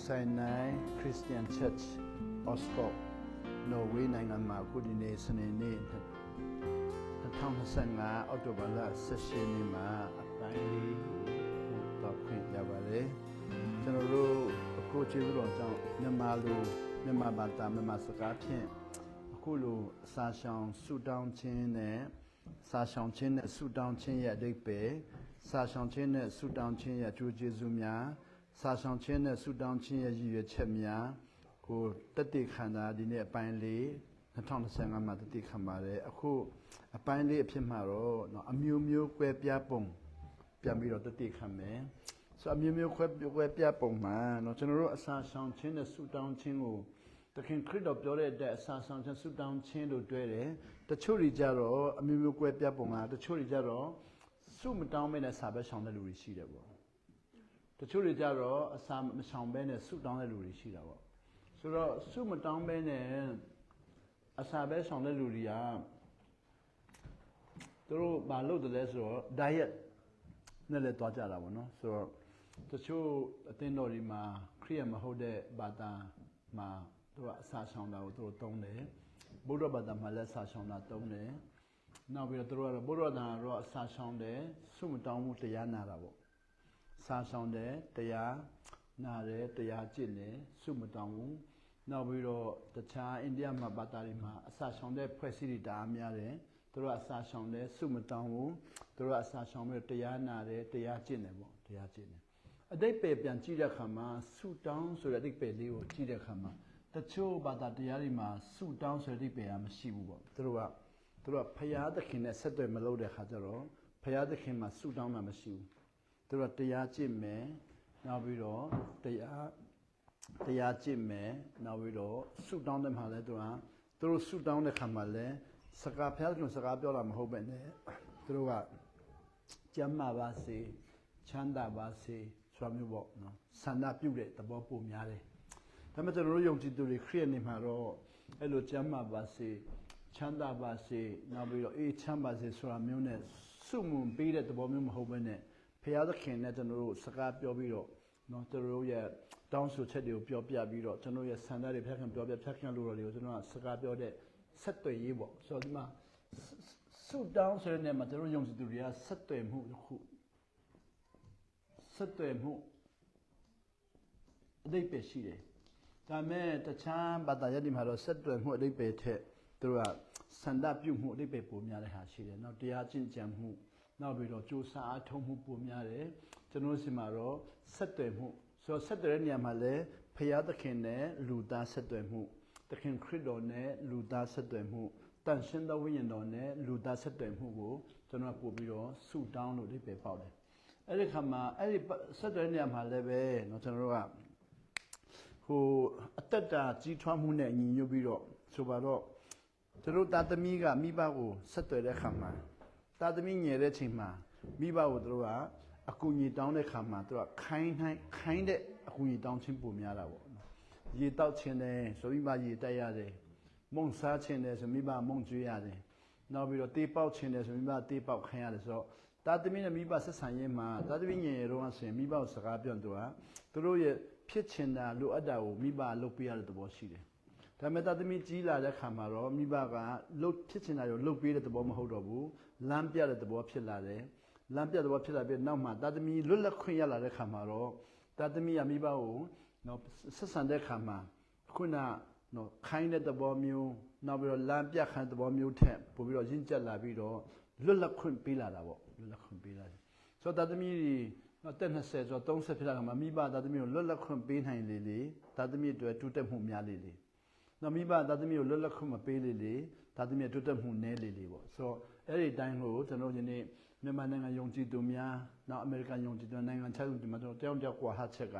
Sinai Christian Church Oslo နော်ဝေးနိုင်ငံမှာအခုဒီနေ့စနေနေ့2025အောက်တိုဘာလ17ရက်နေ့မှာအပိုင်းလေးကိုတော့ခွင့်ရပါတယ်ကျွန်တော်တို့အခုကျေးဇူးတော်ကြောင့်မြန်မာဘာသာမြန်မာစကားဖြင့်အခုလိုအစာရှောင်ဆူတောင်းခြင်းနဲ့စာရှောင်ခြင်းနဲ့ဆူတောင်းခြင်းရဲ့အဓိပ္ပာယ်စာရှောင်ခြင်းနဲ့ဆူတောင်းခြင်းရဲ့အကျိုးကျေးဇူးများစာရှောင်ခြင်းနဲ့ဆူတောင်းခြင်းရဲ့ရည်ရွယ်ချက်များကိုတတိခန္ဓာဒီနေ့အပိုင်းလေး2025မှာတတိခံပါတယ်အခုအပိုင်းလေးအဖြစ်မှာတော့เนาะအမျိုးမျိုးကွဲပြားပုံပြန်ပြီးတော့တတိခံမယ်ဆိုအမျိုးမျိုးကွဲပြားပုံမှာเนาะကျွန်တော်တို့အစာရှောင်ခြင်းနဲ့ဆူတောင်းခြင်းကိုတခင်ခရစ်တော်ပြောတဲ့အတဲ့အစာရှောင်ခြင်းဆူတောင်းခြင်းလို့တွဲတယ်တချို့တွေကြတော့အမျိုးမျိုးကွဲပြားပုံကတချို့တွေကြတော့ဆုမတောင်းမဲ့နဲ့စာပဲရှောင်တဲ့လူတွေရှိတယ်ပေါ့တချို့တွေကြတော့အစာမရှောင်ဘဲနဲ့ဆုတောင်းတဲ့လူတွေရှိတာပေါ့ဆိုတော့ဆုမတောင်းဘဲနဲ့အစာပဲရှောင်တဲ့လူတွေကသူတို့မလုပ်တယ်ဆိုတော့ diet နဲ့လည်းတွားကြတာပေါ့နော်ဆိုတော့တချို့အသင်းတော်တွေမှာခရစ်ယာန်မဟုတ်တဲ့ဘာသာမှာသူကအစာရှောင်တာကိုသူတို့သုံးတယ်ဗုဒ္ဓဘာသာမှာလည်းအစာရှောင်တာသုံးတယ်နောက်ပြီးတော့သူတို့ကတော့ဗုဒ္ဓဘာသာကတော့အစာရှောင်တယ်ဆုမတောင်းမှုတရားနာတာပေါ့စာရှောင်တယ်တရားနာတယ်တရားကျင့်တယ်ဆုမတောင်းဘူးနောက်ပြီးတော့တခြားအိန္ဒိယမှာဘာသာတွေမှာအစာရှောင်တဲ့ဖွဲ့စည်းတွေတအားများတယ်သူတို့ကအစာရှောင်တယ်ဆုမတောင်းဘူးသူတို့ကအစာရှောင်ပြီးတော့တရားနာတယ်တရားကျင့်တယ်ပေါ့တရားကျင့်တယ်အတိတ်ပဲပြန်ကြည့်တဲ့အခါမှာဆုတောင်းဆိုတဲ့အတိတ်ပဲလေးကိုကြည့်တဲ့အခါမှာတချို့ဘာသာတရားတွေမှာဆုတောင်းဆိုတဲ့အတိတ်ပဲကမရှိဘူးပေါ့သူတို့ကဖရာသခင်နဲ့ဆက်သွယ်မလုပ်တဲ့အခါကျတော့ဖရာသခင်မှာဆုတောင်းတာမရှိဘူးသူတို့တရားကျင့်မယ်နောက်ပြီးတော့တရားကျင့်မယ်နောက်ပြီးတော့ဆုတောင်းတဲ့မှာလဲသူတို့ဆုတောင်းတဲ့ခါမှာလဲစကားဖျားကျွန်စကားပြောတာမဟုတ်ပဲနဲ့သူတို့ကကျမ်းမာပါစေချမ်းသာပါစေဆိုတာမျိုးပေါ့နော်ဆန္ဒပြုတဲ့သဘောပိုများတယ်ဒါပေမဲ့ကျွန်တော်တို့ယုံကြည်သူတွေခရစ်ယာန်တွေမှာတော့အဲ့လိုကျမ်းမာပါစေချမ်းသာပါစေနောက်ပြီးတော့အေးချမ်းပါစေဆိုတာမျိုးနဲ့ဆုမွန်ပေးတဲ့သဘောမျိုးမဟုတ်ပဲနဲ့ဖရာသခင်နဲ့ကျွန်တော်တို့စကားပြောပြီးတော့နော်ကျွန်တော်တို့ရဲ့တောင်းဆိုချက်တွေကိုပြောပြပြီးတော့ကျွန်တော်ရဲ့ဆန္ဒတွေဖျက်ခံပြောပြဖျက်ခံလို့တော်တွေကိုကျွန်တော်ကစကားပြောတဲ့ဆက်သွယ်ရေးပေါ့ဆိုတော့ဒီမှာဆုတောင်းဆိုတဲ့နေရာမှာကျွန်တော်ယုံကြည်သူတွေကဆက်သွယ်မှုတစ်ခုဆက်သွယ်မှုအဓိပ္ပာယ်ရှိတယ်ဒါမဲ့တခြားဘာသာရပ်တွေမှာတော့ဆက်သွယ်မှုအဓိပ္ပာယ်ထက်သူတို့ကဆန္ဒပြုမှုအဓိပ္ပာယ်ပိုများတဲ့ဟာရှိတယ်နောက်တရားကျင့်ကြံမှုနောက်ပြီးတော့ကြိုးစားအားထုတ်မှုပိုများတယ်ကျွန်တော်စီမှာတော့ဆက်သွယ်မှုဆိုတော့ဆက်သွယ်တဲ့နေရာမှာလည်းဖရာသခင်နဲ့လူသားဆက်သွယ်မှုသခင်ခရစ်တော်နဲ့လူသားဆက်သွယ်မှုတန်ရှင်းသောဝိညာဉ်တော်နဲ့လူသားဆက်သွယ်မှုကိုကျွန်တော်ပို့ပြီးတော့ဆုတောင်းလို့အဓိပ္ပာယ်ပေါက်တယ်အဲ့ဒီခါမှာအဲ့ဒီဆက်သွယ်တဲ့နေရာမှာလည်းပဲเนาะကျွန်တော်တို့ကဟိုအသက်တာကြီးထွားမှုနဲ့ညီညွတ်ပြီးတော့ဆိုပါတော့သူတို့သားသမီးကမိဘကိုဆက်သွယ်တဲ့ခါမှာသားသမီးငယ်တဲ့ချိန်မှာမိဘကိုသူတို့ကအကူအညီတောင်းတဲ့ခါမှာသူတို့ကခိုင်းတဲ့အကူအညီတောင်းခြင်းပုံများတာပေါ့ရေတောက်ခြင်းတယ်ဆိုမိဘရေတက်ရတယ်မုံစားခြင်းတယ်ဆိုမိဘမုံကျွေးရတယ်နောက်ပြီးတော့တေးပေါက်ခြင်းတယ်ဆိုမိဘတေးပေါက်ခံရတယ်ဆိုတော့သားသမီးနဲ့မိဘဆက်ဆံရေးမှာသားသမီးငယ်ရောဆိုရင်မိဘကိုစကားပြောသူတို့ရဲ့ဖြစ်ချင်တာလိုအပ်တာကိုမိဘလုပ်ပေးရတဲ့သဘောရှိတယ်ဒါပေမဲ့သားသမီးကြီးလာတဲ့ခါမှာတော့မိဘကဖြစ်ချင်တာကိုလုပ်ပေးတဲ့သဘောမဟုတ်တော့ဘူးလမ်းပြတဲ့သဘောဖြစ်လာတယ်လမ်းပြတဲ့သဘောဖြစ်လာပြီးနောက်မှာသားသမီးလွတ်လပ်ခွင့်ရလာတဲ့ခါမှာတော့သားသမီးကမိဘကိုနော်ဆက်ဆံတဲ့ခါမှာခုနနော်ခိုင်းတဲ့သဘောမျိုးနောက်ပြီးတော့လမ်းပြခိုင်းတဲ့သဘောမျိုးထက်ပို့ပြီးတော့ရင့်ကျက်လာပြီးတော့လွတ်လပ်ခွင့်ပေးလာတာပေါ့လွတ်လပ်ခွင့်ပေးလာတယ်ဆိုတော့သားသမီးနော်တက်20ဆိုတော့30ဖြစ်လာခါမှာမိဘသားသမီးကိုလွတ်လပ်ခွင့်ပေးနိုင်လေသားသမီးတွေတူတက်မှုများလေနော်မိဘသားသမီးကိုလွတ်လပ်ခွင့်မပေးလေသားသမီးတိုးတက်မှုနည်းလေပေါ့ဆိုတော့အဲ့ဒီတိုင်းကိုကျွန်တော်ဒီနေ့မြန်မာနိုင်ငံယုံကြည်သူများနောက်အမေရိကန်ယုံကြည်သူနိုင်ငံခြားယုံကြည်မှာကျွန်တော်တယောက်ကွာဟချက်က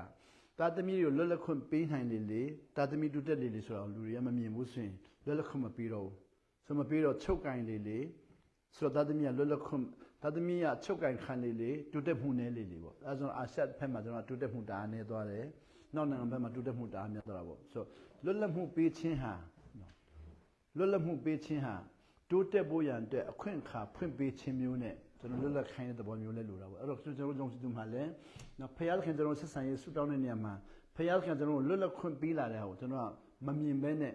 သားသမီးတွေကိုလွတ်လပ်ခွင့်ပေးနိုင်လေသားသမီးတိုးတက်လေဆိုတော့လူတွေကမမြင်ဘူးဆိုရင်လွတ်လပ်ခွင့်မပေးတော့ဘူးဆိုမပေးတော့ချုပ်ကင်လေဆိုတော့သားသမီးကလွတ်လပ်ခွင့်သားသမီးကချုပ်ကင်ခံလေတိုးတက်မှုနည်းလေပေါ့အဲဒါဆိုအာရှဘက်မှာကျွန်တော်တိုးတက်မှုတအားနည်းသွားတယ်နောက်နိုင်ငံဘက်မှာတိုးတက်မှုတအားများသွားတာပေါ့ဆိုလွတ်လပ်မှုပေးခြင်းဟာတိုးတက်ဖို့ရန်အတွက်အခွင့်အခါဖွင့်ပေးခြင်းမျိုးနဲ့ကျွန်တော်လွတ်လပ်ခိုင်းတဲ့သဘောမျိုးလဲလိုတာပေါ့အဲ့တော့ကျွန်တော်ယုံကြည်သူမှလည်းနော်ဖခင်ကျွန်တော်ဆက်ဆံရေးဆူတောင်းတဲ့နေရာမှာဖ ဖျားခင်ကျွန်တော်လွတ်လပ်ခွင့်ပေးလာတဲ့ဟာကိုကျွန်တော်မမြင်ဘဲနဲ့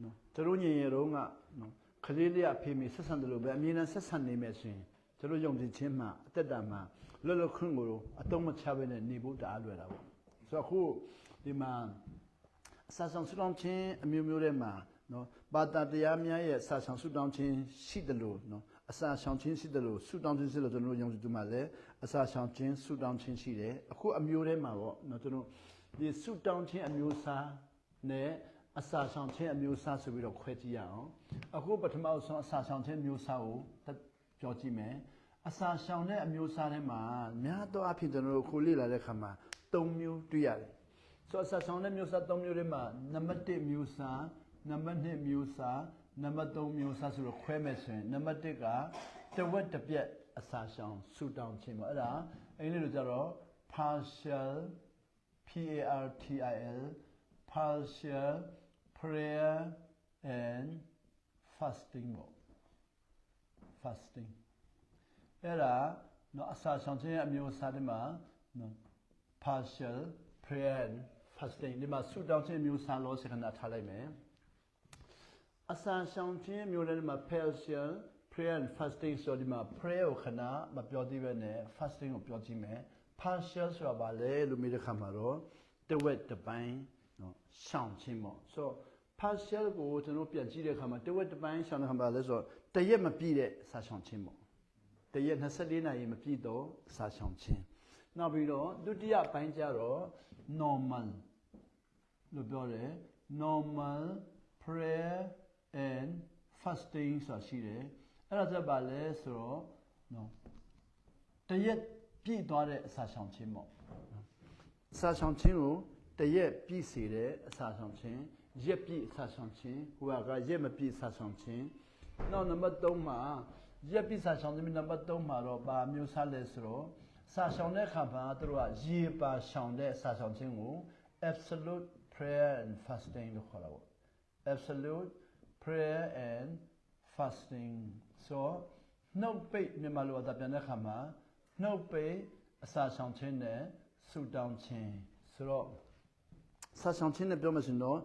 နော်ကျွန်တော်ညင်ရတော့ကနော်ခလေးလေးအဖေမေဆက်ဆံတယ်လို့ပဲအမြင်နဲ့ဆက်ဆံနေမယ်ဆိုရင်ကျွန်တော်ယုံကြည်ခြင်းမှာအသက်တာမှာလွတ်လပ်ခွင့်ကိုအတုံးမချဘဲနဲ့နေဖို့တအားလွယ်တာပေါ့ဆိုတော့အခုဒီမှာအစာဆောင်ဆူတောင်းခြင်းအမျိုးမျိုးတွေမှာနော်ဘာသာတရားများရဲ့အစာဆောင်ဆူတောင်းခြင်းရှိတယ်လို့နော်အစာဆောင်ခြင်းရှိတယ်လို့ဆူတောင်းခြင်းရှိလို့ကျွန်တော်ယုံကြည်သူမှာလည်းအစာဆောင်ခြင်းဆူတောင်းခြင်းရှိတယ်အခုအမျိုးတွေမှာပေါ့နော်ကျွန်တော်ဒီဆူတောင်းခြင်းအမျိုးအစားနဲ့အစာဆောင်ခြင်းအမျိုးအစားဆိုပြီးတော့ခွဲကြည့်ရအောင်အခုပထမဆုံးအစာဆောင်ခြင်းမျိုးစားကိုပြောကြည့်မယ်အစာဆောင်တဲ့အမျိုးအစားထဲမှာများသောအားဖြင့်ကျွန်တော်တို့ခုလေ့လာတဲ့အခါမှာ၃မျိုးတွေ့ရတယ်ဆိုတော့အစာဆောင်တဲ့မျိုးစား၃မျိုးထဲမှာနံပါတ်1မျိုးစားနံပါတ်2မျိုးစားနံပါတ်3မျိုးစားဆိုတော့ခွဲမယ်ဆိုရင်နံပါတ်1ကတဝက်တစ်ပြက်အစာဆောင်ဆူတောင်းခြင်းပေါ့အဲ့ဒါအင်္ဂလိပ်လိုကျတော့ partial PARTIL partial prayer and fasting ပေါ့ fasting အဲ့ဒါနော်အစာဆောင်ခြင်းအမျိုးအစားတွေမှာနော် partial prayer and fasting ဒီမှာဆူတောင်းခြင်းအမျိုးအစားလို့စခဏထားလိုက်မယ်အစာဆောင်ခြင်းမျိုးတွေမှာ partial prayer and fasting ဆိုဒီမှာ prayer ကိုခဏမပြောသေးပဲနဲ့ fasting ကိုပြောကြည့်မယ် partial ဆိုတာဘာလဲလို့မေးတဲ့ခါမှာတော့တဝက်တစ်ပိုင်းနော်ရှောင်ခြင်းပေါ့ဆိုတော့ partial ကိုကျွန်တော်ပြန်ကြည့်တဲ့အခါမှာတဝက်တစ်ပိုင်းရှောင်တဲ့ခါမှာလဲဆိုတော့တရက်မပြည့်တဲ့စာရှောင်ခြင်းပေါ့တရက်24နာရီမပြည့်တော့စာရှောင်ခြင်းနောက်ပြီးတော့ဒုတိယပိုင်းကျတော့ normal လို့ပြောတယ် normal prayer and fasting ဆိုတာရှိတယ်အဲ့ဒါကြပါလဲဆိုတော့နော်တရက်ပြည့်သွားတဲ့အစာရှောင်ခြင်းပေါ့အစာရှောင်ခြင်းကိုတရက်ပြည့်စေတဲ့အစာရှောင်ခြင်းရက်ပြည့်အစာရှောင်ခြင်းဟိုကရက်မပြည့်အစာရှောင်ခြင်းနောက်နံပါတ်3မှာရက်ပြည့်အစာရှောင်ခြင်းနံပါတ်3မှာတော့ဗာမျိုးစားလဲဆိုတော့အစာရှောင်တဲ့အခါမှာတို့ကရေပါရှောင်တဲ့အစာရှောင်ခြင်းကို absolute prayer and fasting လို့ခေါ်တာပေါ့ absolute prayer and fasting ဆိုနှုတ်ပိတ်မြန်မာလိုအပ်ပြန်တဲ့အခါမှာနှုတ်ပိတ်အစာရှောင်ခြင်းနဲ့ဆူတောင်းခြင်းဆိုတော့အစာရှောင်ခြင်းနဲ့ပြောမှဆိုတော့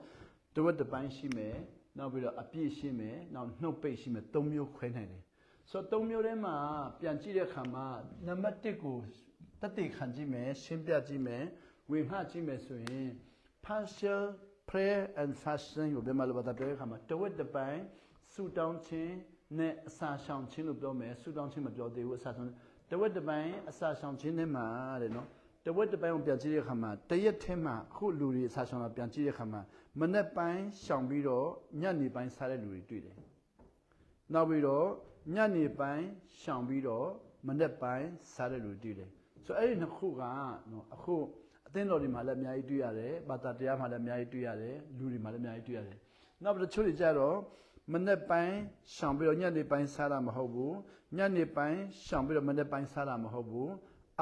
တဝက်တစ်ပိုင်းရှိမယ်နောက်ပြီးတော့အပြည့်ရှိမယ်နောက်နှုတ်ပိတ်ရှိမယ်၃မျိုးခွဲနိုင်တယ်ဆိုတော့၃မျိုးထဲမှာပြန်ကြည့်တဲ့အခါမှာနံပါတ်1ကိုတတိခံကြည့်မယ်ရှင်းပြကြည့်မယ်ဝေငှကြည့်မယ်ဆိုရင် partial prayer and fasting ကိုပြန်မလို့ပြောတဲ့အခါမှာတဝက်တစ်ပိုင်းဆူတောင်းခြင်းနဲ့အစာရှောင်ခြင်းလို့ပြောမယ်ဆူတောင်းခြင်းမပြောသေးဘူးအစာရှောင်တဝက်တစ်ပိုင်းအစာရှောင်ခြင်းနဲ့မှာတဲ့နော်တဝက်တစ်ပိုင်းကိုပြန်ကြည့်တဲ့အခါမှာတရက်ထဲမှာအခုလူတွေအစာရှောင်တာပြန်ကြည့်တဲ့အခါမှာမနေ့ပိုင်းရှောင်ပြီးတော့ညနေပိုင်းစားတဲ့လူတွေတွေ့တယ်နောက်ပြီးတော့ညနေပိုင်းရှောင်ပြီးတော့မနေ့ပိုင်းစားတဲ့လူတွေတွေ့တယ်ဆိုတော့အဲ့ဒီနှစ်ခုကနော်အခုအသင်းတော်တွေမှာလည်းအများကြီးတွေ့ရတယ်ဘာသာတရားမှာလည်းအများကြီးတွေ့ရတယ်လူတွေမှာလည်းအများကြီးတွေ့ရတယ်နောက်ပြီးတချို့တွေကြတော့မနေ့ပိုင်းရှောင်ပြီးတော့ညနေပိုင်းစားတာမဟုတ်ဘူးညနေပိုင်းရှောင်ပြီးတော့မနေ့ပိုင်းစားတာမဟုတ်ဘူး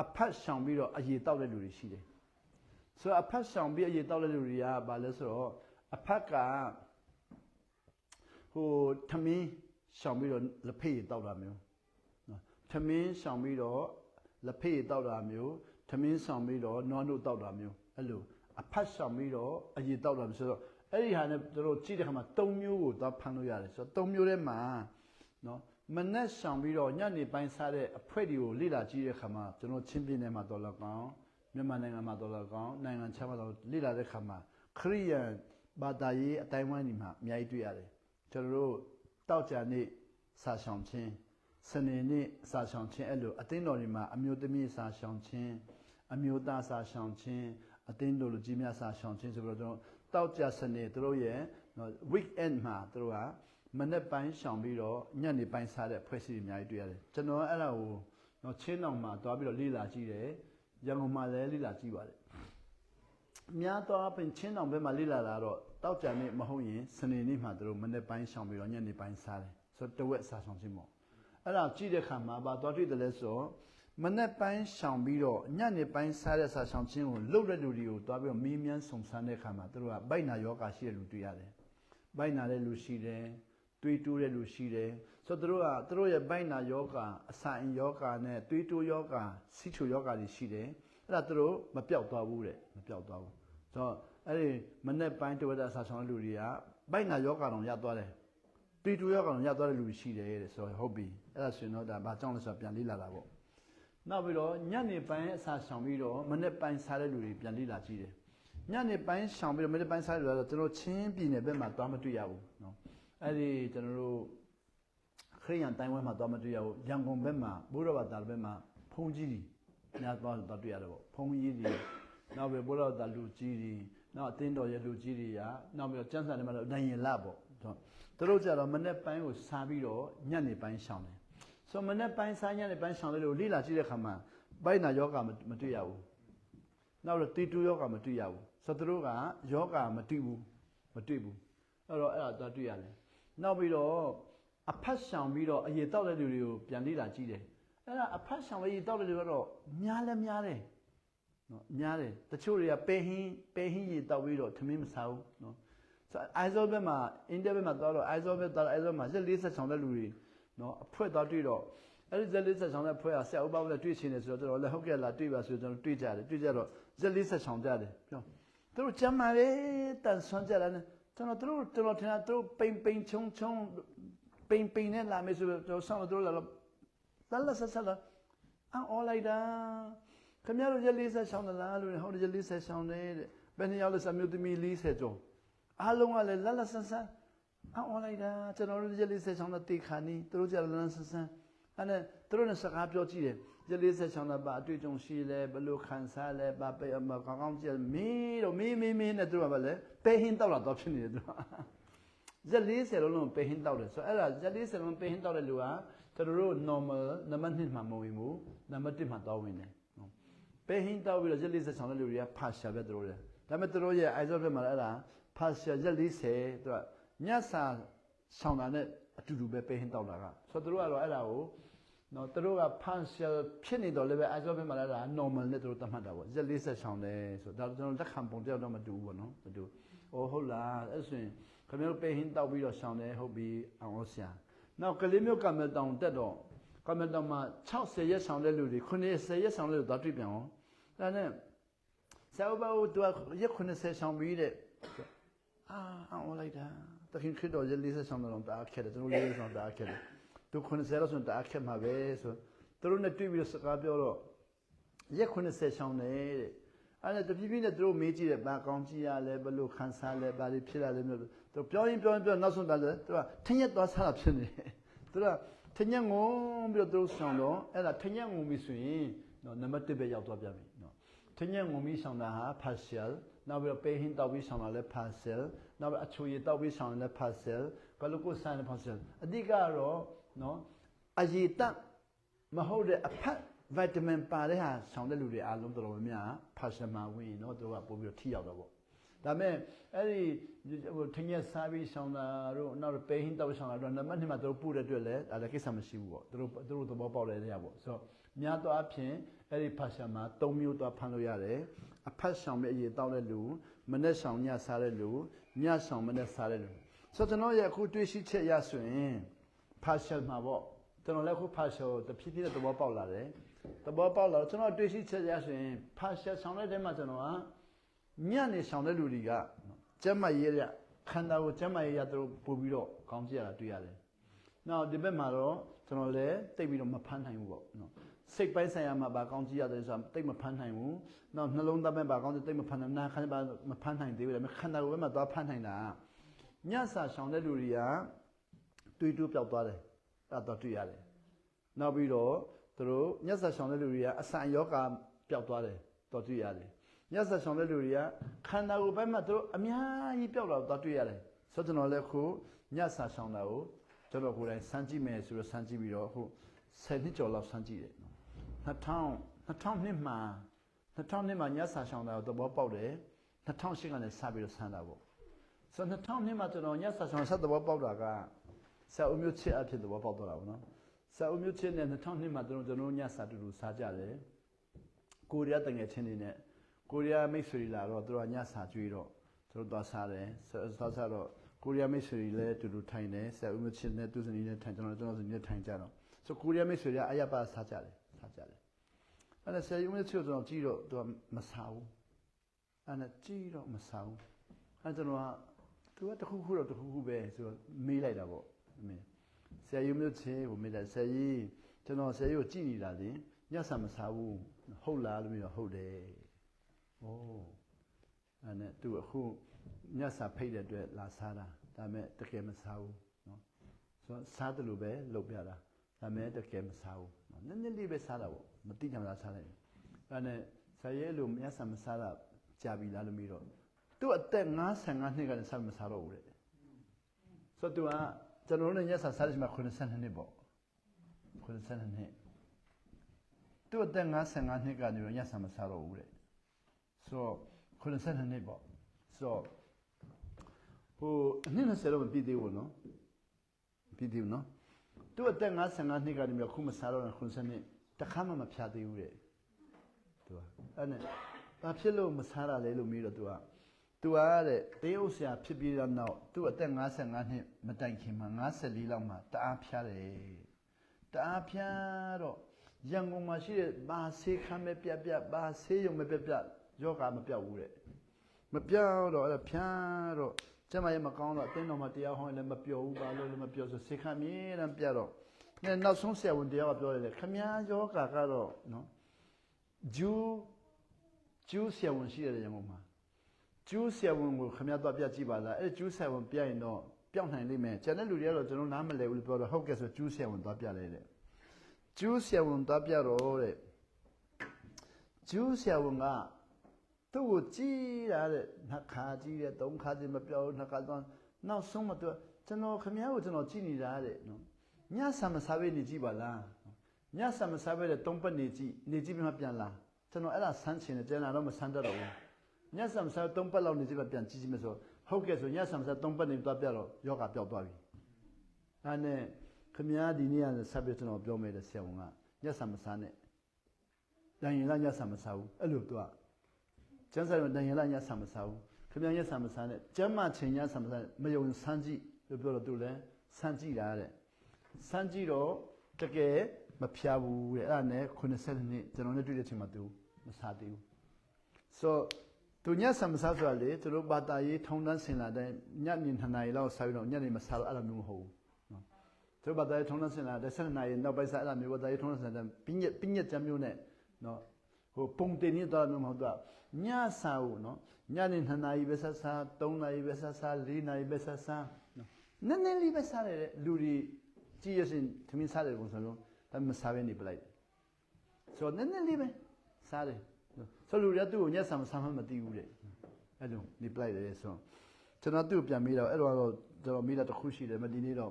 အဖတ်ရှောင်ပြီးတော့အရေတောက်တဲ့လူတွေရှိတယ်ဆိုတော့အဖတ်ရှောင်ပြီးအရေတောက်တဲ့လူတွေကဘာလဲဆိုတော့အဖတ်ကဟိုထမင်းရှောင်ပြီးတော့လက်ဖက်ရည်တောက်တာမျိုးနော်ထမင်းရှောင်ပြီးတော့လက်ဖက်ရည်တောက်တာမျိုးထမင်းရှောင်ပြီးတော့နွားနို့တောက်တာမျိုးအဲ့လိုအဖတ်ရှောင်ပြီးတော့အရေတောက်တာမျိုးဆိုတော့အဲ့ဒီဟာနဲ့တို့ကြည့်တဲ့ခါမှာ၃မျိုးကိုသွားဖမ်းလို့ရတယ်ဆိုတော့၃မျိုးထဲမှာနော်မနက်ရှောင်ပြီးတော့ညနေပိုင်းစားတဲ့အဖွဲတွေကိုလေ့လာကြည့်တဲ့ခါမှာကျွန်တော်ချင်းပြင်းထဲမှာတော်လောက်ကောင်းမြန်မာနိုင်ငံမှာတော်လောက်ကောင်းနိုင်ငံခြားမှာတော်လေ့လာတဲ့ခါမှာခရိယန်ဘာသာရေးအတိုင်းဝိုင်းဒီမှာအများကြီးတွေ့ရတယ်ကျွန်တော်တို့တောက်ကြနေ့စာရှောင်ခြင်းစနေနေ့စာရှောင်ခြင်းအဲ့လိုအသင်းတော်တွေမှာအမျိုးသမီးစာရှောင်ခြင်းအမျိုးသားစာရှောင်ခြင်းအသင်းတော်လူကြီးများစာရှောင်ခြင်းဆိုပြီးတော့တောက်ကြစနေသူတို့ရဲ့ weekend မှာသူတို့ကမနေ့ပိုင်းရှောင်ပြီးတော့ညနေပိုင်းစားတဲ့ဖွဲ့စည်းအများကြီးတွေ့ရတယ်ကျွန်တော်အဲ့ဒါကိုတော့ချင်းတောင်မှာတွားပြီးတော့လေ့လာကြည့်တယ်ရန်ကုန်မှာလည်းလေ့လာကြည့်ပါတယ်များတော့ပင်ချင်းတောင်ဘက်မှာလေ့လာတာတော့တောက်ကြနေ့မဟုတ်ရင်စနေနေ့မှာသူတို့မနေ့ပိုင်းရှောင်ပြီးတော့ညနေပိုင်းစားတယ်ဆိုတော့တဝက်စားရှောင်ခြင်းပေါ့အဲ့ဒါကြည့်တဲ့ခါမှာဘာတွားတွေ့တယ်လဲဆိုတော့မနေ့ပိုင်းရှောင်ပြီးတော့ညနေပိုင်းစားတဲ့စားရှောင်ခြင်းကိုလှုပ်တဲ့လူတွေကိုတွားပြီးတော့မီးမြန်းစုံစမ်းတဲ့ခါမှာသူတို့ကဗိုက်နာယောဂါရှိတဲ့လူတွေ့ရတယ်ဗိုက်နာတဲ့လူရှိတယ်တွေးတိုးတဲ့လူရှိတယ်ဆိုတော့သူတို့ရဲ့ဗိုက်နာယောဂါအစာအိမ်ယောဂါနဲ့တွေးတိုးယောဂါစီချိုယောဂါတွေရှိတယ်အဲ့ဒါသူတို့မပြောက်သွားဘူးတဲ့မပြောက်သွားဘူး ဆိုအဲ့ဒီမနေ့ပိုင်းတဝက်တာအစာဆောင်တဲ့လူတွေကဘိုက်နာယောဂါတောင်ရသွားတယ်တီတူယောဂါတောင်ရသွားတဲ့လူရှိတယ်တဲ့ဆိုတော့ဟုတ်ပြီအဲ့ဒါဆိုရင်တော့ဒါဘာကြောင့်လဲဆိုတော့ပြန်လေ့လာတာပေါ့နောက်ပြီးတော့ညနေပိုင်းအစာဆောင်ပြီးတော့မနေ့ပိုင်းစားတဲ့လူတွေပြန်လေ့လာကြည့်တယ်ညနေပိုင်းဆောင်ပြီးတော့မနေ့ပိုင်းစားတဲ့လူကတော့ကျွန်တော်ချင်းပြည်နယ်ဘက်မှာသွားမတွေ့ရဘူးနော်အဲ့ဒီကျွန်တော်တို့ခရိယန်တိုင်းဝဲမှာသွားမတွေ့ရဘူးရန်ကုန်ဘက်မှာဘုရားဘာသာဘက်မှာဖုန်ကြီးတွေများသွားတွေ့ရတယ်ပေါ့ဖုန်ကြီးတွေနောက်ပြီးဘုရားဘာသာလူကြီးတွေနောက်အတင်းတော်ရဲ့လူကြီးတွေကနောက်ပြီးတော့ကျန်းစာတွေမှာတော့နိုင်ရင်လပေါ့သူတို့ကြတော့မနေ့ပိုင်းကိုစားပြီးတော့ညနေပိုင်းရှောင်တယ်ဆိုမနေ့ပိုင်းစားညနေပိုင်းရှောင်တယ်လို့လိလာကြည့်တဲ့ခါမှာဘိုက်နာယောဂမတွေ့ရဘူးနောက်တော့တီတူယောဂမတွေ့ရဘူးဆိုသူတို့ကယောဂမတွေ့ဘူးအဲ့တော့အဲ့ဒါသွားတွေ့ရတယ်နောက်ပြီးတော့အဖတ်ရှောင်ပြီးတော့အရေတောက်တဲ့လူတွေကိုပြန်လိလာကြည့်တယ်အဲ့ဒါအဖတ်ရှောင်အရေတောက်တဲ့လူကတော့များတယ်နော်များတယ်တချို့တွေကပဲဟင်းရေတောက်ပြီးတော့ထမင်းမစားဘူးနော်ဆိုအိုင်ဇောဘက်မှာအိန္ဒိယဘက်မှာသွားတော့အိုင်ဇောဘက်သွားတော့အိုင်ဇောမှာရက်40ဆောင်တဲ့လူတွေနော်အဖွဲသွားတွေ့တော့အဲ့ဒီရက်40ဆောင်တဲ့ဖွဲကဆရာဥပဒေနဲ့တွေ့ချင်တယ်ဆိုတော့လည်းဟုတ်ကဲ့လားတွေ့ပါဆိုတော့တွေ့ကြတယ်တွေ့ကြတော့ရက်40ဆောင်ကြတယ်ပြောသူတို့ကျမ်းမာလေတန်ဆွမ်းကြတယ်ကျွန်တော်ထင်တာသူတို့ပိန်ချုံပိန်နဲ့လာမယ်ဆိုတော့ဆောင်းတို့လာတော့လက်ဆက်လာအော်လိုက်တာခင်ဗျားတို့ရက်40ဆောင်တယ်လားလို့ဟောရက်40ဆောင်တယ်တဲ့ဘယ်နှစ်ယောက်လဲစမျိုးသမီး40ကျော်အားလုံးကလည်းလက်ဆန်းဆန်းအော်လိုက်တာကျွန်တော်တို့ရက်40ဆောင်တဲ့တေခါနီးသူတို့ကြလက်ဆန်းဆန်းအဲ့နဲ့သူတို့နဲ့စကားပြောကြည့်တယ်ရက်40ဆောင်တဲ့ဘာအတွေ့အကြုံရှိလဲဘယ်လိုခံစားလဲဘာပဲကောင်းကြည့်မင်းတို့မင်းနဲ့သူတို့ကလည်းပဲဟင်းတောက်လာတော့ဖြစ်နေတယ်သူကရက်40လုံးပဲဟင်းတောက်တယ်ဆိုအဲ့ဒါရက်40လုံးပဲဟင်းတောက်တဲ့လူကကျွန်တော်တို့ normal နံပါတ်1မှာမဝင်ဘူးနံပါတ်1မှာတော့ဝင်တယ်ပဲဟင်းတောက်ပြီးတော့ရက်40ဆောင်တဲ့လူတွေကဖာရှာပဲသူတို့လေဒါပေမဲ့သူတို့ရဲ့ ISO ဘက်မှာအဲ့ဒါဖာရှာရက်40သူကညစာဆောင်တာနဲ့အတူတူပဲပဲဟင်းတောက်တာကဆိုတော့သူတို့ကတော့အဲ့ဒါကိုနော်သူတို့ကဖာရှာဖြစ်နေတော့လည်းပဲ ISO ဘက်မှာလည်းဒါ normal နဲ့သူတို့သတ်မှတ်တာပေါ့ရက်40ဆောင်တယ်ဆိုတော့ဒါကျွန်တော်လက်ခံပုံတယောက်တော့မတူဘူးပေါ့နော်မတူဟုတ်လားအဲ့ဆိုရင်ခင်ဗျားတို့ပဲဟင်းတောက်ပြီးတော့ဆောင်တယ်ဟုတ်ပြီအောင်ဆရာနောက်ကလေးမျိုးကမတောင်တက်တော့ကမတောင်မှာ60ရက်ဆောင်တဲ့လူတွေ90ရက်ဆောင်တဲ့လူတော့တွေ့ပြန်အောင်ဒါနဲ့ဆရာဘသူကရက်90ဆောင်ပြီးတဲ့အော်လိုက်တာတခင်ခရစ်တော်ရက်40ဆောင်တော့တာခက်တယ်သူတို့40ဆောင်တာခက်တယ်သူ90လောက်ဆိုတာခက်မှာပဲဆိုသူတို့နဲ့တွေ့ပြီးစကားပြောတော့ရက်90ဆောင်တယ်တဲ့အဲ့ဒါတဖြည်းဖြည်းနဲ့သူတို့မေးကြည့်တယ်ဘာကောင်းကြည့်ရလဲဘယ်လိုခံစားလဲဘာတွေဖြစ်လာလဲမျိုးသူပြောရင်နောက်ဆုံးတာလဲသူကထင်ရက်သွားစားတာဖြစ်နေတယ်သူကထင်ရက်ငုံပြီးတော့သူတို့ဆောင်တော့အဲ့ဒါထင်ရက်ငုံပြီဆိုရင်နော်နံပါတ်1ပဲရောက်သွားပြန်ပြီနော်ထင်ရက်ငုံပြီးဆောင်တာဟာ partial နောက်ပြီးတော့ပဲဟင်းတောက်ပြီးဆောင်တာလဲ partial နောက်ပြီးအချိုရည်တောက်ပြီးဆောင်တာလဲ partial ဘယ်လိုကိုဆိုင်လဲ partial အဓိကတော့နော်အရည်တက်မဟုတ်တဲ့အဖက်ဗီတာမင်ပါတဲ့ဟာဆောင်တဲ့လူတွေအားလုံးတော်တော်များများဖာရှမာဝင်เนาะသူကပို့ပြီးတော့ထိရောက်တော့ပေါ့ဒါမဲ့အဲ့ဒီဟိုထင်းရက်စားပြီးဆောင်တာတို့နောက်ပဲဟင်းတောက်ဆောင်တာတို့နံပါတ်2မှာသူတို့ပို့တဲ့အတွက်လည်းဒါလည်းကိစ္စမရှိဘူးပေါ့သူတို့သဘောပေါက်တဲ့နေရာပေါ့ဆိုတော့များသောအားဖြင့်အဲ့ဒီဖာရှမာ3မျိုးသွားဖမ်းလို့ရတယ်အဖက်ဆောင်မဲ့အရေးတောက်တဲ့လူမနေ့ဆောင်ညစားတဲ့လူညဆောင်မနေ့စားတဲ့လူဆိုတော့ကျွန်တော်ရဲ့အခုတွေးရှိချက်ရဆိုရင်ဖာရှမှာပေါ့ကျွန်တော်လည်းအခုဖာရှတဖြည်းဖြည်းနဲ့သဘောပေါက်လာတယ်သဘောပေါက်လာတော့ကျွန်တော်တွေ့ရှိချက်ရဆိုရင်ဖာရှာဆောင်တဲ့တဲမှာကျွန်တော်ကညနေဆောင်တဲ့လူတွေကကျမ်းမာရေးရခန္ဓာကိုကျမ်းမာရေးရသူတို့ပို့ပြီးတော့ကောင်းကြည့်ရတာတွေ့ရတယ်။နောက်ဒီဘက်မှာတော့ကျွန်တော်လည်းတိတ်ပြီးတော့မဖမ်းနိုင်ဘူးပေါ့နော်။စိတ်ပိုင်းဆိုင်ရာမှာဘာကောင်းကြည့်ရတယ်ဆိုတာတိတ်မဖမ်းနိုင်ဘူး။နောက်နှလုံးသားဘက်ဘာကောင်းကြည့်တိတ်မဖမ်းနိုင်နာခန္ဓာမဖမ်းနိုင်သေးဘူး။ဒါပေမဲ့ခန္ဓာကိုယ်ဘက်မှာသွားဖမ်းနိုင်တာညစာဆောင်တဲ့လူတွေကတွေးတိုးပြောက်သွားတယ်။အဲ့တော့တွေ့ရတယ်။နောက်ပြီးတော့သူတို့ညက်ဆက်ဆောင်တဲ့လူတွေကအဆန်ယောဂပျောက်သွားတယ်တော်တွေ့ရတယ်ညက်ဆက်ဆောင်တဲ့လူတွေကခန္ဓာကိုယ်ဘက်မှာသူတို့အများကြီးပျောက်လာတော့တွေ့ရတယ်ဆိုတော့ကျွန်တော်လည်းခုညက်ဆက်ဆောင်တာကိုကျွန်တော်ကိုယ်တိုင်စမ်းကြည့်မယ်ဆိုတော့စမ်းကြည့်ပြီးတော့ခု10နှစ်ကျော်လောက်စမ်းကြည့်တယ်2000မှာညက်ဆက်ဆောင်တာကိုသဘောပေါက်တယ်2008ကနေစပြီးတော့စမ်းတာပေါ့ဆိုတော့2000မှာကျွန်တော်ညက်ဆက်ဆောင်ဆက်သဘောပေါက်တာကဆရာဦးမျိုးချစ်အဖြစ်သဘောပေါက်တော့တာပေါ့နော်ဆာအုံမျိုးချင်းနဲ့2002မှာကျွန်တော်ညစာတူတူစားကြတယ်ကိုရီးယားတငယ်ချင်းတွေနဲ့ကိုရီးယားမိတ်ဆွေတွေလာတော့သူတို့ညစာကျွေးတော့သူတို့သွားစားတယ်စားတော့ကိုရီးယားမိတ်ဆွေတွေလည်းတူတူထိုင်တယ်ဆာအုံမျိုးချင်းနဲ့သူစနီနဲ့ထိုင်ကျွန်တော်စနီနဲ့ထိုင်ကြတော့ဆိုကိုရီးယားမိတ်ဆွေတွေကအယပ်ပါစားကြတယ်အဲ့ဒါဆာအုံမျိုးချင်းကျွန်တော်ကြည့်တော့သူကမစားဘူး အဲ့ဒါကြည့်တော့မစားဘူးအဲ့ကျွန်တော်ကသူကတခုခုတော့တခုခုပဲဆိုတော့မေးလိုက်တာပေါ့အမေဆရာကြီးမျိုးချင်းကိုမေးလိုက်ဆရာကြီးကျွန်တော်ဆရာကြီးကိုကြည့်နေတာလေညဆာမစားဘူးဟုတ်လားလို့ပြောဟုတ်တယ်ဩအဲ့နဲ့သူအခုညဆာဖိတ်တဲ့အတွက်လာစားတာဒါပေမဲ့တကယ်မစားဘူးနော်ဆိုတော့စားတယ်လို့ပဲလုပ်ပြတာဒါပေမဲ့တကယ်မစားဘူးနော်နည်းနည်းလေးပဲစားတာပေါ့မတိကျမလားစားလိုက်အဲ့နဲ့ဆရာကြီးလိုညဆာမစားတာကြာပြီလားလို့မေးတော့သူ့အသက်55နှစ်ကနေစားမစားတော့ဘူးတဲ့ဆိုတော့သူကကျွန်တော်တို့ညဆာစားတဲ့ချိန်မှာ82နှစ်ပေါ့82နှစ်သူ့အသက်55နှစ်ကနေတော့ညဆာမစားတော့ဘူးတဲ့ဆိုတော့82နှစ်ပေါ့ဆိုတော့ဟိုအနည်း20တော့မပြည့်သေးဘူးနော်ပြည့်သေးဘူးနော်သူ့အသက်55နှစ်ကနေပြီးခုမစားတော့82နှစ်တခါမှမဖြာသေးဘူးတဲ့သူကအဲ့နဲ့ဘာဖြစ်လို့မစားတာလဲလို့မေးတော့သူကတဲ့တေးဥဆရာဖြစ်ပြီးတော့နောက်သူ့အသက်55နှစ်မတိုင်ခင်မှာ54လောက်မှာတအားဖျားတယ်တအားဖျားတော့ရန်ကုန်မှာရှိတဲ့ဘာဆေးခမ်းမဲ့ပြဘာဆေးရုံမဲ့ပြယောဂမပြောက်ဘူးတဲ့မပြောက်တော့အဲ့ဒါဖျားတော့ကျမရဲ့မကောင်းတော့အတင်းတော်မှာတရားဟောရင်လည်းမပြောဘူးဘာလို့လဲမပြောဆိုဆေးခမ်းမြဲတမ်းပြတော့နောက်ဆုံးဆရာဝန်တရားကပြောတယ်လေခမည်းယောဂကတော့နော်ဂျူးဆရာဝန်ရှိတယ်ရန်ကုန်မှာဂျူးဆရာဝန်ကိုခမည်းသွားပြကြည့်ပါလားအဲ့ဂျူးဆရာဝန်ပြရင်တော့ပျောက်နိုင်လိမ့်မယ်ကျန်တဲ့လူတွေကတော့ကျွန်တော်နားမလည်ဘူးလို့ပြောတော့ဟုတ်ကဲ့ဆိုဂျူးဆရာဝန်သွားပြလိုက်တဲ့ဂျူးဆရာဝန်သွားပြတော့တဲ့ဂျူးဆရာဝန်ကသူ့ကိုကြည့်တာတဲ့နှစ်ခါကြည့်တယ်သုံးခါကြည့်မပြောဘူးနှစ်ခါတော့နောက်ဆုံးမှသူကကျွန်တော်ခမည်းကိုကျွန်တော်ကြည့်နေတာတဲ့နော်ညဆာမစားဘဲနေကြည့်ပါလားညဆာမစားဘဲတဲ့သုံးပတ်နေကြည့်ပြီးမှပြန်လာကျွန်တော်အဲ့ဒါဆန်းချင်တယ်ကျန်လာတော့မဆန်းတတ်တော့ဘူးညဆာမစားသုံးပတ်လောက်နေကြည့်မှပြန်ကြည့်မယ်ဆိုဟုတ်ကဲ့ဆိုညဆာမစားသုံးပတ်နေသွားပြတော့ယောဂပျောက်သွားပြီအဲ့နဲ့ခမည်းဒီနေ့ကဆက်ပြီးကျွန်တော်ပြောမယ်တဲ့ဆရာဝန်ကညဆာမစားနဲ့တန်ရင်လာညဆာမစားဘူးအဲ့လိုသူကကျန်းစာရင်တန်ရင်လာညဆာမစားဘူးခမည်းညဆာမစားနဲ့ကျမ်းမာချိန်ညဆာမစားမယုံဆန်းကြည့်လို့ပြောတော့သူလည်းဆန်းကြည့်တာတဲ့ဆန်းကြည့်တော့တကယ်မဖျားဘူးတဲ့အဲ့ဒါနဲ့82နှစ်ကျွန်တော်နဲ့တွေ့တဲ့ချိန်မှာသူမစားသေးဘူးဆိုသူညဆာမစားဆိုတာလေသူတို့ဘာသာရေးထုံတန်းဆင်လာတဲ့ညနေ2နာရီလောက်စားပြီးတော့ညနေမစားတော့အဲ့လိုမျိုးမဟုတ်ဘူးနော်သူတို့ဘာသာရေးထုံတန်းဆင်လာတဲ့7နာရီနောက်ပိုင်းစားအဲ့လိုမျိုးဘာသာရေးထုံတန်းဆင်လာတဲ့ပြညက်ကြမျိုးနဲ့နော်ဟိုပုံတင်နေတော့မျိုးမဟုတ်တော့ညစာကိုနော်ညနေ2နာရီပဲစား3နာရီပဲစား4နာရီပဲစားနော်နည်းနည်းလေးပဲစားတယ်လူတွေကြည့်ရစဉ်သမင်းစားတယ်ပုံစံမျိုးဒါမှမစားဘဲနေပလိုက်တယ်ဆိုတော့နည်းနည်းလေးပဲစားတယ်ဆိုလူတွေကသူ့ကိုညက်ဆာမစားမှမသိဘူးတဲ့အဲ့လိုနေပလိုက်တယ်ဆိုတော့ကျွန်တော်သူ့ကိုပြန်မေးတော့အဲ့တော့ကျွန်တော်မေးတာတစ်ခုရှိတယ်မဒီနေ့တော့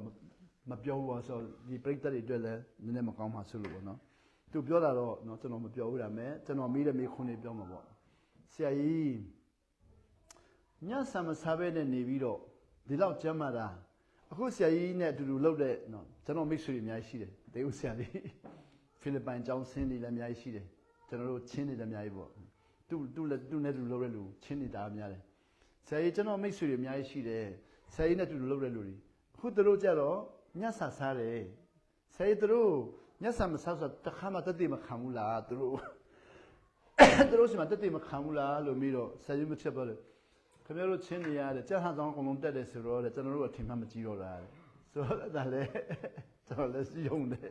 မပြောဘူးပါဆိုတော့ဒီပြိတ္တတွေအတွက်လည်းနည်းနည်းမကောင်းပါဆိုလို့ပေါ့နော်သူပြောတာတော့နော်ကျွန်တော်မပြောဘူးဒါမဲ့ကျွန်တော်မေးတဲ့မေးခွန်းလေးပြောမှာပေါ့ဆရာကြီးညဆာမစားဘဲနဲ့နေပြီးတော့ဒီလောက်ကျမ်းမာတာအခုဆရာကြီးနဲ့အတူတူလုပ်တဲ့နော်ကျွန်တော်မိတ်ဆွေတွေအများကြီးရှိတယ်တေဦးဆရာလေးဖိလစ်ပိုင်ကျောင်းဆင်းတွေလည်းအများကြီးရှိတယ်ကျွန်တော်တို့ချင်းတွေလည်းအများကြီးပေါ့သူနဲ့တူလုပ်တဲ့လူချင်းနေတာအများတယ်ဆရာကြီးကျွန်တော်မိတ်ဆွေတွေအများကြီးရှိတယ်ဆရာကြီးနဲ့တူတူလုပ်တဲ့လူတွေအခုသူတို့ကြတော့ညဆာစားတယ်ဆရာကြီးသူတို့ညဆာမစားဆိုတခါမှတက်တိမခံဘူးလားသူတို့စီမှာတက်တိမခံဘူးလားလို့ပြီးတော့ဆရာကြီးမချက်ပါလေခင်ဗျားတို့ချင်းနေရတယ်ကြာဟန်ဆောင်အကုန်လုံးတက်တယ်ဆိုတော့ကျွန်တော်တို့အထင်မှမကြည့်တော့တာဆိုတော့ဒါလည်းကျွန်တော်လည်းစီယုံတယ်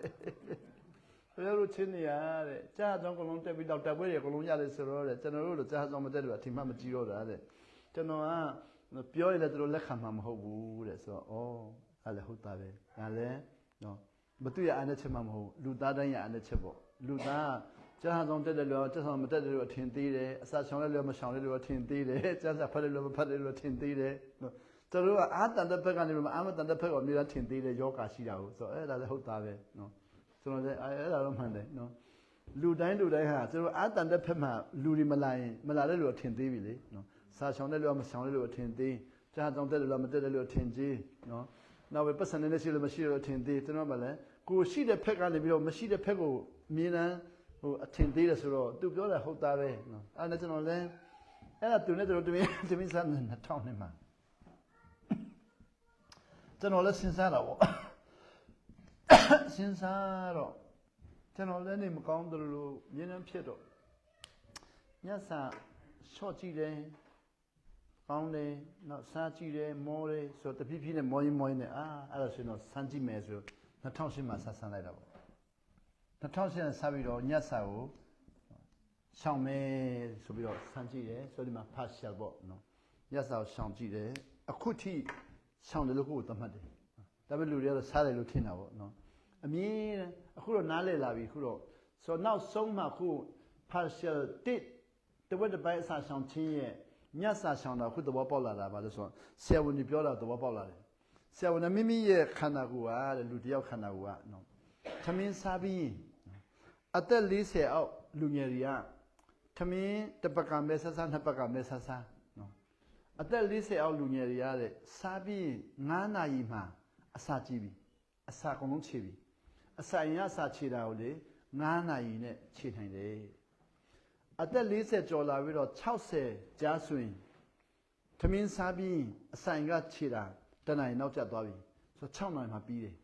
ခင်ဗျားတို့ချင်းနေရတဲ့ကြာဟန်ဆောင်အကုန်လုံးတက်ပြီးတော့တက်ပွဲတွေအကုန်လုံးရတယ်ဆိုတော့ကျွန်တော်တို့လိုကြာဟန်ဆောင်မတက်လို့အထင်မှမကြည့်တော့တာတဲ့ကျွန်တော်ကပြောရလည်းသူတို့လက်ခံမှာမဟုတ်ဘူးတဲ့ဆိုတော့ဩအဲ့လည်းဟုတ်တာပဲဒါလည်းနော်မတူရအားနဲ့ချက်မှမဟုတ်လူသားတိုင်းရအားနဲ့ချက်ပေါ့လူသားကြာဟန်ဆောင်တက်တယ်လို့ကြာဟန်မတက်တယ်လို့အထင်သေးတယ်အစာချောင်းလည်းလို့မချောင်းလည်းလို့အထင်သေးတယ်ကြာစာဖတ်တယ်လို့မဖတ်တယ်လို့အထင်သေးတယ်နော်ကျွန်တော်တို့ကအာတန်တဲ့ဘက်ကနေမှအာမတန်တဲ့ဘက်ကအများကြီးထင်သေးတယ်ယောဂရှိတာကိုဆိုတော့အဲ့ဒါလည်းဟုတ်တာပဲနော်ကျွန်တော်လည်းအဲ့ဒါတော့မှန်တယ်နော်လူတိုင်းဟာကျွန်တော်အာတန်တဲ့ဘက်မှာလူတွေမလာတဲ့လူအထင်သေးပြီလေနော်စာချောင်းတဲ့လူကမချောင်းတဲ့လူအထင်သေးကြာဟန်ဆောင်တက်တယ်လို့မတက်တယ်လို့အထင်ကြီးနော်နောက်ပဲပတ်စံနေတဲ့ရှိလို့မရှိလို့အထင်သေးကျွန်တော်ကလည်းကိုရှိတဲ့ဘက်ကနေပြီးတော့မရှိတဲ့ဘက်ကိုအမြင်တမ်းဟိုအထင်သေးတယ်ဆိုတော့သူပြောတာဟုတ်တာပဲနော်အဲ့ဒါကျွန်တော်လည်းအဲ့ဒါသူနဲ့တို့တမင်းစား2000နဲ့မှာကျွန်တော်လည်းစဉ်းစားတာပေါ့စဉ်းစားတော့ကျွန်တော်လည်းနေမကောင်းတယ်လို့မြင်နှံဖြစ်တော့ညစာ short ကြည့်တယ်ကောင်းတယ်နောက်စားကြည့်တယ်မောတယ်ဆိုတော့တဖြည်းဖြည်းနဲ့မောရင်နဲ့အဲ့ဒါဆိုရင်တော့စမ်းကြည့်မယ်ဆို2008မှာဆက်ဆန်းလိုက်တာပေါ့2008နဲ့ဆက်ပြီးတော့ညက်စာကိုရှောင်မယ်ဆိုပြီးတော့စမ်းကြည့်တယ်ဆိုဒီမှာ partial ပေါ့နော်ညက်စာကိုရှောင်ကြည့်တယ်အခုထိရှောင်တယ်လို့ကိုယ်သတ်မှတ်တယ်ဒါပေမဲ့လူတွေကတော့စားတယ်လို့ထင်တာပေါ့နော်အမြင်အခုတော့နားလည်လာပြီအခုတော့ဆိုတော့နောက်ဆုံးမှအခု partial တဝက်တစ်ပိုင်းအစာရှောင်ခြင်းရဲ့ညက်စာရှောင်တာအခုသဘောပေါက်လာတာပါလို့ဆိုတော့ဆရာဝန်ကြီးပြောတာသဘောပေါက်လာတယ်ဆရာဝန်ကမိမိရဲ့ခန္ဓာကိုယ်ကလူတယောက်ခန္ဓာကိုယ်ကနော်သမင်းစားပြီးအသက်40အောက်လူငယ်တွေကသမင်းတစ်ပတ်ကမဲဆဆနှစ်ပတ်ကမဲဆဆနော်အသက်40အောက်လူငယ်တွေကတဲ့စားပြီး9နာရီမှအစာကြည့်ပြီအစာအကုန်လုံးခြေပြီအစာရင်အစာခြေတာကိုလေ9နာရီနဲ့ခြေနိုင်တယ်အသက်40ကျော်လာပြီးတော့60ကြားဆိုရင်သမင်းစားပြီးအစာရင်ကခြေတာတနင်္လာရီနောက်ကျသွားပြီဆိုတော့6နာရီမှပြီးတယ်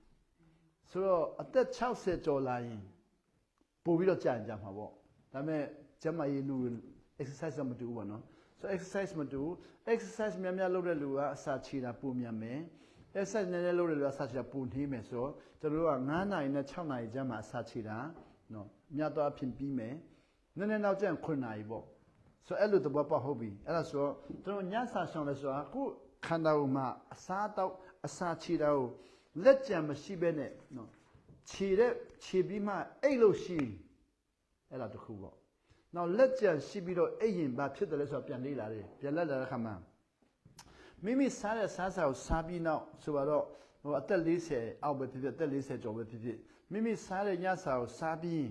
ဆိုတော့အသက်60ကျော်လာရင်ပို့ပြီးတော့ကြာရင်ကြာမှာပေါ့ဒါပေမဲ့ကျမကြီးလူ exercise မတူဘူးပေါ့နော်ဆိုတော့ exercise မတူ exercise များများလုပ်တဲ့လူကအစာခြေတာပိုမြန်မယ် exercise နည်းနည်းလုပ်တဲ့လူကအစာခြေတာပိုနှေးမယ်ဆိုတော့ကျွန်တော်တို့က9နာရီနဲ့6နာရီကျမှအစာခြေတာနော်မြတ်သွားဖြစ်ပြီးမယ်နည်းနည်းနောက်ကျရင်9နာရီပေါ့ဆိုတော့အဲ့လိုသဘောပေါက်ဟုတ်ပြီအဲ့ဒါဆိုတော့ကျွန်တော်ညစာရှောင်လဲဆိုတာအခုခန္ဓာကိုယ်မှာအစာတော့အစာခြေတာကိုလက်ကြံမရှိဘဲနဲ့နော်ခြေပြီးမှအိတ်လို့ရှိအဲ့ဒါတခုပေါ့နောက်လက်ကြံရှိပြီးတော့အိတ်ရင်ဘာဖြစ်တယ်လဲဆိုတော့ပြန်လေးလာတယ်ပြန်လက်လာတဲ့ခါမှာမိမိစားတဲ့စားစာကိုစားပြီးနောက်ဆိုတော့အသက်40အောက်ပဲဖြစ်ဖြစ်အသက်40ကျော်ပဲဖြစ်ဖြစ်မိမိစားတဲ့ညစာကိုစားပြီး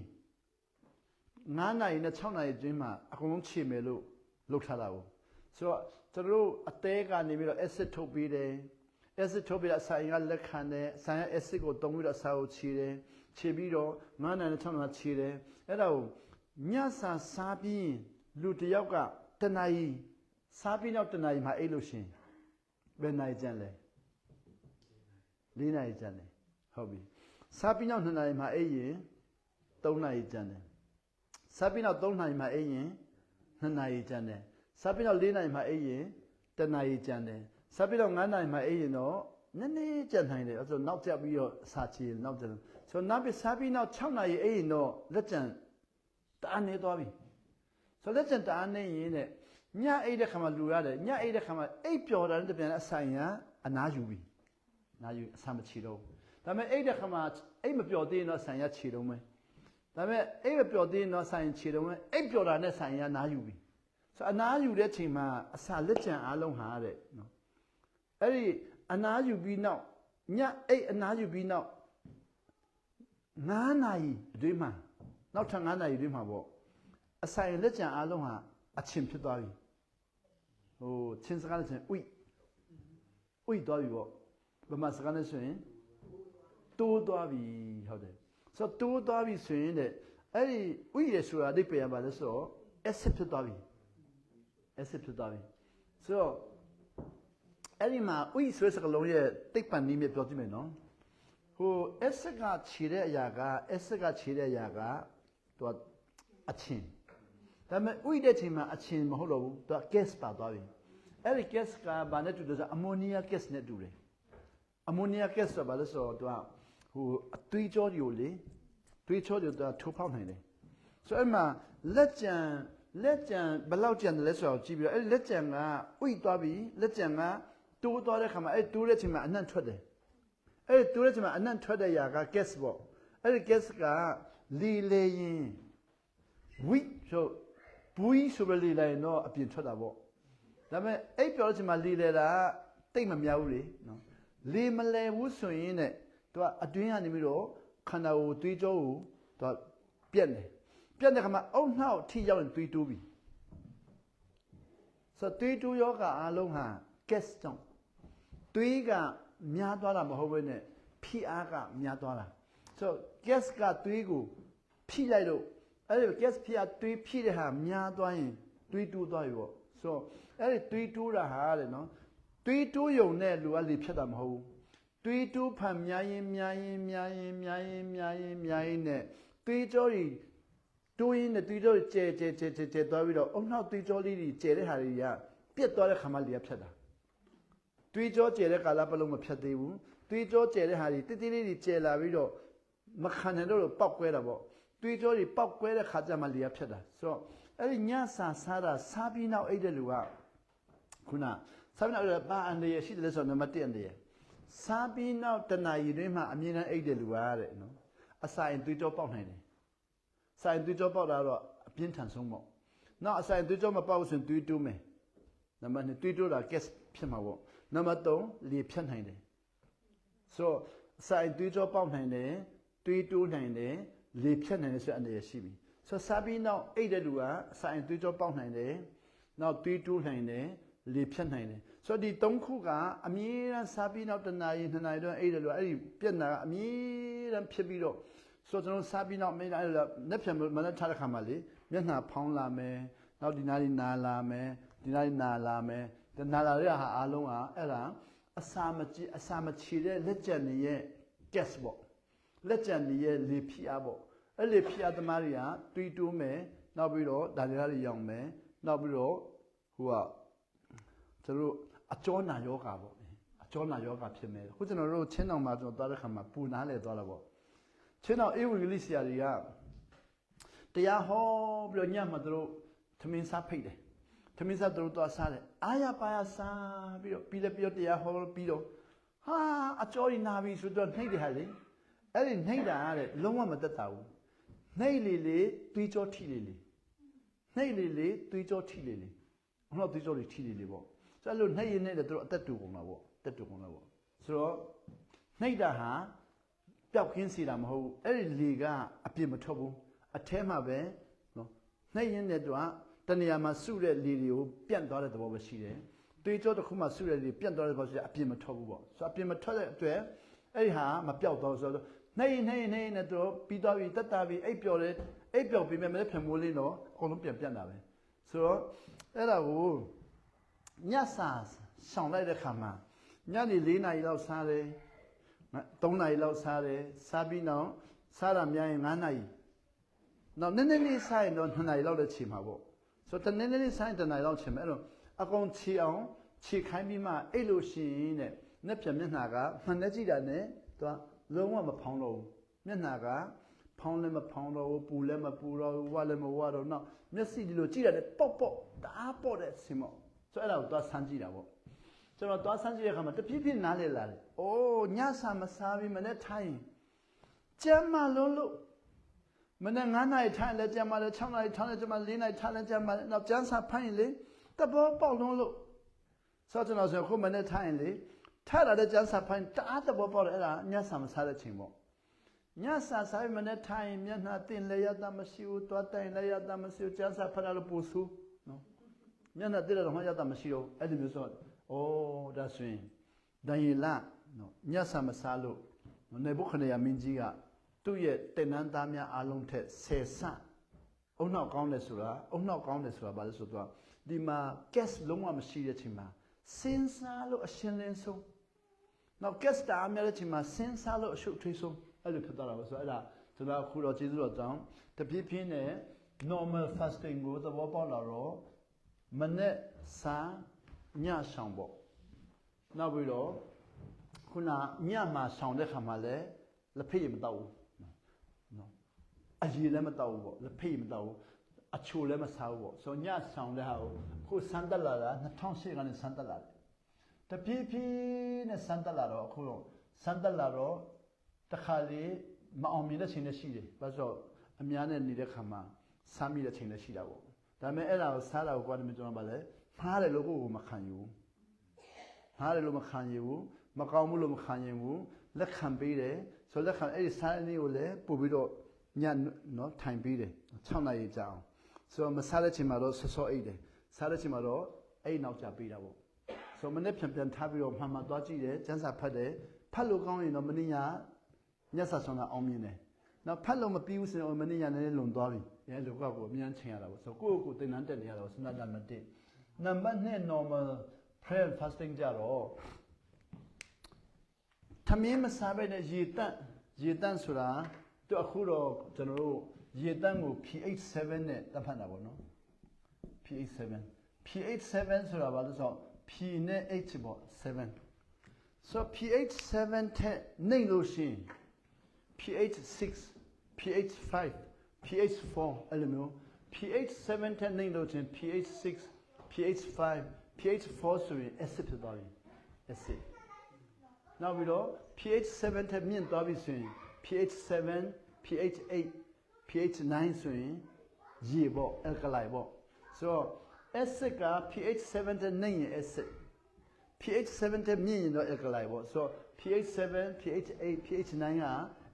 9နာရီနဲ့6နာရီအတွင်းမှာအကုန်လုံးခြေမယ်လို့လုပ်ထားတာကိုဆိုတော့ကျွန်တော်တို့အသေးကနေပြီးတော့ acid ထုတ်ပေးတယ် acid ထုတ်ပြီးတော့အစာရင်ကလက်ခံတယ်အစာရင် acid ကိုတုံးပြီးတော့အစာကိုခြေတယ်ခြေပြီးတော့9နာရီနဲ့6နာရီခြေတယ်အဲ့ဒါကိုညစာစားပြီးလူတယောက်ကတနာရီစားပြီးတော့တနာရီမှအိတ်လို့ရှင်ဘယ်နာရီကျန်လဲ4နာရီကျန်တယ်ဟုတ်ပြီစားပြီးတော့2နာရီမှအိတ်ရင်3နာရီကျန်တယ်စားပြီးတော့3နာရီမှအိတ်ရင်2နာရီကျန်တယ်စားပြီးတော့4နာရီမှအိတ်ရင်1နာရီကျန်တယ်စားပြီးတော့9နာရီမှအိတ်ရင်တော့နည်းနည်းကျန်နိုင်တယ်အဲ့ဆိုနောက်ကျပြီးတော့အစာချေနောက်ကျန်ဆိုနောက်ပြီးစားပြီးတော့6နာရီအိတ်ရင်တော့လက်ကျန်တအားနေသွားပြီဆိုလက်ကျန်တအားနေရင်တဲ့ညအိတ်တဲ့ခါမှလူရတယ်ညအိတ်တဲ့ခါမှအိတ်ပျော်တာနဲ့တပြန်အဆိုင်ရအနားယူပြီနားယူအဆမ်းမချီတော့ဒါပေမဲ့အိတ်တဲ့ခါမှအိတ်မပျော်သေးရင်တော့ဆိုင်ရချီတော့မယ်ဒါပေမဲ့အိတ်မပျော်သေးရင်တော့ဆိုင်ချီတော့မယ်အိတ်ပျော်တာနဲ့ဆိုင်ရနားယူပြီဆိုအနားယူတဲ့ချိန်မှာအစာလက်ကျန်အားလုံးဟာတဲ့နော်အဲ့ဒီအနားယူပြီးနောက်ညအိတ်အနားယူပြီးနောက်9နာရီအတွင်းမှာနောက်ထပ်9နာရီအတွင်းမှာပေါ့အစာလက်ကျန်အားလုံးဟာအချင်းဖြစ်သွားပြီဟိုချင်းစကားနဲ့ဆိုရင်ဥိသွားပြီပေါ့ဗမာစကားနဲ့ဆိုရင်တိုးသွားပြီဟုတ်တယ်ဆိုတော့တိုးသွားပြီဆိုရင်တဲ့အဲ့ဒီဥိရဆိုတာအဓိပ္ပာယ်ပါလဲဆိုတော့ acid ဖြစ်သွားပြီ acid ဖြစ်သွားပြီဆိုတော့အဲ့ဒီမှာဥိဆိုတဲ့စကားလုံးရဲ့တိတ်ပံနည်းမြပြောကြည့်မယ်နော်ဟို acid ကခြေတဲ့အရာက acid ကခြေတဲ့အရာကသူကအချင်းဒါပေမဲ့ဥိတဲ့ချိန်မှာအချင်းမဟုတ်တော့ဘူးသူက gas ပါသွားပြီအဲ့ဒီ gas ကဘာနဲ့တူလဲဆိုအမိုနီယာ gas နဲ့တူတယ်အမိုနီယာ gas ဆိုတာဘာလဲဆိုတော့သူကဟိုအသွေးကြောတွေကိုလေသွေးကြောတွေကိုထိုးဖောက်နိုင်တယ်ဆိုအဲ့မှာလက်ကြံဘယ်လောက်ကြံတယ်လဲဆိုတော့ကြည့်ပြီးတော့အဲ့လက်ကြံကဥိသွားပြီလက်ကြံကတိုးသွားတဲ့ခါမှာအဲ့တိုးတဲ့ချိန်မှာအနံ့ထွက်တယ်အဲ့တိုးတဲ့ချိန်မှာအနံ့ထွက်တဲ့ຢာက gas ပေါ့အဲ့ဒီ gas ကလေရင်ဝိဆိုဘူးဆိုပြီးလေလိုက်တော့အပြင်ထွက်တာပေါ့ဒါပေမဲ့အဲ့ပြောတဲ့ချိန်မှာလေလေတာတိတ်မများဘူးလေနော်လေမလဲဘူးဆိုရင်တဲ့သူကအတွင်းကနေပြီးတော့ခန္ဓာကိုယ်သွေးကြောကိုသူကပြက်တဲ့ခါမှာအုတ်နှောက်ထိရောက်ရင်သွေးတိုးပြီဆိုတော့သွေးတိုးယောဂအားလုံးဟာ gas ကြောင့်သွေးကများသွားတာမဟုတ်ဘဲနဲ့ဖိအားကများသွားတာဆိုတော့ gas ကသွေးကိုဖိလိုက်တော့အဲ့ဒီ gas ဖိအားသွေးဖိတဲ့ဟာများသွားရင်သွေးတိုးသွားပြီပေါ့ဆိုတော့အဲ့ဒီသွေးတိုးတာဟာတဲ့နော်သွေးတိုးယုံနဲ့လူကလေဖြတ်တာမဟုတ်ဘူးသွေးတိုးဖန်များရင်နဲ့သွေးကြောတွေ တိုးရင်းနဲ့တွေးကြောကျဲသွားပြီးတော့အုံနောက်တွေးကြောလေးတွေကျဲတဲ့ဟာတွေကပြက်သွားတဲ့ခါမှလေဖြတ်တာတွေးကြောကျဲတဲ့ကာလပတ်လုံးမဖြတ်သေးဘူးတွေးကြောကျဲတဲ့ဟာတွေတိတိလေးတွေကျဲလာပြီးတော့မခံနိုင်တော့ပောက်ကွဲတာပေါ့တွေးကြောတွေပောက်ကွဲတဲ့ခါကျမှလေဖြတ်တာဆိုတော့အဲ့ဒီညစာစားတာစားပြီးနောက်အိတ်တဲ့လူကခုနစားပြီးနောက်ဘာအန်ရရှိတယ်ဆိုတော့နံပါတ်1အန်ရစားပြီးနောက်တဏှာရည်တွင်းမှာအမြင်နဲ့အိတ်တဲ့လူကတဲ့နော်အစာရင်တွေးကြောပေါက်နိုင်တယ်စာရင်တွေးကြောပေါက်တာတော့အပြင်းထန်ဆုံးပေါ့နောက်အစာရင်တွေးကြောမပေါက်ဘူးဆိုရင်တွေးတိုးမယ်နံပါတ်2တွေးတိုးတာ gas ဖြစ်မှာပေါ့နံပါတ်3လေဖြတ်နိုင်တယ်ဆိုတော့အစာရင်တွေးကြောပေါက်နိုင်တယ်တွေးတိုးနိုင်တယ်လေဖြတ်နိုင်တယ်ဆိုတဲ့အနေရရှိပြီဆိုတော့စားပြီးနောက်အိတ်တဲ့လူကအစာရင်တွေးကြောပေါက်နိုင်တယ်နောက်တွေးတိုးနိုင်တယ်လေဖြတ်နိုင်တယ်ဆိုတော့ဒီ3ခုကအမြဲတမ်းစားပြီးနောက်တစ်နာရီ2နာရီတော့အိတ်တယ်လူကအဲ့ဒီပြက်နာကအမြဲတမ်းဖြစ်ပြီးတော့ဆိုတော့ကျွန်တော်စားပြီးနောက်မင်းအဲ့လိုလက်ဖြံမလက်ထားတဲ့ခါမှာလေမျက်နှာဖောင်းလာမယ်နောက်ဒီနားလေးနာလာမယ်ဒီနားလေးနာလာမယ်ဒီနာလာတဲ့ဟာအားလုံးကအဲ့ဒါအစာမချီတဲ့လက်ကျန်တွေရဲ့ gas ပေါ့လက်ကျန်တွေရဲ့လေဖိအားပေါ့အဲ့လေဖိအားသမားတွေကတွေးတိုးမယ်နောက်ပြီးတော့ဒါတွေရောင်မယ်နောက်ပြီးတော့ဟိုကကျွန်တော်တို့အကျောနာယောဂါပေါ့အကျောနာယောဂါဖြစ်မယ်ခုကျွန်တော်တို့ချင်းတောင်မှာကျွန်တော်သွားတဲ့ခါမှာပူနားလဲသွားတာပေါ့ချင်းတော်အေဝံဂေလိဆရာတွေကတရားဟောပြီးတော့ညမှာသူတို့သမင်းစားဖိတ်တယ်သမင်းစားသူတို့သွားစားတယ်အားရပါရစားပြီးတော့ပြီးလည်းပြီးတော့တရားဟောပြီးတော့ဟာအကျော်ကြီးနာပြီဆိုတော့နှိမ့်တယ်ဟာလေအဲ့ဒီနှိမ့်တာတဲ့လုံးဝမတက်တာဘူးနှိမ့်လေလေတွေးကြောထိလေလေနှိမ့်လေလေတွေးကြောထိလေလေဘလို့တွေးကြောတွေထိလေလေပေါ့ဆိုအဲ့လိုနှိမ့်ရင်နဲ့သူတို့အသက်တူကုန်တာပေါ့တက်တူကုန်တာပေါ့ဆိုတော့နှိမ့်တာဟာပျောက်ကင်းစီတာမဟုတ်ဘူးအဲ့ဒီလေကအပြစ်မထွက်ဘူးအထဲမှာပဲနော်နှိမ့်ရင်းတဲ့တူကတနေရာမှာစုတဲ့လေတွေကိုပြန့်သွားတဲ့သဘောပဲရှိတယ်တွေးကြောတစ်ခုမှစုတဲ့လေပြန့်သွားတဲ့သဘောရှိတယ်အပြစ်မထွက်ဘူးပေါ့ဆိုတော့အပြစ်မထွက်တဲ့အတွက်အဲ့ဒီဟာမပျောက်တော့ဆိုတော့နှိမ့်နဲ့သူပြီးသွားပြီတက်တာပြီအိပ်ပျော်တယ်အိပ်ပျော်ပြီးမဲ့လည်းဖံမိုးလေးတော့အကုန်လုံးပြန့်တာပဲဆိုတော့အဲ့ဒါကိုညစာဆောင်လိုက်တဲ့ခါမှာညနေ4 နာရီလောက်စားတယ်3 နာရီလောက်စားတယ်စားပြီးနောက်စားတာများရင်9 နာရီနောက်နည်းနည်းလေးစားရင်တော့2 နာရီလောက်လည်းချိန်မှာပေါ့ဆိုတော့နည်းနည်းလေးစားရင်1 နာရီလောက်ချိန်မှာအဲ့တော့အကုန်ခြေအောင်ခြေခိုင်းပြီးမှအိတ်လို့ရှိရင်တဲ့မျက်နှာကမှန်နေကြည့်တာနဲ့သူကလုံးဝမဖောင်းတော့ဘူးမျက်နှာကဖောင်းလည်းမဖောင်းတော့ဘူးပူလည်းမပူတော့ဘူးဝါလည်းမဝါတော့နောက်မျက်စိဒီလိုကြည့်ရတယ်ပေါ့တအားပေါ့တဲ့ဆင်ပေါ့ဆိုအဲ့ဒါကိုသွားဆန်းကြည့်တာပေါ့ကျွန်တော်သွားဆန်းကြည့်တဲ့အခါမှာတဖြည်းဖြည်းနားလည်လာတယ်။အိုးညစာမစားပြီးမနေ့ထိုင်ကျမ်းမာလုံးလို့မနေ့9 နာရီထိုင်လဲကျမ်းမာလဲ6 နာရီထိုင်လဲကျမ်းမာ4 နာရီထိုင်လဲကျမ်းမာနောက်ကျမ်းစာဖတ်ရင်လေတဘောပေါက်လုံးလို့ဆိုတော့ကျွန်တော်ဆိုခုမနေ့ထိုင်ရင်လေထားလာတဲ့ကျမ်းစာဖတ်ရင်တအားတဘောပေါက်တယ်အဲ့ဒါညစာမစားတဲ့ချိန်ပေါ့။ညစာစားပြီးမနေ့ထိုင်ရင်မျက်နှာတင်လဲရတာမရှိဘူးတွားတိုင်လဲရတာမရှိဘူးကျမ်းစာဖတ်ရလို့ပူဆူနော်။မျက်နှာတင်တော့မှရတာမရှိတော့အဲ့ဒီမျိုးဆိုဒါဆိုရင်ဒန်ယေလနော်ညစာမစားလို့နေဘုခနေယမင်းကြီးကသူ့ရဲ့တင်နန်းသားများအားလုံးထက်ဆယ်ဆအုံနောက်ကောင်းတယ်ဆိုတာဘာလဲဆိုတော့ဒီမှာ gas လုံးဝမရှိတဲ့ချိန်မှာစဉ်းစားလို့အရှင်းလင်းဆုံးနောက် gas တာအများတဲ့ချိန်မှာစဉ်းစားလို့အရှုပ်ထွေးဆုံးအဲ့လိုဖြစ်သွားတာပဲဆိုတော့အဲ့ဒါကျွန်တော်အခုတော့ကျေးဇူးတော်ကြောင့်တပြည့်ပြင်းနဲ့ normal fasting ကိုသဘောပေါက်လာတော့မနေ့စားညဆောင်ပေါ့နောက်ပြီးတော့ခုနညမှာဆောင်တဲ့ခါမှာလည်းလက်ဖိတ်မတောက်ဘူးနော်အရည်လည်းမတောက်ဘူးပေါ့လက်ဖိတ်မတောက်ဘူးအချိုလည်းမစားဘူးပေါ့ဆိုညဆောင်တဲ့ဟာကိုခုစမ်းတက်လာတာ2008ကနေစမ်းတက်လာတယ်တဖြည်းဖြည်းနဲ့စမ်းတက်လာတော့အခုတော့စမ်းတက်လာတော့တခါလေမအောင်မြင်တဲ့ချိန်လည်းရှိတယ်ဘာလို့ဆိုတော့အများနဲ့နေတဲ့ခါမှာစားမိတဲ့ချိန်လည်းရှိတာပေါ့ဒါပေမဲ့အဲ့ဒါကိုစားတာကိုကွာတယ်ကျွန်တော်ဗာလဲမှားတယ်လို့ကိုယ်မခံယူမှားတယ်လို့မခံယူမကောင်းဘူးလို့မခံယူဘူးလက်ခံပေးတယ်ဆိုလက်ခံအဲ့ဒီစားနေကိုလည်းပို့ပြီးတော့ညနော်ထိုင်ပေးတယ်6 နာရီကြာအောင်ဆိုတော့မစားတဲ့ချိန်မှာတော့ဆော့ဆော့အိတ်တယ်စားတဲ့ချိန်မှာတော့အဲ့နောက်ကြပေးတာပေါ့ဆိုမနေ့ပြန်ထားပြီးတော့မှန်သွားကြည့်တယ်ကျန်းစာဖတ်တယ်ဖတ်လို့ကောင်းရင်တော့မနေ့ညစာဆောင်တာအောင်မြင်တယ်နောက်ဖတ်လို့မပြီးဘူးဆိုရင်မနေ့ညလည်းလွန်သွားပြီအဲလိုကောက်ကိုအများချင်းရတာပေါ့ဆိုကိုယ့်ကိုယ်တင်တန်းတက်နေရတော့စနတ်နံပါတ်1နံပါတ်2 normal prayer fasting ကြတော့သမင်းမစားဘဲနဲ့ရေတန့်ဆိုတာသူအခုတော့ကျွန်တော်တို့ ရေတန်းကို pH 7နဲ့တတ်ဖတ်တာပေါ့နော် pH 7 pH 7ဆိုတာဘာလို့ဆိုတော့ P နဲ့ H ပေါ့7 so pH 7ထက်နှိမ့်လို့ရှိရင် pH 6 pH 5 pH 4အဲ့လိုမျိုး pH 7ထက်နှိမ့်လို့ရှိရင် pH 6 pH 5 pH 4ဆိုရင် acid ဖြစ်သွားပြီ acid နောက်ပြီးတော့ pH 7ထက်မြင့်သွားပြီဆိုရင် pH 7 pH 8 pH 9ဆိုရင်ရေပေါ့ alkali ပေါ့ဆိုတော့ acid က pH 7ထက်နှိမ့်ရင် acid pH 7ထက်မြင့်ရင်တော့ alkali ပေါ့ဆိုတော့ pH 7 pH 8 pH 9က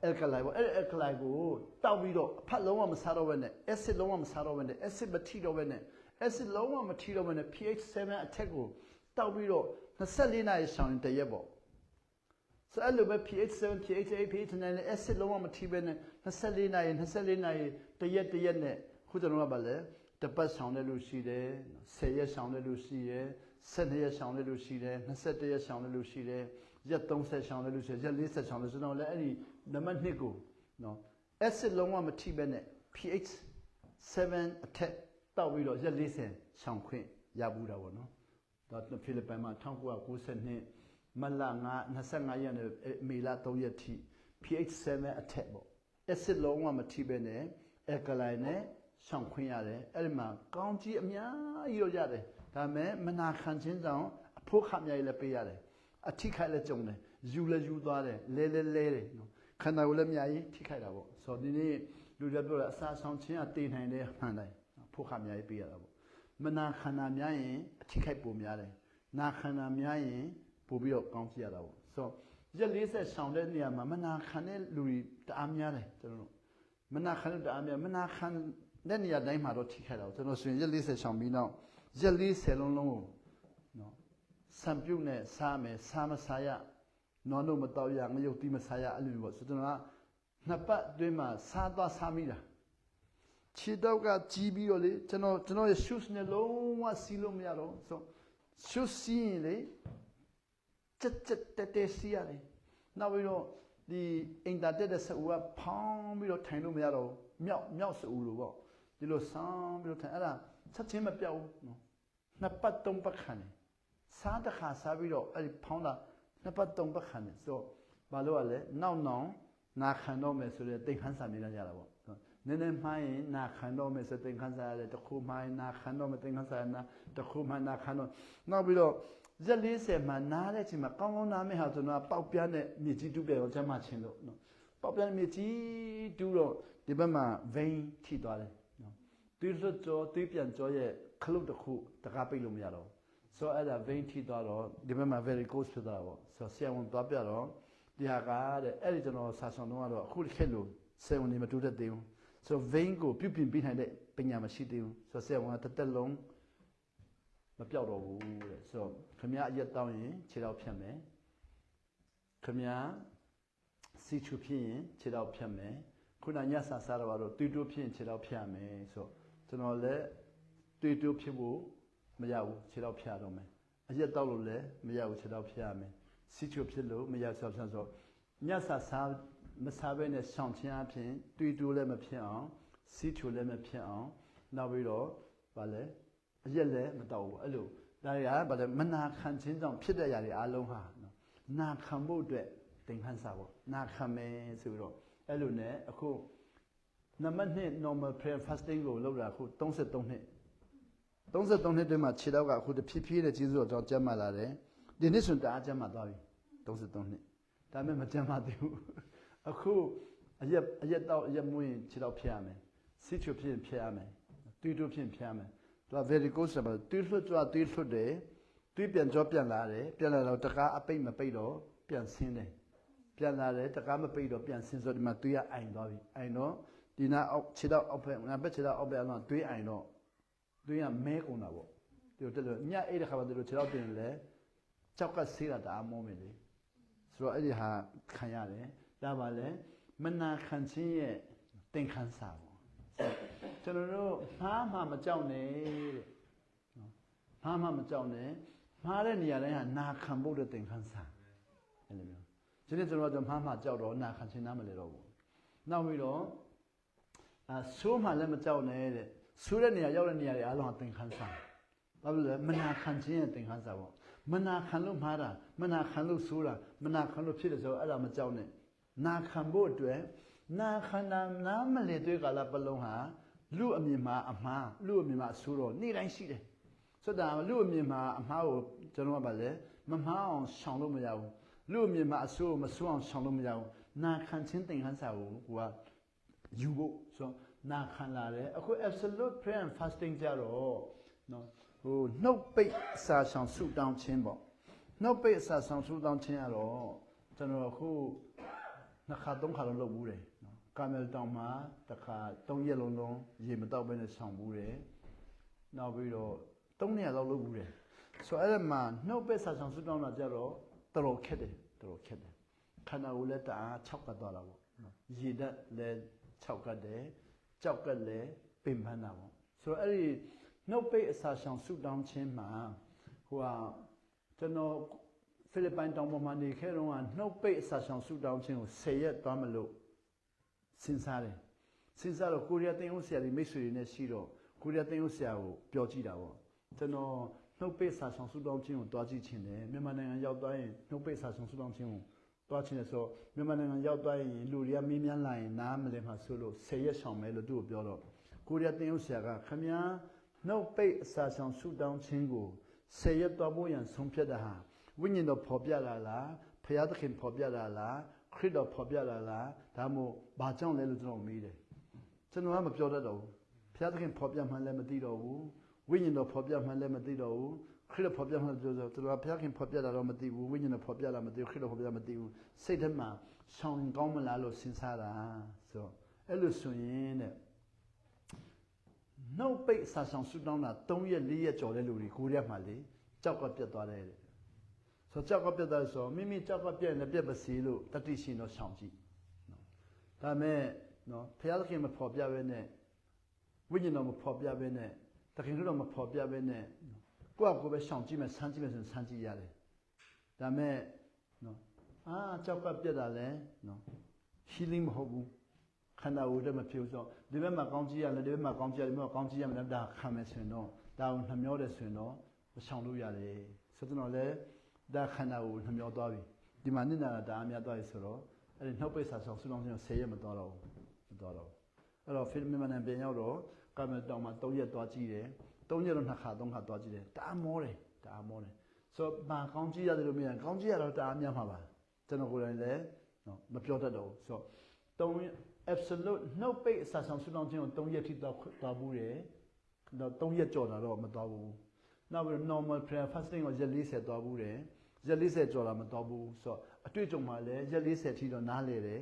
alkali ပေါ့အဲ့ဒီ alkali ကိုတောက်ပြီးတော့အဖတ်လုံးဝမစားတော့ဘဲနဲ့ acid လုံးဝမစားတော့ဘဲနဲ့ acid မထိတော့ဘဲနဲ့ acid လုံးဝမထိတော့ဘဲနဲ့ pH 7အထက်ကိုတောက်ပြီးတော့24နာရီရှောင်ရင်တရက်ပေါ့ဆိုအဲ့လိုပဲ pH 7 pH 8 pH 9နဲ့ acid လုံးဝမထိဘဲနဲ့24နာရီတရက်နဲ့ခုကျွန်တော်ကပါလဲတပတ်ရှောင်တဲ့လူရှိတယ်10ရက်ရှောင်တဲ့လူရှိတယ်12ရက်ရှောင်တဲ့လူရှိတယ်21ရက်ရှောင်တဲ့လူရှိတယ်ရက်30ရှောင်တဲ့လူရှိတယ်ရက်40ရှောင်တဲ့ကျွန်တော်လည်းအဲ့ဒီနံပါတ်2ကိုနော် acid လုံးဝမထိဘဲနဲ့ pH 7အထက်တောက်ပြီးတော့ရက်40ရှောင်ခွင့်ရဘူးတာပေါ့နော်ဒါဖိလစ်ပိုင်မှာ1992မလ25ရက်နဲ့မေလ3ရက်ထိ pH 7အထက်ပေါ့ acid လုံးဝမထိဘဲနဲ့ alkali နဲ့ရှောင်ခွင့်ရတယ်အဲ့ဒီမှာကောင်းကြီးအများကြီးတော့ရတယ်ဒါပေမဲ့မနာခံခြင်းကြောင့်အဖို့ခအများကြီးလည်းပေးရတယ်အထိခိုက်လည်းကြုံတယ်ယူလည်းယူသွားတယ်လဲတယ်နော်ခန္ဓာကိုယ်လည်းအများကြီးထိခိုက်တာပေါ့ဆိုတော့ဒီနေ့လူတွေပြောတာအစာဆောင်ခြင်းကတည်နိုင်တဲ့မှန်တယ်အဖို့ခအများကြီးပေးရတာပေါ့မနာခန္ဓာများရင်အထိခိုက်ပိုများတယ်နာခန္ဓာများရင်ပိုပြီးတော့ကောင်းကြည့်ရတာပေါ့ဆိုတော့ရက်40ဆောင်တဲ့နေရာမှာမနာခံတဲ့လူတွေတအားများတယ်ကျွန်တော်တို့မနာခံတဲ့တအားများမနာခံတဲ့နေရာတိုင်းမှာတော့ထိခိုက်တာပေါ့ကျွန်တော်ဆိုရင်ရက်40ဆောင်ပြီးနောက်ရက်40လုံးကိုနော်စံပြုတ်နဲ့စားမယ်စားမစားရနွားတို့မတော့ရငရုတ်တီးမစားရအဲ့လိုပေါ့ဆိုတော့နှစ်ပတ်အတွင်းမှာစားသွားစားမိတာခြေတော့ကကြီးပြီးတော့လေကျွန်တော်ရဲ့ shoes နဲ့လုံးဝစီးလို့မရတော့ဆို shoes စီးရင်လေတက်စီးရတယ်နောက်ပြီးတော့ဒီအင်တာတက်တဲ့ဆူကဖောင်းပြီးတော့ထိုင်လို့မရတော့မြောက်ဆူလို့ပေါ့ဒီလိုဆောင်းပြီးတော့ထိုင်အဲ့ဒါချက်ချင်းမပြောက်ဘူးနော်နှစ်ပတ်သုံးပတ်ခံတယ်စားတစ်ခါစားပြီးတော့အဲ့ဒီဖောင်းတာနှစ်ပတ်သုံးပတ်ခံတယ်ဆိုတော့ဘာလို့ ရလဲနောက်နာခံတော့မယ်ဆိုတဲ့သင်္ခန်းစာမြင်ရတာပေါ့နည်းနည်းမှားရင်နာခံတော့မယ်ဆိုသင်္ခန်းစာရတယ်တစ်ခုမှားရင်နာခံတော့မယ်သင်္ခန်းစာရနာတစ်ခုမှားနာခံတော့နောက်ပြီးတော့ရက်40မှာနားတဲ့အချိန်မှာကောင်းနားမဲ့ဟာဆိုတော့ပေါက်ပြားနဲ့မြေကြီးတူးပြရောကျမ်းမာခြင်းလို့နော်ပေါက်ပြားနဲ့မြေကြီးတူးတော့ဒီဘက်မှာ vein ထိသွားတယ်နော်သွေးလွတ်ကြောသွေးပြန်ကြောရဲ့ခလုတ်တစ်ခုတကားပိတ်လို့မရတော့ဆိုတော့အဲ့ဒါ vein ထိသွားတော့ဒီဘက်မှာ varicose ဖြစ်သွားတာပေါ့ဆိုတော့ဆရာဝန်သွားပြတော့ဒီဟာကတဲ့အဲ့ဒီကျွန်တော်ဆာဆောင်တော့အခုခေတ်လို့ဆရာဝန်တွေမတူတတ်သေးဘူးဆိုတော့ vein ကိုပြုပြင်ပေးနိုင်တဲ့ပညာမရှိသေးဘူးဆိုတော့ဆရာဝန်ကတစ်သက်လုံးမပြောက်တော့ဘူးတဲ့ဆိုတော့ခမရအရက်တောင်းရင်ခြေထောက်ဖြတ်မယ်ခမရစီချူဖြစ်ရင်ခြေထောက်ဖြတ်မယ်ခုနညစာစားတော့တွေးတိုးဖြစ်ရင်ခြေထောက်ဖြတ်မယ်ဆိုတော့ကျွန်တော်လည်းတွေးတိုးဖြစ်ဖို့မရဘူးခြေထောက်ဖြတ်တော့မယ်အရက်တောက်လို့လည်းမရဘူးခြေထောက်ဖြတ်ရမယ်စီချူဖြစ်လို့မရဆိုတော့ညစာစားမစားဘဲနဲ့ရှောင်ခြင်းအပြင်တွေးတိုးလည်းမဖြစ်အောင်စီချူလည်းမဖြစ်အောင်နောက်ပြီးတော့ဗာလဲအရက်လည်းမတော့ဘူးအဲ့လိုဒါတွေကဗာလဲမနာခံခြင်းကြောင့်ဖြစ်တဲ့ຢာတွေအားလုံးဟာနော်နာခံဖို့အတွက်သင်္ခန်းစာပေါ့နာခံမယ်ဆိုပြီးတော့အဲ့လိုနဲ့အခုနံပါတ်1 normal prayer fasting ကိုလုပ်တာအခု33နှစ်တွင်းမှာခြေတော့ကအခုတဖြည်းဖြည်းနဲ့ကျေးဇူးတော်ကြောင့်ကျမ်းမာလာတယ်ဒီနှစ်ဆိုတအားကျမ်းမာသွားပြီ33နှစ်ဒါပေမဲ့မကျမ်းမာသေးဘူးအခုအရက်တော့အရက်မွေးခြေတော့ဖျက်ရမယ်စီချွဖြစ်ဖျက်ရမယ်တွေးတိုးဖြစ်ဖျက်ရမယ်သူက very good ဆိုတော့တွေးလွတ်ကြွတွေးလွတ်တယ်တွေးပြန်ကြောပြန်လာတယ်ပြန်လာတော့တကားအပိတ်မပိတ်တော့ပြန်ဆင်းတယ်ပြန်လာတယ်တကားမပိတ်တော့ပြန်ဆင်းဆိုဒီမှာတွေးရအိုင်သွားပြီအိုင်တော့ဒီနာအောက်ခြေတော့အောက်ဖက်ငါဘက်ခြေတော့အောက်ဖက်အောင်တွေးအိုင်တော့တွေးရမဲကုန်တာပေါ့ဒီလိုတက်လို့ညအိတ်တဲ့ခါမှာဒီလိုခြေတော့တင်လဲကြောက်ကဆေးတာတအားမောမယ်လေဆိုတော့အဲ့ဒီဟာခံရတယ်ဒါပါလဲမနာခံခြင်းရဲ့သင်္ခန်းစာပေါ့ကျွန်တော်တို့မှားမှမကြောက်နဲ့တဲ့နော်မှားမှမကြောက်နဲ့မှားတဲ့နေရာတိုင်းဟာနာခံဖို့တဲ့သင်္ခန်းစာအဲ့လိုမျိုးဒီနေ့ကျွန်တော်တို့မှားမှကြောက်တော့နာခံခြင်းနားမလဲတော့ဘူးနောက်ပြီးတော့ ဆိုးမှလည်းမကြောက်နဲ့တဲ့ဆိုးတဲ့နေရာရောက်တဲ့နေရာတွေအားလုံးကသင်္ခန်းစာဘာလို့လဲမနာခံခြင်းရဲ့သင်္ခန်းစာပေါ့မနာခံလို့မှားတာမနာခံလို့ဆိုးတာမနာခံလို့ဖြစ်တယ်ဆိုတော့အဲ့ဒါမကြောက်နဲ့နာခံဖို့အတွက်နာခံတာနားမလည်တဲ့ကာလပတ်လုံးဟာလူအမြင်မှာအမှားလူအမြင်မှာအဆိုးတော့နေ့တိုင်းရှိတယ်ဆိုတော့လူအမြင်မှာအမှားကိုကျွန်တော်ကပါလေမမှားအောင်ရှောင်လို့မရဘူးလူအမြင်မှာအဆိုးမဆိုးအောင်ရှောင်လို့မရဘူးနာခံခြင်းသင်္ခန်းစာကိုကယူဖို့ဆိုတော့နာခံလာတယ်အခု absolute prayer and fasting ကြတော့နော်ဟိုနှုတ်ပိတ်စာဆောင်ဆုတောင်းခြင်းပေါ့နှုတ်ပိတ်စာဆောင်ဆုတောင်းခြင်းကတော့ကျွန်တော်အခုနှစ်ခါသုံးခါလုံးလုပ်ဘူးတယ်နော်ကာမယ်တောင်မှာတစ်ခါ3ရက်လုံးရေမတောက်ဘဲနဲ့ဆောင်ဘူးတယ်နောက်ပြီးတော့3ရက်လောက်လုပ်ဘူးတယ်ဆိုတော့အဲ့ဒါမှာနှုတ်ပိတ်စာဆောင်ဆုတောင်းတာကြတော့တော်တော်ခက်တယ်ခန္ဓာကိုယ်လည်းတအား6ကတ်သွားတာပေါ့နော်ရေဓာတ်လည်း6ကတ်တယ်ကြောက်ကလည်းပင်ပန်းတာပေါ့ဆိုတော့အဲ့ဒီနှုတ်ပိတ်အစာရှောင်ဆုတောင်းခြင်းမှာဟိုဟာကျွန်တော်ဖိလစ်ပိုင်တောင်ပေါ်မှာနေခဲ့တော့နှုတ်ပိတ်အစာရှောင်ဆုတောင်းခြင်းကို10ရက်သွားမလို့စဉ်းစားတယ်စဉ်းစားတော့ကိုရီးယားတင်းဦးဆရာတွေမိတ်ဆွေတွေနဲ့ရှိတော့ကိုရီးယားတင်းဦးဆရာကိုပြောကြည့်တာပေါ့ကျွန်တော်နှုတ်ပိတ်အစာရှောင်ဆုတောင်းခြင်းကိုတွားကြည့်ခြင်းတယ်မြန်မာနိုင်ငံရောက်သွားရင်နှုတ်ပိတ်အစာရှောင်ဆုတောင်းခြင်းကိုတွားခြင်းလဲဆိုမြန်မာနိုင်ငံရောက်သွားရင်လူတွေကမင်းများလာရင်နားမလည်မှဆိုလို့10ရက်ဆောင်မယ်လို့သူ့ကိုပြောတော့ကိုရီးယားတင်းဦးဆရာကခမညာနှုတ်ပိတ်အစာဆောင်ဆုတောင်းခြင်းကို10ရက်သွားဖို့ရန်ဆုံးဖြတ်တာဟာဝိညာဉ်တော်ဖော်ပြလာလားဖခင်သခင်ဖော်ပြလာလားခရစ်တော်ဖော်ပြလာလားဒါမှမဟုတ်ဘာကြောင့်လဲလို့ကျွန်တော်မေးတယ်ကျွန်တော်ကမပြောတတ်တော့ဘူးဖခင်သခင်ဖော်ပြမှလည်းမသိတော့ဘူးဝိညာဉ်တော်ဖော်ပြမှလည်းမသိတော့ဘူးခရစ်တော်ဖော်ပြမှပြောဆိုကျွန်တော်ဖခင်ဖော်ပြတာတော့မသိဘူးဝိညာဉ်တော်ဖော်ပြတာမသိဘူးခရစ်တော်ဖော်ပြတာမသိဘူးစိတ်ထဲမှာရှောင်ကောင်းမလားလို့စဉ်းစားတာဆိုအဲ့လိုဆိုရင်တဲ့နှုတ်ပိတ်စာဆောင်ဆုတောင်းတာ3ရက်4ရက်ကျော်တဲ့လူတွေကိုရီးယားမှာလေကြောက်ကပြတ်သွားတယ်ဆိုကြောက်ကပြတ်သွားဆိုမိမိကြောက်ကပြတ်ရင်လည်းပြတ်ပါစေလို့တတိရှင်တော့ရှောင်ကြည့်နော်ဒါမဲ့နော်ဖခင်သခင်မဖော်ပြဘဲနဲ့ဝိညာဉ်တော်မဖော်ပြဘဲနဲ့သခင်တို့မဖော်ပြဘဲနဲ့ကိုယ့်အကိုပဲရှောင်ကြည့်မယ်ဆန်းကြည့်မယ်ဆိုရင်ဆန်းကြည့်ရတယ်ဒါမဲ့နော်ကြောက်ကပြတ်တာလဲနော် healing မဟုတ်ဘူးခန္ဓာကိုယ်တည်းမဖြစ်ဆိုဒီဘက်မှာကောင်းကြည့်ရတယ်ဒီဘက်မှာကောင်းကြည့်ရတယ်ဒီဘက်မှာကောင်းကြည့်ရမယ်ဒါခံမယ်ဆိုရင်တော့ဒါကိုနှမျောတယ်ဆိုရင်တော့မရှောင်လို့ရတယ်ဆိုတော့လေဒါခန္ဓာကိုနှမျောသွားပြီဒီမှာနိဒာဒါအများသွားပြီဆိုတော့အဲ့ဒီနှုတ်ပိတ်စာဆောင်ဆုတောင်းခြင်း10ရက်မသွားတော့ဘူးအဲ့တော့ဖိလစ်မြန်မာနိုင်ငံပြန်ရောက်တော့ကာမယ်တောင်မှာ3ရက်သွားကြည့်တယ်3ရက်တော့2ခါ3ခါသွားကြည့်တယ်တအားမောတယ်ဆိုတော့ဘာကောင်းကြည့်ရတယ်လို့မရကောင်းကြည့်ရတော့တအားများမှာပါကျွန်တော်ကိုယ်တိုင်လည်းနော်မပြောတတ်တော့ဘူးဆိုတော့absolute နှုတ်ပိတ်အစာဆောင်ဆုတောင်းခြင်းကို3ရက်ထိသွားဘူးတယ်တော့3ရက်ကျော်တာတော့မသွားဘူးနောက်ပြီး normal prayer fasting ကိုရက်40သွားဘူးတယ်ရက်40ကျော်တာမသွားဘူးဆိုတော့အတွေ့အကြုံမှာလည်းရက်40ထိတော့နားလေတယ်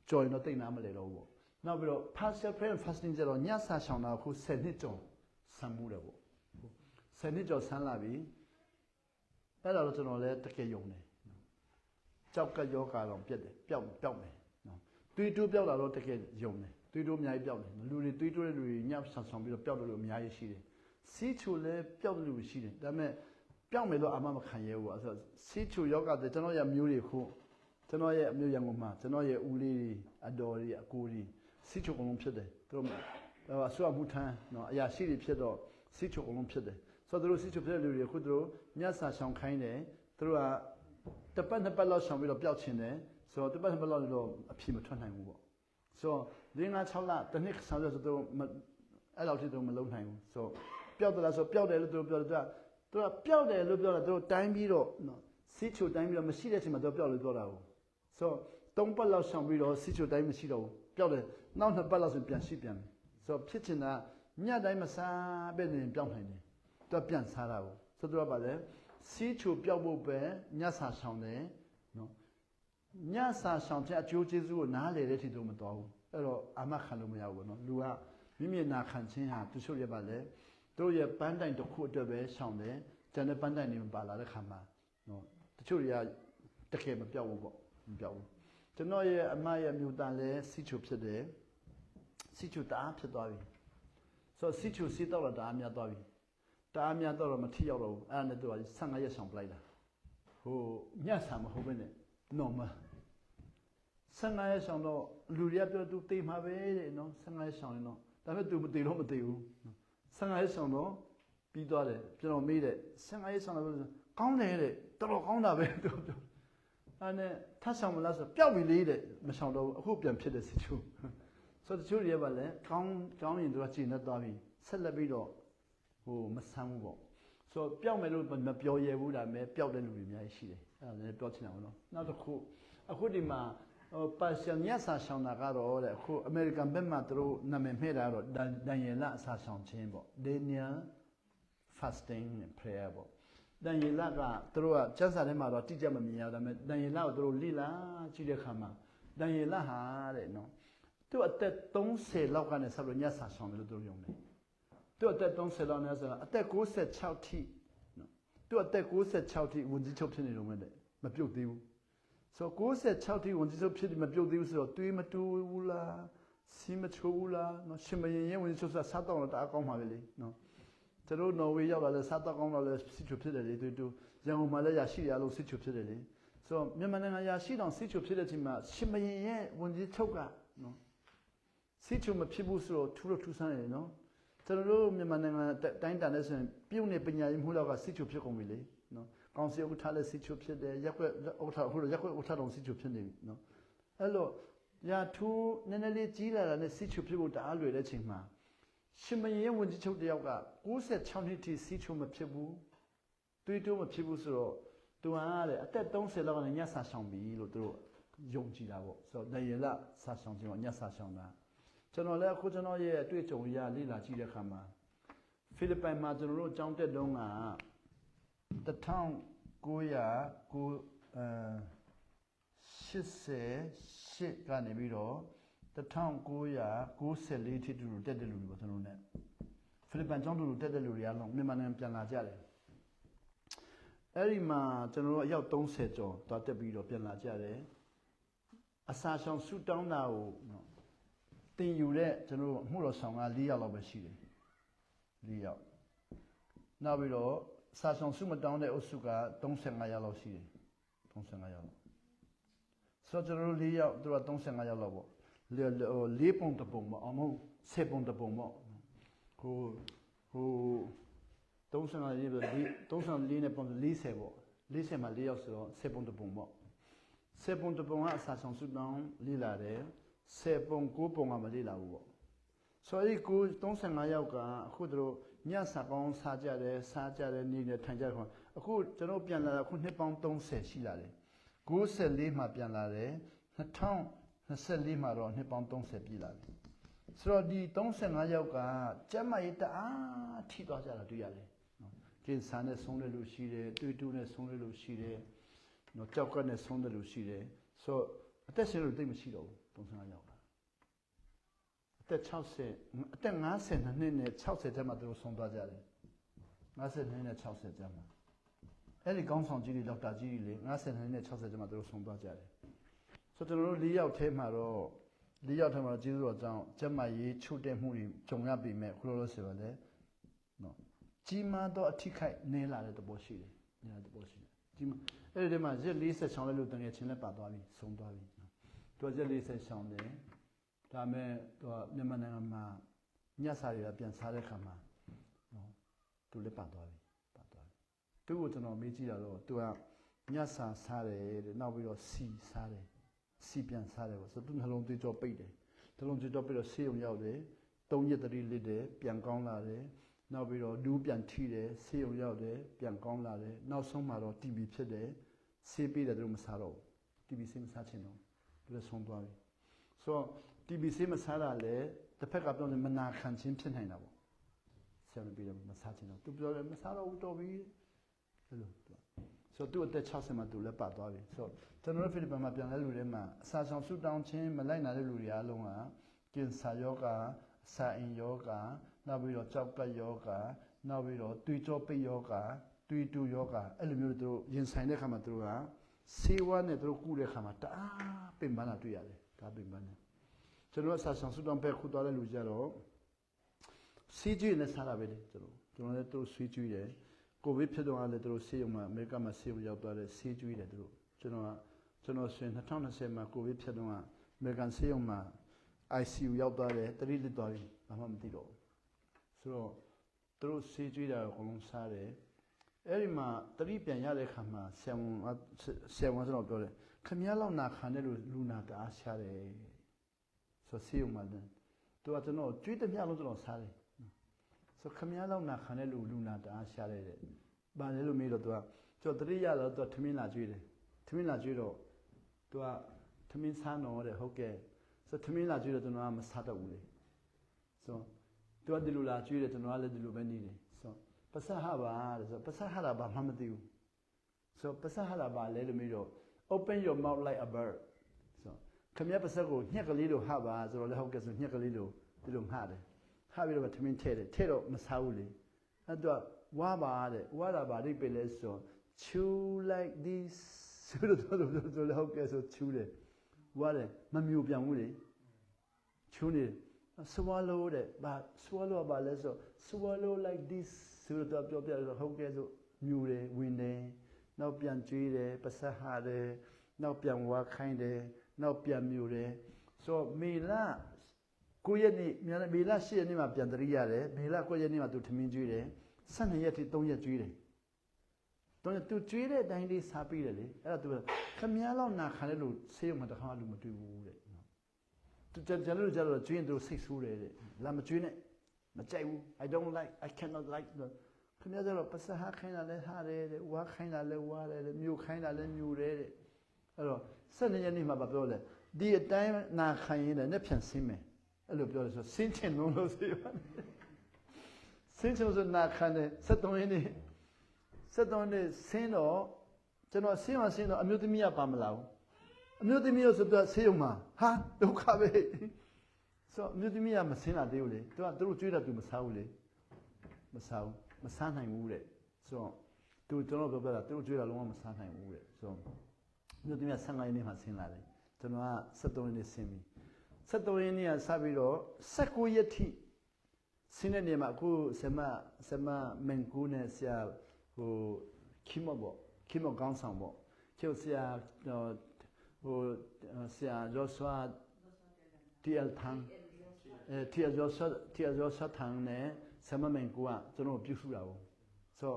ကျော်ရင်တော့တိတ်နားမလဲတော့ဘူးပေါ့နောက်ပြီးတော့ partial prayer and fasting ကျတော့ညစာဆောင်တာခု10နှစ်ကျော်ဆမ်းမှုတယ်ပေါ့10နှစ်ကျော်ဆမ်းလာပြီအဲ့ဒါတော့ကျွန်တော်လည်းတကယ်ယုံတယ်ကြောက်ကယောဂါတော့ပြက်တယ်ပျောက်မယ်နော်သွေးတိုးပျောက်တာတော့တကယ်ယုံတယ်သွေးတိုးအများကြီးပျောက်တယ်လူတွေသွေးတိုးတဲ့လူတွေညဆောင်ပြီးတော့ပျောက်တယ်လို့အများကြီးရှိတယ်စီးချိုလည်းပျောက်တယ်လို့ရှိတယ်ဒါပေမဲ့ပျောက်မယ်လို့အာမမခံရဘူးအဲ့ဆိုစီးချိုယောဂါတဲ့ကျွန်တော်ရဲ့မျိုးတွေခုကျွန်တော်ရဲ့အမျိုးရန်ကုန်မှာကျွန်တော်ရဲ့ဦးလေးတွေအတော်တွေအကိုတွေစီးချိုအကုန်လုံးဖြစ်တယ်သူတို့အဆွမှုထမ်းနော်အရာရှိတွေဖြစ်တော့စီးချိုအကုန်လုံးဖြစ်တယ်ဆိုတော့သူတို့စီးချိုဖြစ်တဲ့လူတွေခုသူတို့ညစာဆောင်ခိုင်းတယ်သူတို့ကတစ်ပတ်နှစ်ပတ်လောက်ဆောင်ပြီးတော့ပျောက်ချင်တယ်ဆိုတော့တစ်ပတ်နှစ်ပတ်လောက်တော့အဖြေမထွက်နိုင်ဘူးပေါ့ဆိုတော့၄၅6လတစ်နှစ်ဆောင်ရဆိုတော့အဲ့လောက်ထိတော့မလုံးနိုင်ဘူးဆိုတော့ပျောက်တယ်လားဆိုပျောက်တယ်လို့သူတို့ပြောတယ်သူကပျောက်တယ်လို့ပြောတာသူတို့တိုင်းပြီးတော့နော်စီးချိုတိုင်းပြီးတော့မရှိတဲ့အချိန်မှာသူပျောက်လို့ပြောတာကိုဆိုတော့3ပတ်လောက်ဆောင်ပြီးတော့စီးချိုတိုင်းမရှိတော့ဘူးပျောက်တယ်နောက်2ပတ်လောက်ဆိုပြန်ရှိပြန်တယ်ဆိုတော့ဖြစ်ချင်တာညတိုင်းမစားပဲနေပျောက်နိုင်တယ်သူကပြန်စားတာကိုဆိုတော့ဗာလဲစီးချိုပျောက်ဖို့ပဲညစာဆောင်တယ်နော်ညစာဆောင်တဲ့အကျိုးကျေးဇူးကိုနားလေတဲ့အထိတော့မတော်ဘူးအဲ့တော့အာမခံလို့မရဘူးနော်လူကမိမိနာခံခြင်းဟာသူချုပ်ရပါလေတို့ရဲ့ပန်းတိုင်တစ်ခုအတွက်ပဲဆောင်တယ်ကျန်တဲ့ပန်းတိုင်တွေမပါလာတဲ့ခါမှာနော်တချို့တွေကတကယ်မပြောက်ဘူးပေါ့မပြောက်ဘူးကျွန်တော်ရဲ့အမရဲ့မြို့သားလည်းစီးချိုဖြစ်တယ်စီးချိုတအားဖြစ်သွားပြီဆိုတော့စီးချိုစီးတော့တအားများသွားပြီတအားများတော့မထိရောက်တော့ဘူးအဲ့ဒါနဲ့သူက15ရက်ဆောင်ပလိုက်တာဟိုညဆာမဟုတ်ဘဲနဲ့ normal 15ရက်ဆောင်တော့လူတွေကပြောသူတေးမှာပဲတဲ့နော်15ရက်ဆောင်ရင်တော့ဒါပေမဲ့သူမတေးတော့မတေးဘူး15ရက်ဆောင်တော့ပြီးသွားတယ်ကျွန်တော်မေးတယ်15ရက်ဆောင်တော့ကောင်းတယ်တဲ့တော်တော်ကောင်းတာပဲသူပြောအဲ့နဲ့ထပ်ဆောင်မလားဆိုပျောက်ပြီလေးတဲ့မဆောင်တော့ဘူးအခုပြန်ဖြစ်တဲ့စီချိုးဆိုတော့တချို့တွေကပါလဲကောင်းရင်သူကကျင့်တတ်သွားပြီဆက်လက်ပြီးတော့ဟိုမဆမ်းဘူးပေါ့ဆိုတော့ပျောက်မယ်လို့မပြောရဘူးဒါပေမဲ့ပျောက်တဲ့လူတွေအများကြီးရှိတယ်အဲ့ဒါလည်းပြောချင်တာပေါ့နော်နောက်တစ်ခုအခုဒီမှာပါရှန်ညစာဆောင်တာကတော့တဲ့အခုအမေရိကန်ဘက်မှာသူတို့နာမည်မှဲ့တာတော့ဒန်ယေလအစာဆောင်ခြင်းပေါ့ Daniel fasting and prayer ပေါ့ဒန်ယေလကသူတို့ကကျမ်းစာထဲမှာတော့တိကျမမြင်ရဘူးဒါပေမဲ့ဒန်ယေလကိုသူတို့လိလာကြည့်တဲ့အခါမှာဒန်ယေလဟာတဲ့နော်သူအသက်30လောက်ကနေဆက်လို့ညစာဆောင်တယ်လို့သူတို့ယုံတယ်သူအသက်30လောက်နဲ့ဆိုတော့အသက်66ထိနော်သူအသက်66ထိဝန်ကြီးချုပ်ဖြစ်နေလို့မဲ့မပြုတ်သေးဘူးဆို96ထိဝန်ကြီးချုပ်ဖြစ်မပြုတ်သေးဘူးဆိုတော့တွေးမတူဘူးလားစီးမချိုးဘူးလားနော်ရှင်မရင်ရင်ဝန်ကြီးချုပ်ဆိုတာစားတော့တအားကောင်းပါပဲလေနော်ကျွန်တော်နော်ဝေရောက်လာလဲစားတော့ကောင်းတော့လဲစီချိုဖြစ်တယ်လေတူရန်ကုန်မှာလည်းရရှိရလို့စီချိုဖြစ်တယ်လေဆိုတော့မြန်မာနိုင်ငံရရှိတောင်စီချိုဖြစ်တဲ့အချိန်မှာရှင်မရင်ရဲ့ဝန်ကြီးချုပ်ကနော်စီချိုမဖြစ်ဘူးဆိုတော့ထူဆန်းနေတယ်နော်ကျွန်တော်တို့မြန်မာနိုင်ငံတိုင်းတာနဲ့ဆိုရင်ပြုတ်နေပညာရေးမှုလောက်ကစီချိုဖြစ်ကုန်ပြီလေနော်ကောင်စီဥက္ကဋ္ဌလည်းစီချိုဖြစ်တယ်ရက်ွက်ဥက္ကဋ္ဌအခုရက်ွက်ဥက္ကဋ္ဌတော်စီချိုဖြစ်နေပြီနော်အဲ့လိုရာထူးနည်းနည်းလေးကြီးလာတာနဲ့စီချိုဖြစ်ဖို့တအားလွယ်တဲ့ချိန်မှာရှင်မရင်ဝန်ကြီးချုပ်တယောက်က96နှစ်ထိစီချိုမဖြစ်ဘူးတွေးတိုးမဖြစ်ဘူးဆိုတော့သူဟာတဲ့အသက်30လောက်ကနေညစာဆောင်ပြီလို့သူတို့ယုံကြည်တာပေါ့ဆိုတော့ဒယလစာဆောင်ခြင်းကညစာဆောင်တာကျွန်တော်လည်းအခုကျွန်တော်ရဲ့အတွေ့အကြုံရလေ့လာကြည့်တဲ့အခါမှာဖိလစ်ပိုင်မှာကျွန်တော်တို့အကြောင်းတက်တုန်းက1988ကနေပြီးတော့1994ထိတူတက်တဲ့လူတွေပေါ့ကျွန်တော်နဲ့ဖိလစ်ပိုင်ကျောင်းတူတက်တဲ့လူတွေအလုံးမြန်မာနိုင်ငံပြန်လာကြတယ်အဲ့ဒီမှာကျွန်တော်တို့အယောက်30ကျော်သွားတက်ပြီးတော့ပြန်လာကြတယ်အစာဆောင်ဆူတောင်းတာကိုတင်ယူတဲ့ကျွန်တော်တို့အမှုတော်ဆောင်က4ယောက်လောက်ပဲရှိတယ်4ယောက်နောက်ပြီးတော့စာဆောင်စုမတောင်းတဲ့အုပ်စုက35ယောက်လောက်ရှိတယ်35ယောက်ဆိုတော့ကျွန်တော်တို့4ယောက်သူက35ယောက်လောက်ပေါ့4ပုံတစ်ပုံပေါ့အမဟုတ်10ပုံတစ်ပုံပေါ့ဟို35ရေးပြီး34နဲ့ပုံ40ပေါ့40မှာ4ယောက်ဆိုတော့10ပုံတစ်ပုံပေါ့10ပုံတစ်ပုံကအစာဆောင်စုတောင်းလေးလာတယ်10ပုံ9ပုံကမလေးလာဘူးပေါ့ဆိုတော့ဒီ35ယောက်ကအခုတို့ညစာပေါင်းစားကြတယ်နေနဲ့ထိုင်ကြတယ်ခေါ့အခုကျွန်တော်ပြန်လာတာအခုနှစ်ပေါင်း30ရှိလာတယ်94မှာပြန်လာတယ်2024မှာတော့နှစ်ပေါင်း30ပြည့်လာပြီဆိုတော့ဒီ35ယောက်ကကျမကြီးတအားထိသွားကြတာတွေ့ရတယ်နော်ကင်ဆာနဲ့ဆုံးတဲ့လူရှိတယ်တွေးတူးနဲ့ဆုံးတဲ့လူရှိတယ်နော်ကြောက်ကနဲ့ဆုံးတဲ့လူရှိတယ်ဆိုတော့အသက်ရှင်လို့သိမရှိတော့ဘူး35ယောက်အသက်60အသက်52နှစ်နဲ့60ထဲမှာသူတို့ဆုံးသွားကြတယ်52နဲ့60ထဲမှာအဲ့ဒီကောင်းဆောင်ကြီးတွေဒေါက်တာကြီးတွေလေ52နဲ့60ထဲမှာသူတို့ဆုံးသွားကြတယ်ဆိုတော့ကျွန်တော်တို့4ယောက်ထဲမှာတော့4ယောက်ထဲမှာကျေးဇူးတော်ကြောင့်ကျမရေးချုပ်တဲ့မှုတွေကြုံရပြီမဲ့ခလိုလို့ဆိုတော့လေနော်ကြီးမားသောအထိခိုက်နည်းလာတဲ့သဘောရှိတယ်နည်းလာတဲ့သဘောရှိတယ်ကြီးမားအဲ့ဒီထဲမှာရက်40ချောင်းလဲလို့တကယ်ချင်းလဲပါသွားပြီဆုံးသွားပြီနော်သူရက်40ချောင်းတယ်ဒါမဲ့သူကမြန်မာနိုင်ငံမှာညစာတွေကပြန်စားတဲ့ခါမှာနော်သူလည်းပါသွားပြီသူ့ကိုကျွန်တော်မေးကြည့်တာတော့သူကညစာစားတယ်တဲ့နောက်ပြီးတော့စီပြန်စားတယ်ပေါ့ဆိုတော့သူနှလုံးသွေးကြောပိတ်တယ်နှလုံးသွေးကြောပိတ်တော့ဆေးရုံရောက်တယ်3ရက်တည်းလစ်တယ်ပြန်ကောင်းလာတယ်နောက်ပြီးတော့ဒူးပြန်ထိတယ်ဆေးရုံရောက်တယ်ပြန်ကောင်းလာတယ်နောက်ဆုံးမှာတော့ TB ဖြစ်တယ်ဆေးပေးတယ်သူတို့မစားတော့ဘူး TB ဆေးမစားချင်တော့သူလည်းဆုံးသွားပြီဆိုတော့ TB ဆေးမစားတာလည်းတစ်ဖက်ကပြောရင်မနာခံခြင်းဖြစ်နိုင်တာပေါ့ဆရာမပြေတယ်မစားချင်တော့သူပြောတယ်မစားတော့ဘူးတော်ပြီအဲ့လိုဆိုတော့သူ့အသက်60မှာသူလည်းပတ်သွားပြီဆိုတော့ကျွန်တော်တို့ဖိလစ်ပိုင်မှာပြန်လဲလူတွေမှာအစာဆောင်ဆူတောင်းခြင်းမလိုက်နိုင်တဲ့လူတွေအားလုံးကကင်ဆာယောဂါအစာအိမ်ယောဂါနောက်ပြီးတော့ကြောက်ကပ်ယောဂါနောက်ပြီးတော့သွေးကြောပိတ်ယောဂါသွေးတူယောဂါအဲ့လိုမျိုးသူတို့ရင်ဆိုင်တဲ့ခါမှာသူတို့ကဆေးဝါးနဲ့သူတို့ကုတဲ့ခါမှာတအားပင်ပန်းတာတွေ့ရတယ်ဒါပင်ပန်းတယ်ကျွန်တော်အစာဆောင်ဆူတောင်းပဲခုသွားတဲ့လူကြတော့စီးကျွေးနဲ့စားတာပဲလေကျွန်တော်လည်းသူတို့စီးကျွေးတယ်ကိုဗစ်ဖြစ်တော့လည်းသူတို့ဆေးရုံမှာအမေရိကန်မှာဆေးရုံရောက်သွားတယ်ဆေးကျွေးတယ်သူတို့ကျွန်တော်က ကျွန်တော်ဆိုရင်2020မှာကိုဗစ်ဖြစ်တော့အမေရိကန်ဆေးရုံမှာ ICU ရောက်သွားတယ်တတိလစ်သွားပြီဘာမှမသိတော့ဆိုတော့သူတို့ဆေးကြွေးတာအကုန်လုံးစားတယ်အဲ့ဒီမှာတတိပြန်ရတဲ့ခါမှာဆရာဝန်ကျွန်တော်ပြောတယ်ခမည်းလောက်နာခံတဲ့လူနာတအားရှားတယ်ဆိုဆေးရုံမှာသူကကျွန်တော်ကြွေးတစ်မြလုံးကျွန်တော်စားတယ်ဆိုခမည်းလောက်နာခံတဲ့လူနာတအားရှားတယ်တဲ့ဘာလဲလို့မေးတော့သူကကျွန်တော်တတိရတော့သူကထမင်းလာကြွေးတယ်ထမင်းလာကြွေးတော့သူကထမင်းစားတော့တဲ့ဟုတ်ကဲ့ဆိုထမင်းလာကြွေးတော့ကျွန်တော်ကမစားတော့ဘူးလေဆိုသူကဒီလိုလာကြွေးတယ်ကျွန်တော်ကလည်းဒီလိုပဲနေတယ်ဆိုပစဟပါတဲ့ဆိုပစဟတာဘာမှမသိဘူးဆိုပစဟတာဘာလဲလို့မေးတော့ open your mouth like a bird ဆိုခမည်းပစကိုညက်ကလေးလိုဟပါဆိုတော့လည်းဟုတ်ကဲ့ဆိုညက်ကလေးလိုဒီလိုငှတယ်ဟပြီးတော့ထမင်းထဲတယ်ထဲတော့မစားဘူးလေအဲ့တော့ဝါပါတဲ့ဝါတာပါလိပဲလဲဆို chew like this ဆိုတော့လည်းဟုတ်ကဲ့ဆို chew တယ်ဝါတယ်မမြူပြန်ဘူးလေ chew နေ swallow တဲ့ဘာ swallow ပါလဲဆို swallow like this ဆိုတော့ပြောပြတော့ဟုတ်ကဲ့ဆိုမြူတယ်ဝင်တယ်နောက်ပြန်ကျွေးတယ်ပစဟတယ်နောက်ပြန်ဝါခိုင်းတယ်နောက်ပြန်မြူတယ်ဆိုမေလာ9ရက်နေ့မေလာ10ရက်နေ့မှာပြန်တရိရတယ်မေလာ9ရက်နေ့မှာသူထမင်းကျွေးတယ်12ရက်ထိ3ရက်ကျွေးတယ်တော့သူကျွေးတဲ့အတိုင်းလေးစားပြီးတယ်လေအဲ့ဒါသူခမည်းလောက်နာခံတဲ့လူဆေးရုံမှာတခါမှလူမတွေ့ဘူးတဲ့သူကျန်လို့ကြတော့ကျွေးရင်သူစိတ်ဆိုးတယ်တဲ့လာမကျွေးနဲ့မကြိုက်ဘူး I don't like I cannot like ခမည်းကတော့ပစဟခိုင်းတာလဲဟာတယ်တဲ့ဝါခိုင်းတာလဲဝါတယ်တဲ့မြူခိုင်းတာလဲမြူတယ်တဲ့အဲ့တော့12ရက်နေ့မှာပြောလဲဒီအတိုင်းနာခံရင်လည်းနဲ့ပြန်ဆင်းမယ်အဲ့လိုပြောတယ်ဆိုဆင်းချင်လို့ဆေးပါဆင်းချင်လို့နာခံတယ်73ရက်နေ့73နှစ်ဆင်းတော့ကျွန်တော်ဆင်းတော့အမျိုးသမီးကပါမလာဘူးအမျိုးသမီးဆိုတော့ဆေးရုံမှာဟာဒုက္ခပဲဆိုအမျိုးသမီးကမဆင်းလာသေးဘူးလေသူတို့ကြွေးတာသူမစားဘူးလေမစားနိုင်ဘူးတဲ့ဆိုတော့ကျွန်တော်ပြောတာသူတို့ကြွေးတာလုံးဝမစားနိုင်ဘူးတဲ့ဆိုအမျိုးသမီးက15ရက်နေ့မှာဆင်းလာတယ်ကျွန်တော်က73ရက်နေ့ဆင်းပြီ73ရက်နေ့ကစပြီးတော့19ရက်ထိဆင်းတဲ့နေရာမှာအခုဆမမန်ကူနဲ့ဆရာဟိုခိမောကောင်းဆောင်ပေါ့ကျုပ်ဆရာဟိုဆရာရောဆွာတီအယ်ထန်တီအယ်ရောဆွာထန်နဲ့ဆမမန်ကူကကျွန်တော်ပြုစုတာပေါ့ဆို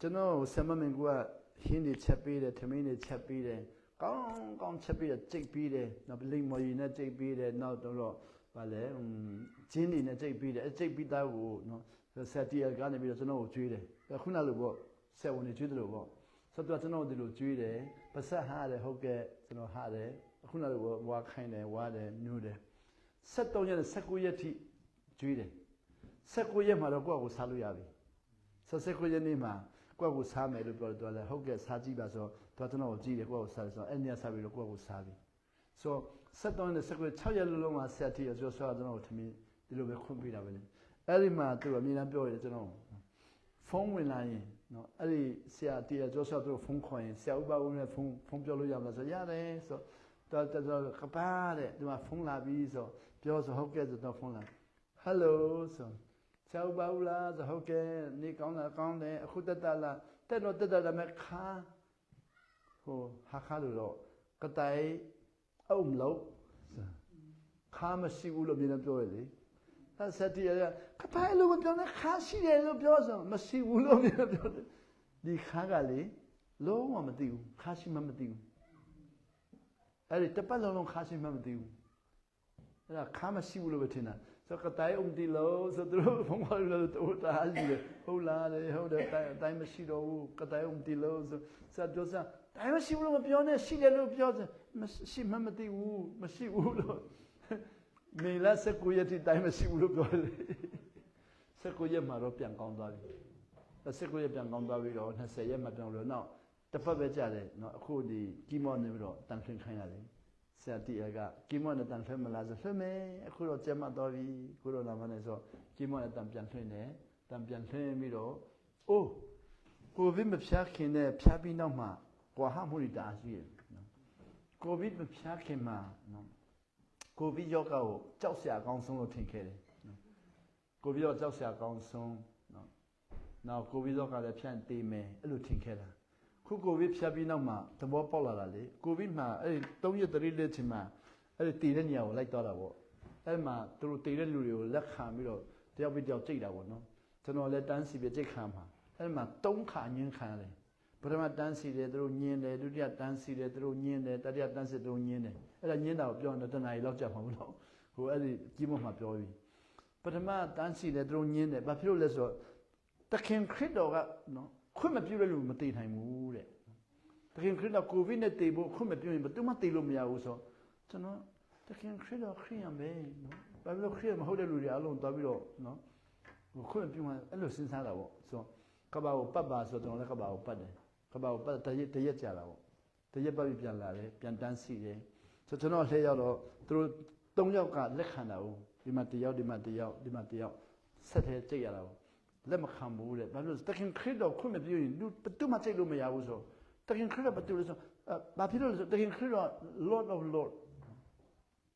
ကျွန်တော်ဆမမန်ကူကဟင်းတွေချက်ပေးတယ်ထမင်းတွေချက်ပေးတယ်ကောင်းချက်ပေးတယ်ကြိတ်ပေးတယ်နောက်လိမ္မော်ရီနဲ့ကြိတ်ပေးတယ်နောက်တော့ဗာလဲဂျင်းတွေနဲ့ကြိတ်ပေးတယ်အကြိတ်ပြီးသားကိုနော်ဆက်တီအယ်ကနေပြီးတော့ကျွန်တော်ကိုကျွေးတယ်ခုနလိုပေါ့ဆက်ဝင်နေကျွေးတယ်လို့ပေါ့ဆိုတော့ကျွန်တော်ဒီလိုကျွေးတယ်ပစက်ဟားတယ်ဟုတ်ကဲ့ကျွန်တော်ဟားတယ်ခုနလိုပေါ့ဝါခိုင်းတယ်ဝါတယ်ညိုးတယ်73ရက်နဲ့19ရက်ထိကျွေးတယ်19ရက်မှာတော့ကိုယ့်ကိုစားလို့ရပြီ19ရက်နေ့မှာကိုယ့်ကိုစားမယ်လို့ပြောတယ်သူကလည်းဟုတ်ကဲ့စားကြည့်ပါဆိုတော့ကျွန်တော်ကိုကြည့်တယ်ကိုယ့်ကိုစားတယ်ဆိုတော့အဲ့ညစားပြီးတော့ကိုယ့်ကိုစားပြီဆို73နဲ့19 6ရက်လုံးမှာဆက်တီရောဆိုတော့ကျွန်တော်ကိုထမင်းဒီလိုပဲခွင့်ပေးတာပဲလေအဲ့ဒီမှာသူကအမြဲတမ်းပြောတယ်ကျွန်တော်ဖုန်းဝင်လာရင်နော်အဲ့ဒီဆရာတီရောဆိုတော့ဖုန်းခေါ်ရင်ဆရာဥပဦးနဲ့ဖုန်းပြောလို့ရမလားဆိုရတယ်ဆိုတော့ကပါတဲ့ဒီမှာဖုန်းလာပြီးဆိုပြောဆိုဟုတ်ကဲ့ဆိုတော့ဖုန်းလာဟယ်လိုဆိုဆရာဥပဦးလားဆိုဟုတ်ကဲ့နေကောင်းတယ်အခုတက်တာလားတက်တော့မဲ့ခါဟိုခါလို့တော့ကတိုင်အုံလို့ခါမရှိဘူးလို့ပြန်ပြောရလေအဲ့ဆက်တီရကပိုင်လို့မပြောနဲ့ခါရှိတယ်လို့ပြောဆိုမရှိဘူးလို့ပြန်ပြောတယ်ဒီခါကလေလုံးဝမသိဘူးခါရှိမှမသိဘူးအဲ့ဒီတပတ်လုံးခါရှိမှမသိဘူးအဲ့ဒါခါမရှိဘူးလို့ပဲထင်တာဆိုကတိုင်အုံတီလို့ဆိုသူတို့ဘုံခေါ်လို့တော့တားကြီးတယ်ဟုတ်လားလေဟုတ်တယ်တိုင်မရှိတော့ဘူးကတိုင်အုံတီလို့ဆိုဆက်ပြောစားတိုင်မရှိဘူးလို့မပြောနဲ့ရှိတယ်လို့ပြောစမရှိမှမသိဘူးမရှိဘူးလို့မေလာ19ရက်ထိတိုင်းမရှိဘူးလို့ပြောတယ်19ရက်မှာတော့ပြန်ကောင်းသွားပြီ19ရက်ပြန်ကောင်းသွားပြီးတော့20ရက်မှာပြန်လို့နောက်တစ်ပတ်ပဲကြာတယ်နော်အခုဒီကီမောနေပြီးတော့တန်ထွင်ခိုင်းရတယ်ဆရာတီကကီမောနဲ့တန်ထွင်မလားဆိုလွှတ်မယ်အခုတော့ကျမသွားပြီခုတော့လာမနေဆိုကီမောနဲ့တန်ပြန်ထွင်တယ်တန်ပြန်ထွင်ပြီးတော့အိုးကိုဗစ်မဖြားခင်နဲ့ဖြားပြီးနောက်မှာကွာဟမှုတွေတအားရှိတယ်နော်ကိုဗစ်မဖြားခင်မှာနော်ကိုဗစ်ရောဂါကိုကြောက်စရာအကောင်းဆုံးလို့ထင်ခဲ့တယ်နော်ကိုဗစ်ရောကြောက်စရာအကောင်းဆုံးနော်နောက်ကိုဗစ်ရောဂါလည်းဖြန့်သေးမယ်အဲ့လိုထင်ခဲ့တာ ခုကိုဗစ်ဖြတ်ပြီးနောက်မှာသဘောပေါက်လာတာလေကိုဗစ်မှာအဲ့3ရက်3ရက်ချင်းမှာအဲ့ဒီတည်တဲ့နေရာကိုလိုက်သွားတာပေါ့အဲ့မှာသူတို့တည်တဲ့လူတွေကိုလက်ခံပြီးတော့တယောက်ပြီးတယောက်ကြိတ်တာပေါ့နော်ကျွန်တော်လည်းတန်းစီပြီးကြိတ်ခံမှာအဲ့မှာ3ခါညင်းခံရတယ်ပထမတန်းစီတယ်သူတို့ညင်းတယ်ဒုတိယတန်းစီတယ်သူတို့ညင်းတယ်တတိယတန်းစီသူတို့ညင်းတယ်အဲ့ဒါညင်းတာကိုပြောရင်တနားရီလောက်ကြာမှာမဟုတ်ဟိုအဲ့ဒီကြီးမမှာပြောပြီးပထမတန်းစီတယ်သူတို့ညင်းတယ်ဘာဖြစ်လို့လဲဆိုတော့တခင်ခရစ်တော်ကနော်ခွင့်မပြုတဲ့လူမတည်နိုင်ဘူးတဲ့တခင်ခရစ်တော်ကိုဗစ်နဲ့တည်ဖို့ခွင့်မပြုရင်ဘယ်သူမှတည်လို့မရဘူးဆိုကျွန်တော်တခင်ခရစ်တော်ခရိယံပဲနော်ဘာဖြစ်လို့ခရိယံမဟုတ်တဲ့လူတွေအလုံးသွားပြီးတော့နော်ခွင့်ပြုမှအဲ့လိုစဉ်းစားတာပေါ့ဆိုကဘာကိုပတ်ပါဆိုတော့ကျွန်တော်လည်းကဘာကိုပတ်တယ်ကဘာကိုပတ်တရက်ကြာတာပေါ့တရက်ပတ်ပြီးပြန်လာတယ်ပြန်တန်းစီတယ်ဆိုကျွန်တော်လှည့်ရောက်တော့သူတို့3ယောက်ကလက်ခံတာဟုတ်ဒီမှာ1ယောက်ဒီမှာ1ယောက်ဒီမှာ1ယောက်ဆက်ထဲကြိတ်ရတာပေါ့လက်မခံဘူးတဲ့ဘာလို့တခင်ခရစ်တော်ခွင့်မပြုရင်လူဘယ်သူမှကြိတ်လို့မရဘူးဆိုတခင်ခရစ်တော်ဘာလို့လဲဆိုဘာဖြစ်လို့လဲဆိုတခင်ခရစ်တော်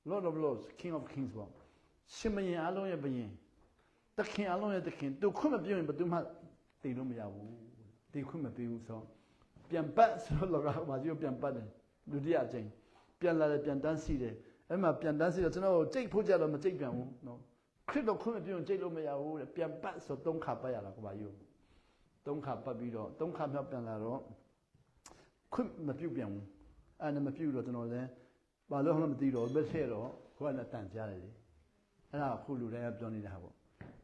Lord of Lords King of Kings ပေါ့ရှင်မင်းအလုံးရဲ့ဘုရင်တခင်အလုံးရဲ့တခင်သူခွင့်မပြုရင်ဘယ်သူမှတည်လို့မရဘူးတည်ခွင့်မပြုဘူးဆိုပြန်ပတ်ဆိုတော့လောကမှာကြီးပြန်ပတ်တယ်လူတရအချင်းပြန်လာတယ်ပြန်တန်းစီတယ်အဲ့မှာပြန်တန်းစီတော့ကျွန်တော်ကြိတ်ဖို့ကြတော့မကြိတ်ပြန်ဘူးနော်ခရစ်တော်ခွင့်မပြုရင်ကြိတ်လို့မရဘူးတဲ့ပြန်ပတ်ဆို3ခါပတ်ရတာကဘာယူ3ခါပတ်ပြီးတော့3ခါမြောက်ပြန်လာတော့ခွင့်မပြုပြန်ဘူးအဲ့ဒါမပြုတော့ကျွန်တော်လည်းဘာလို့မှမသိတော့ဘယ်ထဲတော့ကိုယ်ကတန်ကြားတယ်လေအဲ့ဒါခုလူတိုင်းကပြောနေတာပေါ့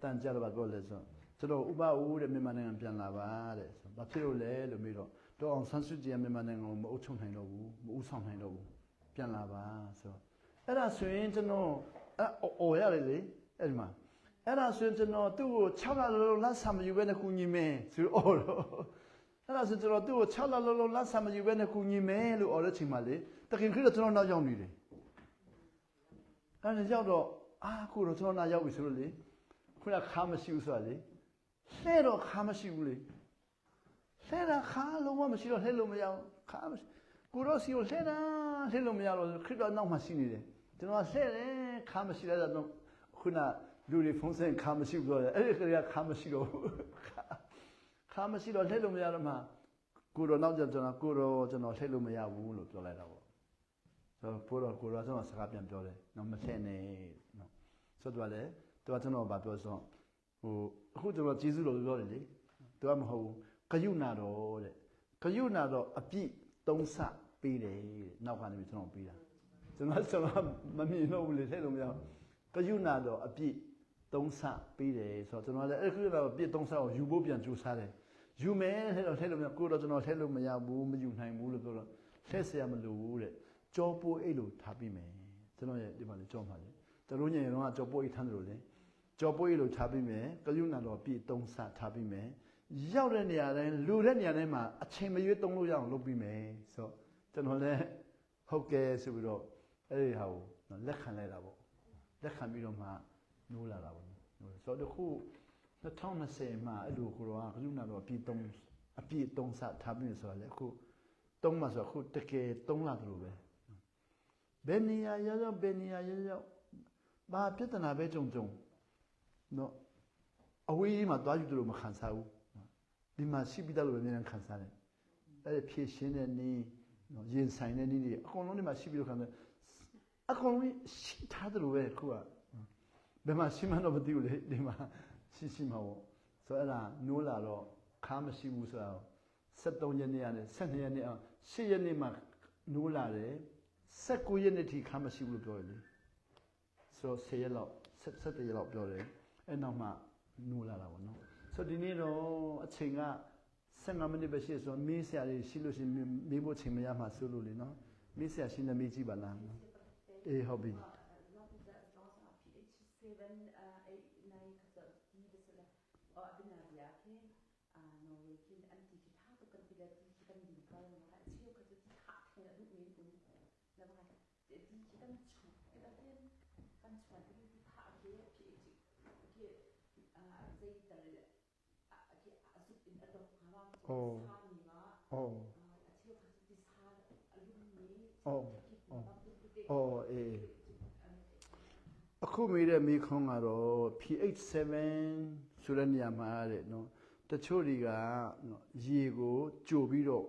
တန်ကြားတော့ဘာပြောလဲဆိုကျွန်တော်ဥပဦးတဲ့မြန်မာနိုင်ငံပြန်လာပါတဲ့ဆိုဘာဖြစ်လို့လဲလို့မေးတော့တော့အောင်ဆန်းစုကြည်ကမြန်မာနိုင်ငံကိုမအုပ်ချုပ်နိုင်တော့ဘူးမအုပ်ဆောင်နိုင်တော့ဘူးပြန်လာပါဆိုအဲ့ဒါဆိုရင်ကျွန်တော်အော်ရတယ်လေအဲ့ဒီမှာအဲ့ဒါဆိုရင်ကျွန်တော်သူ့ကို6လလုံးလက်ဆံမယူဘဲနဲ့ကူညီမယ်ဆိုအော်တော့အဲ့ဒါဆိုကျွန်တော်သူ့ကို6လလုံးလက်ဆံမယူဘဲနဲ့ကူညီမယ်လို့အော်တဲ့ချိန်မှာလေတခင်ခရစ်တော်ကျွန်တော်နောက်ရောက်နေတယ်အဲ့ဒါရောက်တော့ခုတော့ကျွန်တော်နောက်ရောက်ပြီဆိုလို့လေခုနခါမရှိဘူးဆိုတာလေလှဲတော့ခါမရှိဘူးလေလှဲတာခါလုံးဝမရှိတော့လှဲလို့မရဘူးခါမရှိကိုတော့စီကိုလှဲတာလှဲလို့မရတော့ခရစ်တော်နောက်မှရှိနေတယ်ကျွန်တော်လှဲတယ်ခါမရှိတဲ့တော့ခုနလူတွေဖုန်းဆက်ခါမရှိဘူးပြောတယ်အဲ့ဒီခရီးကခါမရှိတော့ဘူးခါမရှိတော့လှဲလို့မရတော့မှကိုတော့နောက်ကျကျွန်တော်လှဲလို့မရဘူးလို့ပြောလိုက်တာပေါ့ဆိုတော့ကိုတော့ကျွန်တော်စကားပြန်ပြောတယ်နော်မလှဲနဲ့နော်ဆိုတော့လေသူကကျွန်တော်ဗာပြောဆိုအခုကျွန်တော်ကျေးဇူးတော်ပြောတယ်လေသူကမဟုတ်ဘူးကယုဏတော်တဲ့ကယုဏတော်အပြည့်3ဆပေးတယ်တဲ့နောက်ကနေကျွန်တော်ပေးတာကျွန်တော်မမြင်တော့ဘူးလေထဲလို့မရဘူးကယုဏတော်အပြည့်3ဆပေးတယ်ဆိုတော့ကျွန်တော်လည်းအဲ့ကယုဏတော်အပြည့်3ဆကိုယူဖို့ပြန်ကြိုးစားတယ်ယူမယ်ထဲလို့မရကိုတော့ကျွန်တော်ထဲလို့မရဘူးမယူနိုင်ဘူးလို့ပြောတော့ထဲเสียမလို့ဘူးတဲ့ကြောပိုးအိတ်လို့ထားပြီးမယ်ကျွန်တော်ရဲ့ဒီမှာလေကြောမှာလေတို့ညင်တော့ကြောပိုးအိတ်ထမ်းတယ်လို့လေကြောပွေးလို့ထားပြီးမယ်ကယုဏတော်ပြည့်3ဆထားပြီးမယ်ရောက်တဲ့နေရာတိုင်းလူတဲ့နေရာတိုင်းမှာအချိန်မရွေးသုံးလို့ရအောင်လုပ်ပြီးမယ်ဆိုတော့ကျွန်တော်လည်းဟုတ်ကဲဆိုပြီးတော့အဲ့ဒီဟာကိုလက်ခံလိုက်တာပေါ့လက်ခံပြီးတော့မှနိုးလာတာပေါ့နိုးဆိုတော့ခု2020မှာအဲ့လိုကိုတော့ကယုဏတော်ပြည့်3ဆထားပြီးဆိုတော့လေအခု3မှာဆိုတော့ခုတကယ်3လသလိုပဲဘယ်နေရာရောက်ဘာပြဿနာပဲကြုံနော်အဝေးမှာသွားယူတယ်လို့မခံစားဘူးဒီမှာရှိပြီးသားလို့လည်းအများကြီးခံစားတယ်အဲ့ဒီဖြည့်ရှင်းတဲ့နည်းနော်ရင်ဆိုင်တဲ့နည်းတွေအကုန်လုံးဒီမှာရှိပြီးတော့ခံစားအကုန်လုံးရှိထားတယ်လို့ပဲခုကဘယ်မှာရှိမှတော့မသိဘူးလေဒီမှာရှိမှာပေါ့ဆိုတော့အဲ့ဒါနိုးလာတော့ခါမရှိဘူးဆိုတော့73ရက်နေ့ကနေ12ရက်နေ့အောင်8ရက်နေ့မှာနိုးလာတယ်19ရက်နေ့ထိခါမရှိဘူးလို့ပြောတယ်လေဆိုတော့10ရက်လောက်17ရက်လောက်ပြောတယ်အဲ့နောက်မှနိုးလာတာပေါ့နော်ဆိုတော့ဒီနေ့တော့အချိန်က15မိနစ်ပဲရှိဆိုတော့မေးဆရာလေးရှိလို့ရှိရင်မေးဖို့ချိန်မရမှာဆိုလို့လေနော်မေးဆရာရှင်းနေမေးကြည့်ပါလားအေးဟုတ်ပြီအခုမေးတဲ့မိခွန်းကတော့ pH7 ဆိုတဲ့နေရာမှာတဲ့နော်တချို့တွေကရေကိုကြိုပြီးတော့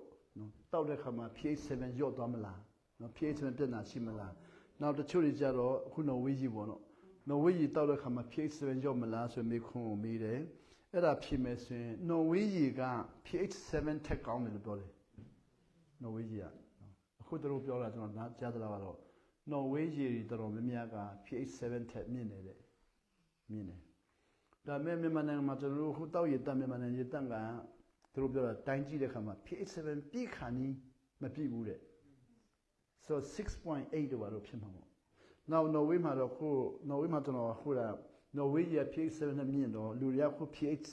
တောက်တဲ့ခါမှာ pH 7ရော့သွားမလားနော် pH 7ပြဿနာရှိမလားနောက်တချို့တွေကြတော့အခုနော်ဝေးကြီးပေါ့နော်နော်ဝေးကြီးတောက်တဲ့ခါမှာ pH 7ရော့မလားဆိုမေးခွန်းကိုမေးတယ်အဲ့ဒါဖြေမယ်ဆိုရင်နော်ဝေးကြီးက pH 7ထက်ကောင်းတယ်လို့ပြောတယ်နော်ဝေးကြီးကအခုတို့ပြောတာကျွန်တော်နားကြားသလားကတော့နော်ဝေးကြီးတွေတော်တော်များများက pH 7ထက်မြင့်နေတယ်မြင့်တယ်ဒါပေမဲ့မြန်မာနိုင်ငံမှာကျွန်တော်တို့ခုတောက်ရည်တက်မြန်မာနိုင်ငံရည်တက်ကသူတို့ပြောတာတိုင်းကြည့်တဲ့ခါမှာ pH 7ပြည့်ခါနီးမပြည့်ဘူးတဲ့ so 6.8တော့ဘာလို့ဖြစ်မှာပေါ့နောက်နော်ဝေးမှာတော့ခုနော်ဝေးမှာကျွန်တော်ခုလာနော်ဝေးရဲ့ pH 7နဲ့မြင့်တော့လူတွေကခု pH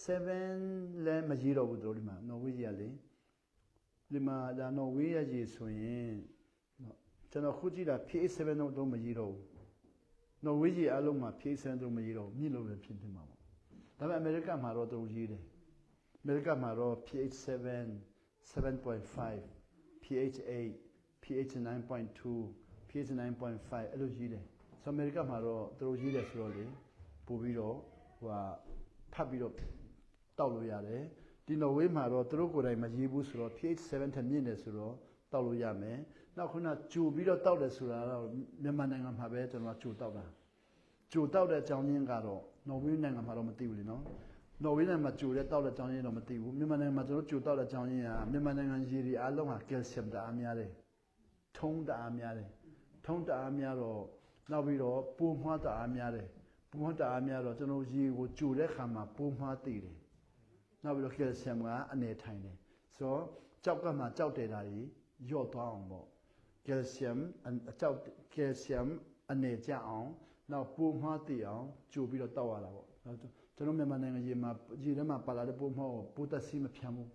7လည်းမကြီးတော့ဘူးတို့ဒီမှာနော်ဝေးကြီးကလေဒီမှာဒါနော်ဝေးရဲ့ကြီးဆိုရင်ကျွန်တော်ခုကြည့်တာ pH 7တော့မကြီးတော့ဘူးနော်ဝေးကြီးအလုံးမှာ pH 7တော့မကြီးတော့မြင့်လို့ပဲဖြစ်နေမှာပေါ့ဒါပေမဲ့အမေရိကမှာတော့သူကြီးတယ်အမေရိကမှာတော့ pH 7 7.5 pH 8 pH 9.2 pH 9.5အဲ့လိုကြီးတယ်ဆိုအမေရိကမှာတော့သူတို့ကြီးတယ်ဆိုတော့လေပို့ပြီးတော့ဟိုဟာဖတ်ပြီးတော့တောက်လို့ရတယ်ဒီနော်ဝေးမှာတော့သူတို့ကိုယ်တိုင်မရေးဘူးဆိုတော့ pH 7ထက်မြင့်တယ်ဆိုတော့တောက်လို့ရမယ်နောက်ခုနကြိုပြီးတော့တောက်တယ်ဆိုတာတော့မြန်မာနိုင်ငံမှာပဲကျွန်တော်ကြိုတောက်တာကြိုတောက်တဲ့အကြောင်းရင်းကတော့နော်ဝေးနိုင်ငံမှာတော့မသိဘူးလေနော်နော်ဝေးနိုင်ငံမှာကြိုတဲ့တောက်တဲ့အကြောင်းရင်းတော့မသိဘူးမြန်မာနိုင်ငံမှာကျွန်တော်ကြိုတောက်တဲ့အကြောင်းရင်းကမြန်မာနိုင်ငံရေဒီအားလုံးဟာကယ်လ်ဆီယမ်တအားများတယ်ထုံးတအားများတယ်ထုံးတအားများတော့နောက်ပြီးတော့ပိုးမွှားတအားများတယ်ပိုးမွှားတအားများတော့ကျွန်တော်ရေကိုကြိုတဲ့ခါမှာပိုးမွှားတည်တယ်နောက်ပြီးတော့ကယ်လ်ဆီယမ်ကအနေထိုင်တယ်ဆိုတော့ကြောက်ကမှကြောက်တယ်တာကြီးညော့သွားအောင်ပေါ့ကယ်လ်ဆီယမ်အကြောက်ကယ်လ်ဆီယမ်အနေကျအောင်နောက်ပိုးမွှားတည်အောင်ကြိုပြီးတော့တောက်ရတာပေါ့ကျွန်တော်မြန်မာနိုင်ငံရေမှာရေထဲမှာပါလာတဲ့ပိုးမွှားကိုပိုးသက်စီးမဖြန်းဘူး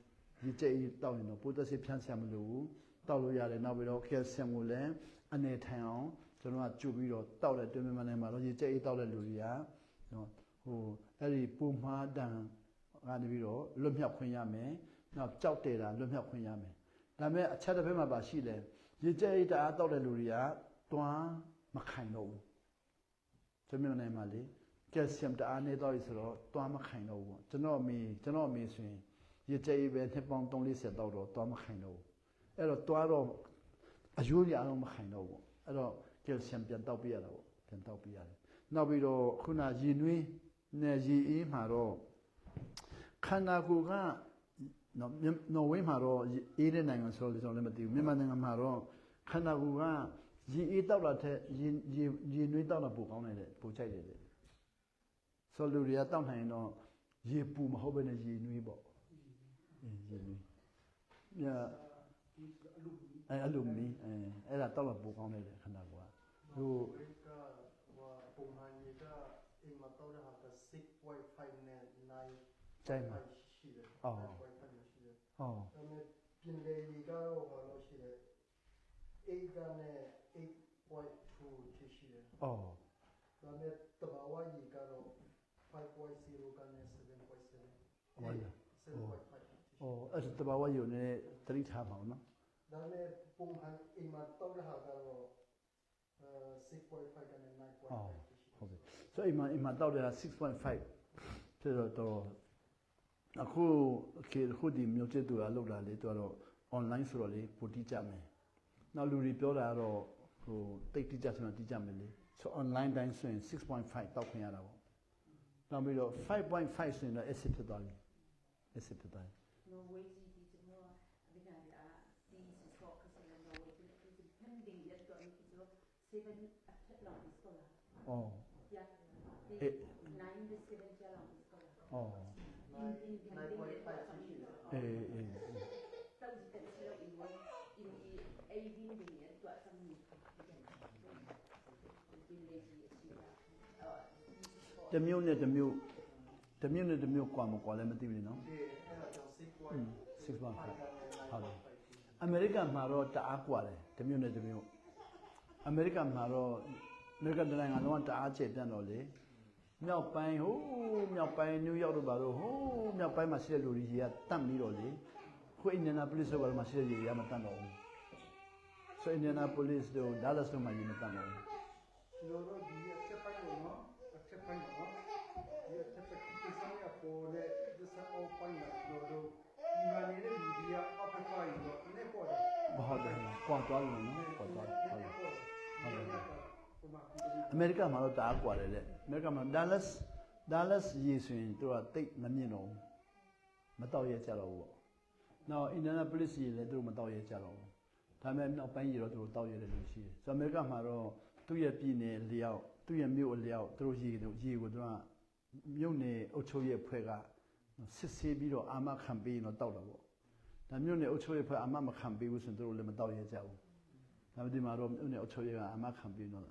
ရေကြိတ်တောက်ရင်တော့ပိုးသက်စီးဖြန်းဆရာမလို့ဘူးတောက်လို့ရတယ်နောက်ပြီးတော့ကယ်လ်ဆီယမ်ကိုလည်းအနေထိုင်အောင်ကျွန်တော်ကကြိုပြီးတော့တောက်တဲ့တွင်မြန်မာနိုင်ငံမှာတော့ရေကြိတ်တောက်တဲ့လူတွေကဟိုအဲ့ဒီပိုးမွှားတန်ကနေပြီးတော့လွတ်မြောက်ခွင့်ရမယ်နောက်ကြောက်တယ်တာလွတ်မြောက်ခွင့်ရမယ်ဒါပေမဲ့အချက်တစ်ဖက်မှာပါရှိတယ်ရေကြိတ်တအားတောက်တဲ့လူတွေကတွန်းမခိုင်တော့ဘူးကျွန်တော်နိုင်ငံမှာလေကယ်လ်ဆီယမ်တအားနေတော့ဆိုတော့တွန်းမခိုင်တော့ဘူးပေါ့ကျွန်တော်အမေဆိုရင်ရေကြိတ်ပဲနှစ်ပေါင်း3-40တောက်တော့တွန်းမခိုင်တော့ဘူးအဲ့တော့တွန်းတော့အယိုးရအောင်မခိုင်တော့ဘူးအဲ့တော့ကယ်လ်ဆီယမ်ပြန်တောက်ပြရတာပေါ့ပြန်တောက်ပြရတယ်နောက်ပြီးတော့ခုနရေနွေးနဲ့ရေအေးမှာတော့ခန္ဓာကိုယ်ကနော်ဝေးမှာတော့အေးတဲ့နိုင်ငံဆိုတော့ကျွန်တော်လည်းမသိဘူးမြန်မာနိုင်ငံမှာတော့ခန္ဓာကိုယ်ကရေအေးတောက်တာထက်ရေနွေးတောက်တာပိုကောင်းတယ်ပိုကြိုက်တယ်ဆိုလူတွေကတောက်နိုင်တော့ရေပူမဟုတ်ဘဲနဲ့ရေနွေးပေါ့ရေနွေးညအလူမီအဲ့ဒါတောက်တာပိုကောင်းတယ်ခန္ဓာကိုယ်ကဟိုပုံမှန်ရေကအိမ်မှာတောက်တဲ့ဟာက 6.5 နဲ့ 9 ကျိုင်းမှာရှိတယ်။အော် 9.5 ရှိတယ်။အော်။ဒါပေမဲ့ပြင်လေရေကတော့ဘာလို့ရှိတယ်8ကနဲ့ 8.2 ရှိတယ်။အော်။ဒါပေမဲ့တဘာဝရေကတော့ 5.0 ကနဲ့ 7.7 ။ဟုတ်လား။ 7.5အော်အဲ့တဘာဝရေနဲ့သတိထားပါဦးနော်။ဒါပေမဲ့ပုံမှန်အိမ်မှာတောက်တဲ့ဟာကတော့6.5 ကနဲ့ 9.5 ဟုတ်ပြီဆိုအိမ်မှာတောက်တဲ့ဟာ6.5ဖြစ်တော့အခုဒီမြို့ကျသူကလောက်တာလေသူကတော့ online ဆိုတော့လေပိုတိကြမယ်နောက်လူတွေပြောတာကတော့ဟိုတိတ်တိကြဆိုတော့တိကြမယ်လေဆို online တိုင်းဆိုရင်6.5တောက်ခွင့်ရတာပေါ့နောက်ပြီးတော့5.5ဆိုရင်တော့ acid ဖြစ်သွားပြီ acid ဖြစ်သွားပြီ Norway is more this is what because Norway is depending yet got so 7 at long is color อ๋อ yeah 9 the 7 long is color อ๋อ in 9.5 ရှိတယ်တောက်တဲ့ဆရာin 18 the year to some new တမျိုးနဲ့တမျိုးကွာမကွာလည်းမသိဘူးနော်အဲ့ဒါကြောင့်6.5 ဟုတ်တယ်အမေရိကန်မှာတော့တအားကွာတယ်တမျိုးနဲ့တမျိုးအမေရိကန်မှာတော့အမေရိကန်နိုင်ငံလုံးကတအားကျေပြန့်တော့လေမြောက်ပိုင်းနယူးယောက်တို့ဘာလို့မြောက်ပိုင်းမှာရှိတဲ့လူတွေကြီးကတတ်ပြီးတော့လေခုအင်ဒီယာနာပိုလိစ်ဆိုတော့မှရှိတဲ့လူတွေကမတတ်တော့ဘူးဆိုအင်ဒီယာနာပိုလိစ်တို့ဒါလတ်တို့မှကြီးမတတ်တော့ဘူးကျွန်တော်တို့ဒီအချက်ပိုင်းကိုနော်အချက်ပိုင်းကိုနော်ဒီအချက်ပိုင်းကိုစမ်းရပေါ်တဲ့ဒီစမ်းအောင်ပိုင်းမှာကျွန်တော်တို့ဒီမှာနေတဲ့လူတွေကအပ္ပပိုင်းတော့န ကွာသွားပြီနော်ကွာသွားပြီဟုတ်တယ် ဟိုမှာပြည် အမေရိကမှာတော့တအားကွာတယ်တဲ့အမေရိကမှာ Dallas ရေဆိုရင်သူကတိတ်မမြင့်တော့ဘူးမတော့ရဲကြတော့ဘူးပေါ့နောက် Indianapolis ရေလည်းသူတို့မတော့ရဲကြတော့ဘူးဒါပေမဲ့နောက်ပိုင်းရေတော့သူတို့တောက်ရတယ်လို့ရှိတယ်ဆိုတော့အမေရိကမှာတော့သူ့ရဲ့ပြည်နယ်လျောက်သူ့ရဲ့မြို့အလျောက်သူတို့ရေကိုသူကမြို့နယ်အုပ်ချုပ်ရေးအဖွဲ့ကစစ်ဆေးပြီးတော့အာမခံပေးရင်တော့တောက်တာပေါ့ဒါမြို့နယ်အုပ်ချုပ်ရေးအဖွဲ့အာမမခံပေးဘူးဆိုရင်သူတို့လည်းမတောက်ရဲကြဘူးဒါပေမဲ့ဒီမှာတော့မြို့နယ်အုပ်ချုပ်ရေးကအာမခံပေးတော့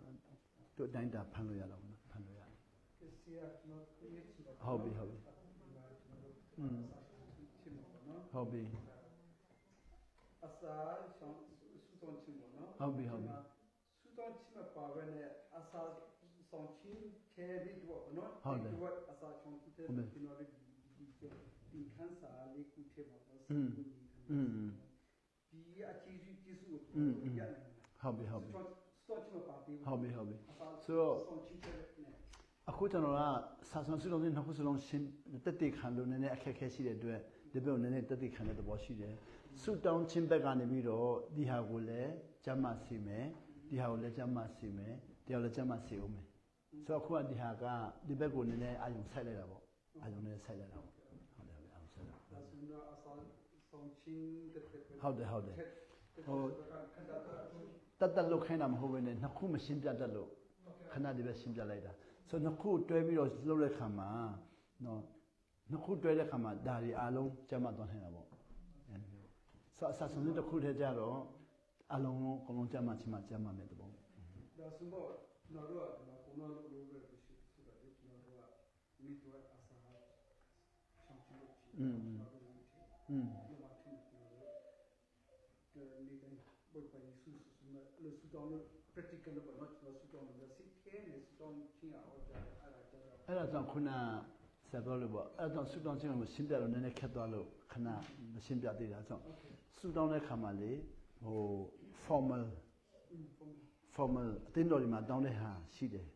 သူ့အတိုင်းတာဖမ်းလို့ရတော့ဘူးဖမ်းလို့ရတယ် စီယာနော်ခရီးစီတာ ဟုတ်ပြီဟုတ်ပြီ အစာဆောင်စုတောင်းချင်းပေါ့နော် ဟုတ်ပြီဟုတ်ပြီ စုတောင်းချင်းမှာပါပဲနဲ့အစာဆောင်ချင်းခဲပြီးတော့နော် ဟုတ်တယ် ဒီအစာဆောင်ချင်းတဲ့ဒီနော်ဒီခန်းစာလေးခုထဲမှာတော့ อืม ဒီအချီးကြီးစုကိုရတယ် ဟုတ်ပြီဟုတ်ပြီ စတော့ချင်းမှာပါပြီး ဟုတ်ပြီဟုတ်ပြီ အစာ ဆိုတော့ ဆောင်ချင်းတဲ့နဲ့ အခုကျွန်တော်ကစာဆောင်စုလုံးနဲ့နှစ်ခုစလုံးရှင်းတက်တိခံလို့နည်းနည်းအခက်အခဲရှိတဲ့အတွက်ဒီဘက်ကိုနည်းနည်းတက်တိခံတဲ့သဘောရှိတယ်စုတောင်းချင်းဘက်ကနေပြီးတော့ဒီဟာကိုလည်းကျမ်းမာစီမယ်ဒီဟာကိုလည်းကျမ်းမာစီမယ်ဒီဟာကိုလည်းကျမ်းမာစီအောင်မယ်ဆိုတော့အခုကဒီဟာကဒီဘက်ကိုနည်းနည်းအာယုံဆိုင်လိုက်တာပေါ့အာယုံနဲ့ဆိုင်လိုက်တာပေါ့ဟုတ်တယ်အာယုံဆိုင်လိုက် ဒါဆိုတော့အစာဆောင်ချင်းတဲ့ ဟုတ်တယ်ဟုတ်တယ် ဟိုခန္ဓာတော့ တက်လုတ်ခိုင်းတာမဟုတ်ဘဲနဲ့နှစ်ခုမရှင်းပြတတ်လို့ခဏဒီပဲရှင်းပြလိုက်တာဆိုတော့နှစ်ခုတွဲပြီးတော့လှုပ်တဲ့ခါမှာနော်နှစ်ခုတွဲတဲ့ခါမှာဒါတွေအားလုံးကျမ်းမာသွားနိုင်တာပေါ့ဆိုတော့အစဆုံးတစ်ခုတည်းကြတော့အလုံးလုံးအကုန်လုံးကျမ်းမာချင်းမှကျမ်းမာမယ်တပုံ ဒါဆိုတော့နော်တော့ဘုံတော်လိုလိုပဲရှိဆိုတာဒီနော်တော့မိတော့အစာဆောင်ချင်းလို့ဒီမှာထင်တယ်ဒီနေ့ဘယ်ပိုင်းစုစုမဲ့လို့စုတောင်းလို့ practical လို့ပေါ့နော်စုတောင်းလို့စစ်ခဲနေစုတောင်းချင်းအောင်ကြအဲ့ဒါကြတော့အဲ့ဒါကြောင့်ခုနဆက်ပြောလို့ပေါ့အဲ့ဒါကြောင့်ဆူတောင်းခြင်းကိုရှင်းပြလို့နည်းနည်းခက်သွားလို့ခဏမရှင်းပြသေးတာကြောင့်ဆူတောင်းတဲ့ခါမှာလေဟို formal အတင်းတော်ဒီမှာတောင်းတဲ့ဟာရှိတယ်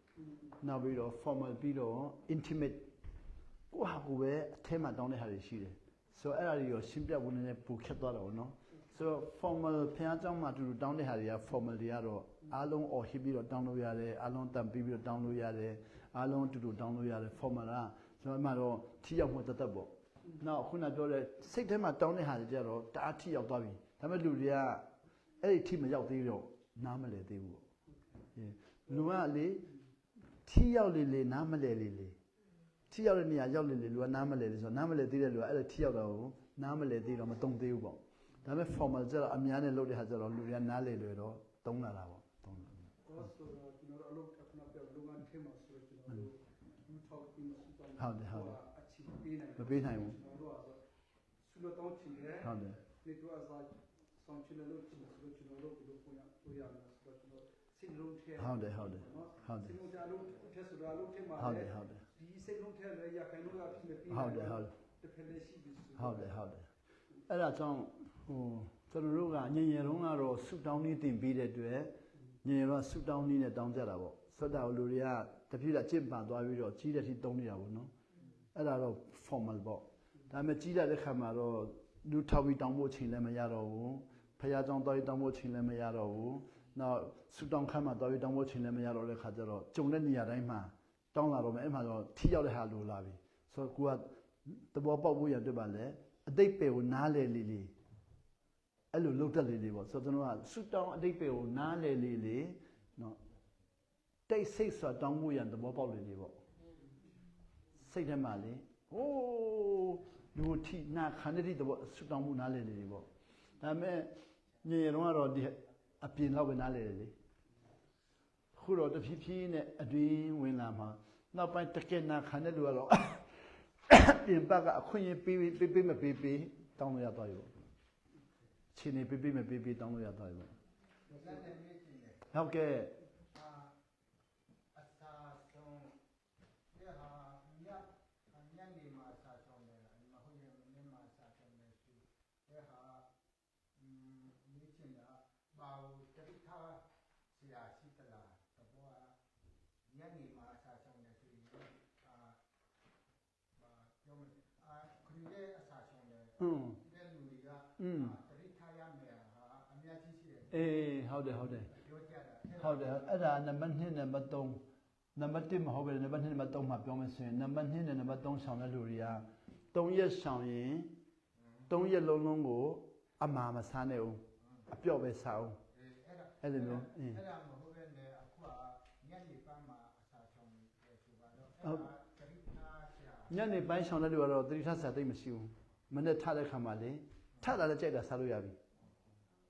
နောက်ပြီးတော့ formal ပြီးတော့ intimate ကိုဟာကိုပဲအထဲမှာတောင်းတဲ့ဟာတွေရှိတယ်ဆိုတော့အဲ့ဒါတွေရောရှင်းပြဖို့နည်းနည်းပိုခက်သွားတာပေါ့နော်ဆိုတော့ formal ဖျားเจ้าမှာတူတူတောင်းတဲ့ဟာတွေက formal တွေကတော့အားလုံးအော်ဟစ်ပြီးတော့တောင်းလို့ရတယ်အားလုံးတန်ပြီးတော့တောင်းလို့ရတယ်အားလုံးတူတူတောင်းလို့ရတယ် formal ကဆိုတော့အမှတော့ထိရောက်မှုတသက်ပေါ့နောက်ခုနပြောတဲ့စိတ်ထဲမှာတောင်းတဲ့ဟာတွေကြတော့တအားထိရောက်သွားပြီဒါပေမဲ့လူတွေကအဲ့ဒီထိမရောက်သေးတော့နားမလည်သေးဘူးပေါ့လူကလေထိရောက်လေနားမလည်လေထိရောက်တဲ့နေရာရောက်လေလူကနားမလည်လေဆိုတော့နားမလည်သေးတဲ့လူကအဲ့ဒါထိရောက်တာကိုနားမလည်သေးတော့မတုံသေးဘူးပေါ့ဒါပေမဲ့ formal ကျတော့အများနဲ့လုပ်တဲ့ဟာကျတော့လူတွေကနားလည်လွယ်တော့တုံးလာတာပေါ့တုံးလာ တော့ဆိုတော့ကျွန်တော်အလုပ်အခဏပြောလုပ်ငန်းထဲမှာဆိုတော့ကျွန်တော်တို့လူထောက်ပြီးစုတောင်း ဟုတ်တယ်ဟုတ်တယ် အချီပေးနိုင် မပေးနိုင်ဘူး ကျွန်တော်တို့ဆိုစုတောင်းချင်တယ် ဟုတ်တယ် ဒီတော့အစားဆောင်ချင်လို့ချင်ဆိုတော့ကျွန်တော်တို့ဘယ်လိုပုံရလို့ရမလဲဆိုတော့ကျွန်တော်စိတ်လုံးထဲ ဟုတ်တယ်ဟုတ်တယ် နော် ဟုတ်တယ် စိတ်လုံးထဲအလုပ်ထဲဆိုတော့အလုပ်ထဲမှာ ဟုတ်တယ်ဟုတ်တယ် ဒီစိတ်လုံးထဲလည်းရခိုင်လို့ရဖြစ်နေပြီ ဟုတ်တယ်ဟုတ်တယ် တစ်ဖက်လေးရှိပြီဆို ဟုတ်တယ်ဟုတ်တယ်အဲ့ဒါကြောင့်ဟိုကျွန်တော်တို့ကငယ်ငယ်တုန်းကတော့ဆူတောင်းနည်းတင်ပြီးတဲ့အတွက်ငယ်ငယ်တော့ဆူတောင်းနည်းနဲ့တောင်းကြတာပေါ့ဆိုတော့လူတွေကတပြည့်တာကျင့်ပန်သွားပြီးတော့ကြီးတဲ့ထိတုံးနေတာပေါ့နော်အဲ့ဒါတော့ formal ပေါ့ဒါပေမဲ့ကြီးတဲ့ခါမှာတော့လူထောက်ပြီးတောင်းဖို့ချိန်လည်းမရတော့ဘူးဖះကြောင်တော်ပြီးတောင်းဖို့ချိန်လည်းမရတော့ဘူးနောက်ဆူတောင်းခန်းမှာတော်ပြီးတောင်းဖို့ချိန်လည်းမရတော့တဲ့ခါကျတော့ကြုံတဲ့နေရာတိုင်းမှာတောင်းလာတော့မယ်အဲ့မှာတော့ထိရောက်တဲ့ဟာလိုလာပြီဆိုတော့ကိုကသဘောပေါက်ဖို့ရတဲ့ပါလေအတိတ်ပေကိုနားလေလေလေအဲ့လိုလုတ်တက်လေလေပေါ့ဆိုတော့ကျွန်တော်ကဆူတောင်းအတိတ်ပေကိုနားလေလေလေနော်တိတ်စိတ်ဆိုတောင်းဖို့ရသဘောပေါက်လေလေပေါ့စိတ်ထဲမှာလေဟိုးလူထိနာခန္ဓာတိသဘောဆူတောင်းမှုနားလေလေပေါ့ဒါပေမဲ့ညင်ရုံကတော့ဒီအပြင်လောက်ပဲနားလေလေခုတော့တဖြည်းဖြည်းနဲ့အတွင်းဝင်လာမှာနောက်ပိုင်းတကယ်နာခံတဲ့လူကတော့ပြင်ပကအခွင့်အရေးပေးမပေးတောင်းလို့ရသွားပြီပေါ့ခြေနေပေးမပေးတောင်းလို့ရသွားပြီပေါ့ဟုတ်ကဲ့အစာဆုံးရဟာညနေမှာစာဆုံးတယ်မဟုတ်ရင်မနေ့မှာစာဆုံးတယ်ရှိရဟာမိချင်တာဘာလို့တတိထားဆရာရှိသလားတဘောညနေမှာစာဆုံးတယ်ဆိုရင်ပြောမယ်ခရီးရဲ့အစာဆုံးတယ်တဲ့လူတွေကတတိထားရမယ်ဟာအများကြီးရှိတယ် အေးဟုတ်တယ်ဟုတ်တယ် ပြောကြတာ ဟုတ်တယ်အဲ့ဒါနံပါတ်2နံပါတ်3နံပါတ်1မဟုတ်ပဲနံပါတ်2နံပါတ်3မှာပြောမယ်ဆိုရင်နံပါတ်2နဲ့နံပါတ်3ဆောင်တဲ့လူတွေက3ရက်ဆောင်ရင်3ရက်လုံးလုံးကိုအမာမစားနဲ့ဦးအပြော့ပဲစားဦးအဲ့လိုမျိုးအဲ့ဒါမဟုတ်ပဲနဲ့အခုကညနေပိုင်းမှာအစာချောင်းတယ်ဆိုပါတော့အဲ့ဒါတတိထားဆရာ ညနေပိုင်းဆောင်တဲ့လူကတော့သတိထားစရာသိမရှိဘူးမနေ့ထတဲ့ခါမှာလေထတာလည်းကြိုက်တာစားလို့ရပြီ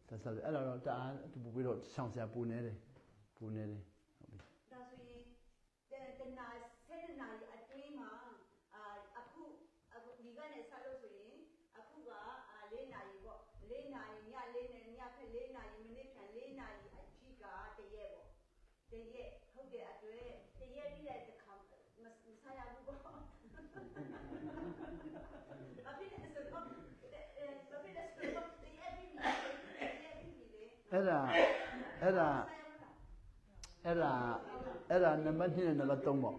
ဒါစားလို့အဲ့တော့တအားသူပူပြီးတော့ဆောင်စရာပူနေတယ်ဟုတ်ပြီ ဒါဆိုရင်တနာ7နာရီအတွင်းမှာအခုဒီကနေ့ဆက်လို့ဆိုရင်အခုက4နာရီပေါ့4နာရီည4နဲ့ညဖက်4နာရီမိနစ်ဖြန်4နာရီအကြီးကတရက်ပေါ့တရက်ဟုတ်တဲ့အတွက်တရက်ပြီးတဲ့တစ်ခါမစားရဘူးပေါ့အပြည့်နဲ့ဆိုတော့အဲ့ဒါနံပါတ်2နဲ့နံပါတ်3ပေါ့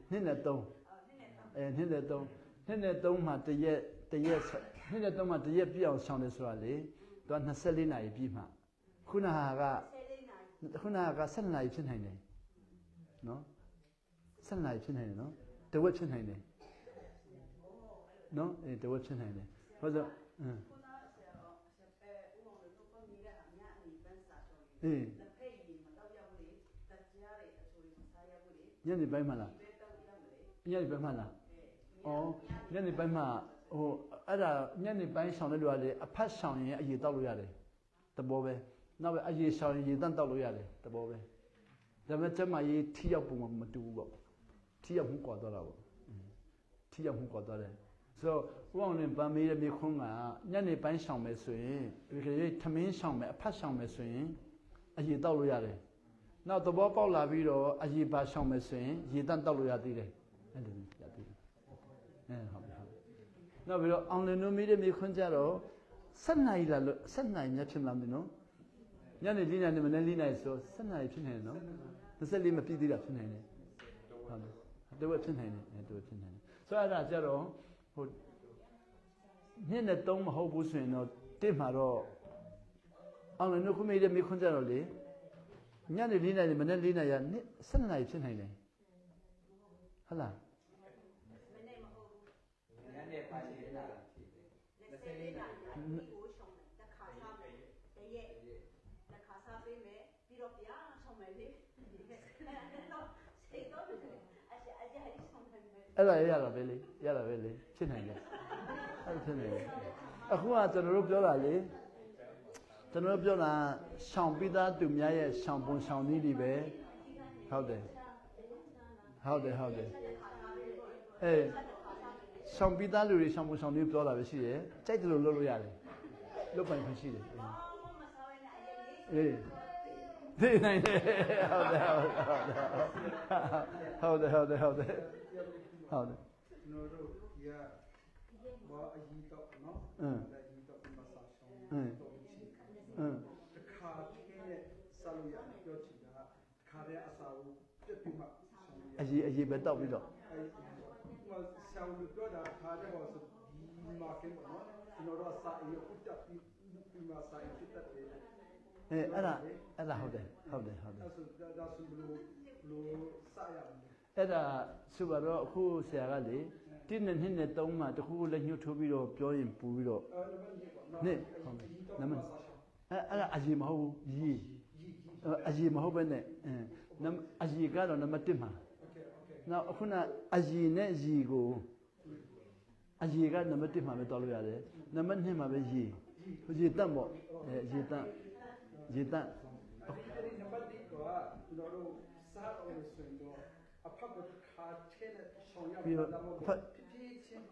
2နဲ့32နဲ့3မှာတရက်2နဲ့3မှာတရက်ပြည့်အောင်ရှောင်တယ်ဆိုတာလေသူက24နာရီပြည့်မှခုနက7နာရီဖြစ်နိုင်တယ်နော်7နာရီဖြစ်နိုင်တယ်နော်တဝက်ဖြစ်နိုင်တယ်နော်တဝက်ဖြစ်နိုင်တယ်ဟုတ်ဆိုညနေပိုင်းမှလားညနေပိုင်းမှလားညနေပိုင်းမှအဲ့ဒါညနေပိုင်းဆောင်တဲ့လူကလေအဖတ်ဆောင်ရင်အရေတောက်လို့ရတယ်တဘောပဲနောက်ပဲအရေဆောင်ရင်ရေတန့်တောက်လို့ရတယ်တဘောပဲဒါပေမဲ့ကျမကြီးထိရောက်ပုံမတူဘူးပေါ့ထိရောက်မှုကွာသွားတာပေါ့ထိရောက်မှုကွာသွားတယ်ဆိုတော့ဥအောင်နဲ့ဗန်မေးတဲ့မြေခွန်းကညနေပိုင်းဆောင်မယ်ဆိုရင်ဒီထမင်းဆောင်မယ်အဖတ်ဆောင်မယ်ဆိုရင်အရေတောက်လို့ရတယ်နောက်သဘောပေါက်လာပြီးတော့အရေပါဆောင်မယ်ဆိုရင်ရေတန့်တောက်လို့ရသေးတယ်အဲ့လိုရသေးတယ်ဟုတ်ပြီနောက်ပြီးတော့အောင်လင်တို့မိတဲ့မိခွန်းကြတော့7နာရီလား7နာရီညဖြစ်မလားမသိနော်ညနေ4နာရီမနေ့4နာရီဆို7နာရီဖြစ်နေတယ်နော်24မပြည့်သေးတာဖြစ်နေတယ်ဟုတ်တယ်တဝက်ဖြစ်နေတယ်တဝက်ဖြစ်နေတယ်ဆိုတော့အဲ့ဒါကြတော့ဟို2နဲ့3မဟုတ်ဘူးဆိုရင်တော့တစ်မှာတော့အောင်လင်တို့ခုမိတဲ့မိခွန်းကြတော့လေညနေ4နာရီမနေ့4နာရီ7နာရီဖြစ်နေတယ်ဟုတ်လားအဲ့ဒါရတာပဲလေဖြစ်နိုင်တယ်အဲ့ဖြစ်နေတယ်အခုကကျွန်တော်တို့ပြောတာလေကျွန်တော်တို့ပြောတာရှောင်ပြီးသားသူများရဲ့ရှောင်ပုံရှောင်နည်းတွေပဲဟုတ်တယ်အေးရှောင်ပြီးသားလူတွေရှောင်ပုံရှောင်နည်းပြောတာပဲရှိတယ်ကြိုက်တယ်လို့လုပ်လို့ရတယ်လုပ်ပိုင်ခွင့်ရှိတယ်အေးသိနိုင်တယ်ဟုတ်တယ်ကျွန်တော်တို့ဒီကဘာအရင်တော့နော်အရင်တော့မစားရှောင်းတော့ချင်းတခါတည်းနဲ့စားလို့ရတယ်ပြောချင်တာတခါတည်းအစာကိုပြတ်ပြီးမှအရေးပဲတောက်ပြီးတော့ဆောင်းလို့ပြောတာခါတဲ့ဟောဆိုဒီမှာကင်းပေါ့နော်ကျွန်တော်တို့စာအရေးဥတက်ပြီးမှစာအရေးတက်တယ်အဲ့ဒါဟုတ်တယ်အဲ့ဆိုဒါဆိုလို့စာရမယ်အဲ့ဒါဆိုတော့အခုဆရာကလေ1နဲ့2နဲ့3မှာတခုခုလက်ညှိုးထိုးပြီးတော့ပြောရင်ပူပြီးတော့နှစ်ဟုတ်တယ်နမအဲ့ဒါအရေးမဟုတ်ဘူးရေးအရေးမဟုတ်ပဲနဲ့အရေးကတော့နံပါတ်1မှာနောက်အခုနအရေးနဲ့ရေကိုအရေးကနံပါတ်1မှာပဲတောက်လို့ရတယ်နံပါတ်2မှာပဲရေတန့်ပေါ့ရေတန့်နံပါတ်1ကကျွန်တော်တို့စားအောင်ဆိုရင်တော့အဖက်ကခါချဲနဲ့ဆောင်ရမှာဒါမှမဟုတ်ဖြည်းဖြည်းချင်း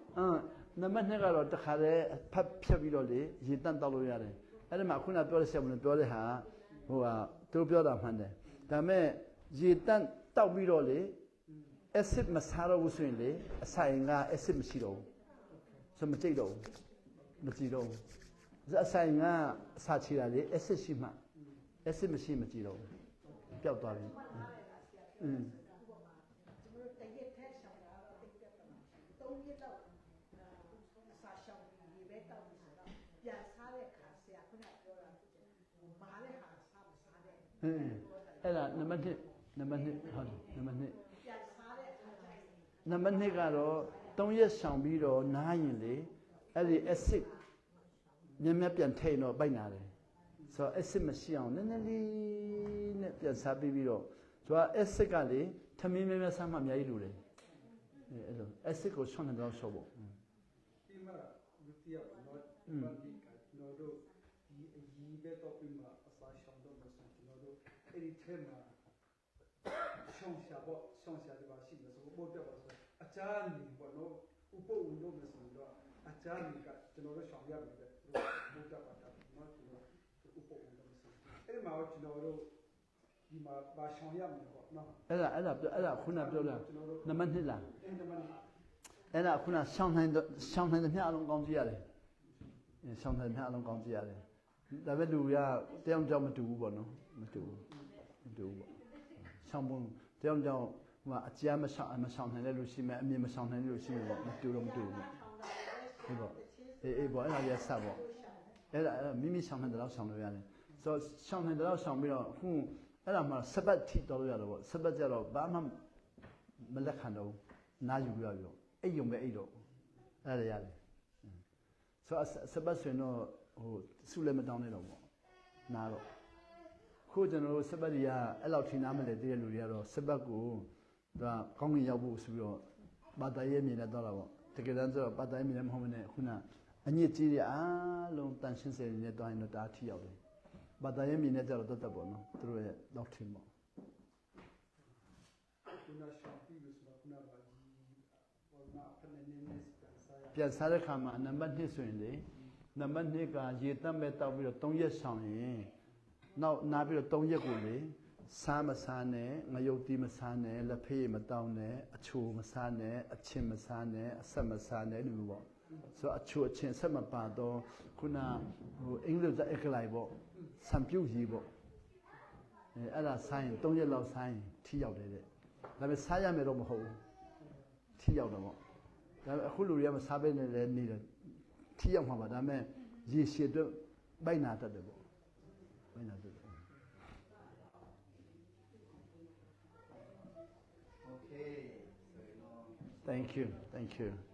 နံပါတ်2ကတော့တခါတည်းဖတ်ဖြတ်ပြီးတော့လေရေတန့်တောက်လို့ရတယ်အဲ့ဒီမှာခုနပြောတဲ့ဆရာမပြောတဲ့ဟာဟိုဟာသူပြောတာမှန်တယ်ဒါပေမဲ့ရေတန့်တောက်ပြီးတော့လေ acid မစားတော့ဘူးဆိုရင်လေအဆိုင်က acid မရှိတော့ဘူးဆိုမကြိတ်တော့ဘူးမကြည့်တော့ဘူးအဆိုင်ကအစာချီတာလေ acid ရှိမှ acid မရှိမကြည့်တော့ဘူးပျောက်သွားပြီပြန်စားတဲ့ခါဆရာခုနပြောတာဘာလဲ အဲ့ဒါနံပါတ်1ဟုတ်တယ်နံပါတ်2 ပြန်စားတဲ့အခါကျရင် နံပါတ်2ကတော့3ရက်ဆောင်ပြီးတော့နားရင်လေအဲ့ဒီ acid မြက်မြက်ပြန်ထိန်တော့ပိုက်နာတယ်ဆိုတော့ acid မရှိအောင်နည်းနည်းလေးနဲ့ပြန်စားပြီးတော့သူက acid ကလေထမင်းမြက်မြက်စားမှအများကြီးလိုတယ်အဲ့လို acid ကို6နှစ်တော့ဆော့ဖို့ ဒီမှာလူတယောက်တော့ဘာဒီကကျွန်တော်တို့ဒီအကြီးပဲတော့ပြီးမှအစားရှောင်တော့မဆိုကျွန်တော်တို့အဲ့ဒီထဲမှာရှောင်ရှာပေါ့ရှောင်ရှာဒီပါရှိလို့ဆိုပို့ပြပါဆိုအချားနေပေါ့နော်ဥပုပ်လို့မဆိုတော့အချားနေကကျွန်တော်တို့ရှောင်ရမယ်တဲ့ပို့ပြပါတာနော်ကျွန်တော်ဥပုပ်လို့မဆိုအဲ့ဒီမှာကျွန်တော်တို့ဒီမှာပါရှောင်ရမယ်ပေါ့နော်အဲ့ဒါခုနပြောတာနံပါတ်2လား အဲ့ဒီမှာ အဲ့ဒါခုနရှောင်းနိုင်တဲ့မျှအလုံးကောင်းကြည့်ရတယ်ရှောင်းနိုင်တဲ့မျှအလုံးကောင်းကြည့်ရတယ်ဒါပေမဲ့လူကတယောက်ကြောင့်မတူဘူးပေါ့နော်မတူဘူးပေါ့ရှောင်းပုံတယောက်ကြောင့်ဟိုအကြမ်းမရှောင်းနိုင်တဲ့လူရှိမယ်အမြင်မရှောင်းနိုင်တဲ့လူရှိမယ်ပေါ့မတူဘူးဟုတ်ပေါ့အေးပေါ့အဲ့ဒါရဆက်ပေါ့အဲ့ဒါမိမိရှောင်းနိုင်တဲ့လောက်ရှောင်းလို့ရတယ်ဆိုတော့ရှောင်းနိုင်တဲ့လောက်ရှောင်းပြီးတော့အခုအဲ့ဒါမှစပတ်ထိတော်လို့ရတော့ပေါ့စပတ်ကြတော့ဘာမှမလက်ခံတော့နားယူရပြီအိတ်ယုံပဲအိတ်တော့အဲ့ဒါရတယ်ဆိုတော့စပတ်ဆိုရင်တော့ဟိုစုလည်းမတောင်းနဲ့တော့ပေါ့နားတော့ခုကျွန်တော်တို့စပတ်တွေကအဲ့လောက်ထိနားမလဲတည်တဲ့လူတွေကတော့စပတ်ကိုသူကကောင်းကင်ရောက်ဖို့ဆိုပြီးတော့ဘာသာရေးမြင်နဲ့တော့တာပေါ့တကယ်တမ်းဆိုတော့ဘာသာရေးမြင်လည်းမဟုတ်ဘဲနဲ့ခုနအညစ်အကြေးတွေအားလုံးတန်ရှင်းစေနေတဲ့တွိုင်းတော့တားထိရောက်တယ်ဘာသာရေးမြင်နဲ့ကြတော့တတ်ပေါ့နော်သူတို့ရဲ့တော့ထင်ပေါ့ခုနရှောင်ပြီးလို့ဆိုတော့ခုနကဘောနာဖနေနေနေပြန်စားတဲ့ခါမှာနံပါတ်2ဆိုရင်လေနံပါတ်2ကရေတက်မဲ့တောက်ပြီးတော့3ရက်ဆောင်ရင်နောက်နားပြီးတော့3ရက်ကိုလေစားမစားနဲ့ငရုတ်တီးမစားနဲ့လက်ဖေးမတောင်းနဲ့အချိုမစားနဲ့အချင်းမစားနဲ့အဆက်မစားနဲ့လို့ပေါ့ဆိုတော့အချိုအချင်းဆက်မပါတော့ခုနဟိုအင်္ဂလိပ်ကအက်ကလိုက်ပေါ့စံပြုတ်ကြီးပေါ့အဲ့ဒါစားရင်3ရက်လောက်စားရင်ထိရောက်တယ်တဲ့ဒါပေမဲ့စားရမယ်တော့မဟုတ်ဘူးထိရောက်တော့ပေါ့ဒါပေမဲ့အခုလူတွေကမစားဘဲနဲ့လည်းနေတယ်ထိရောက်မှာပါဒါပေမဲ့ရေရှည်အတွက်ဘိုက်နာတတ်တယ်ပေါ့ဘိုက်နာတတ်တယ် Okay so Thank you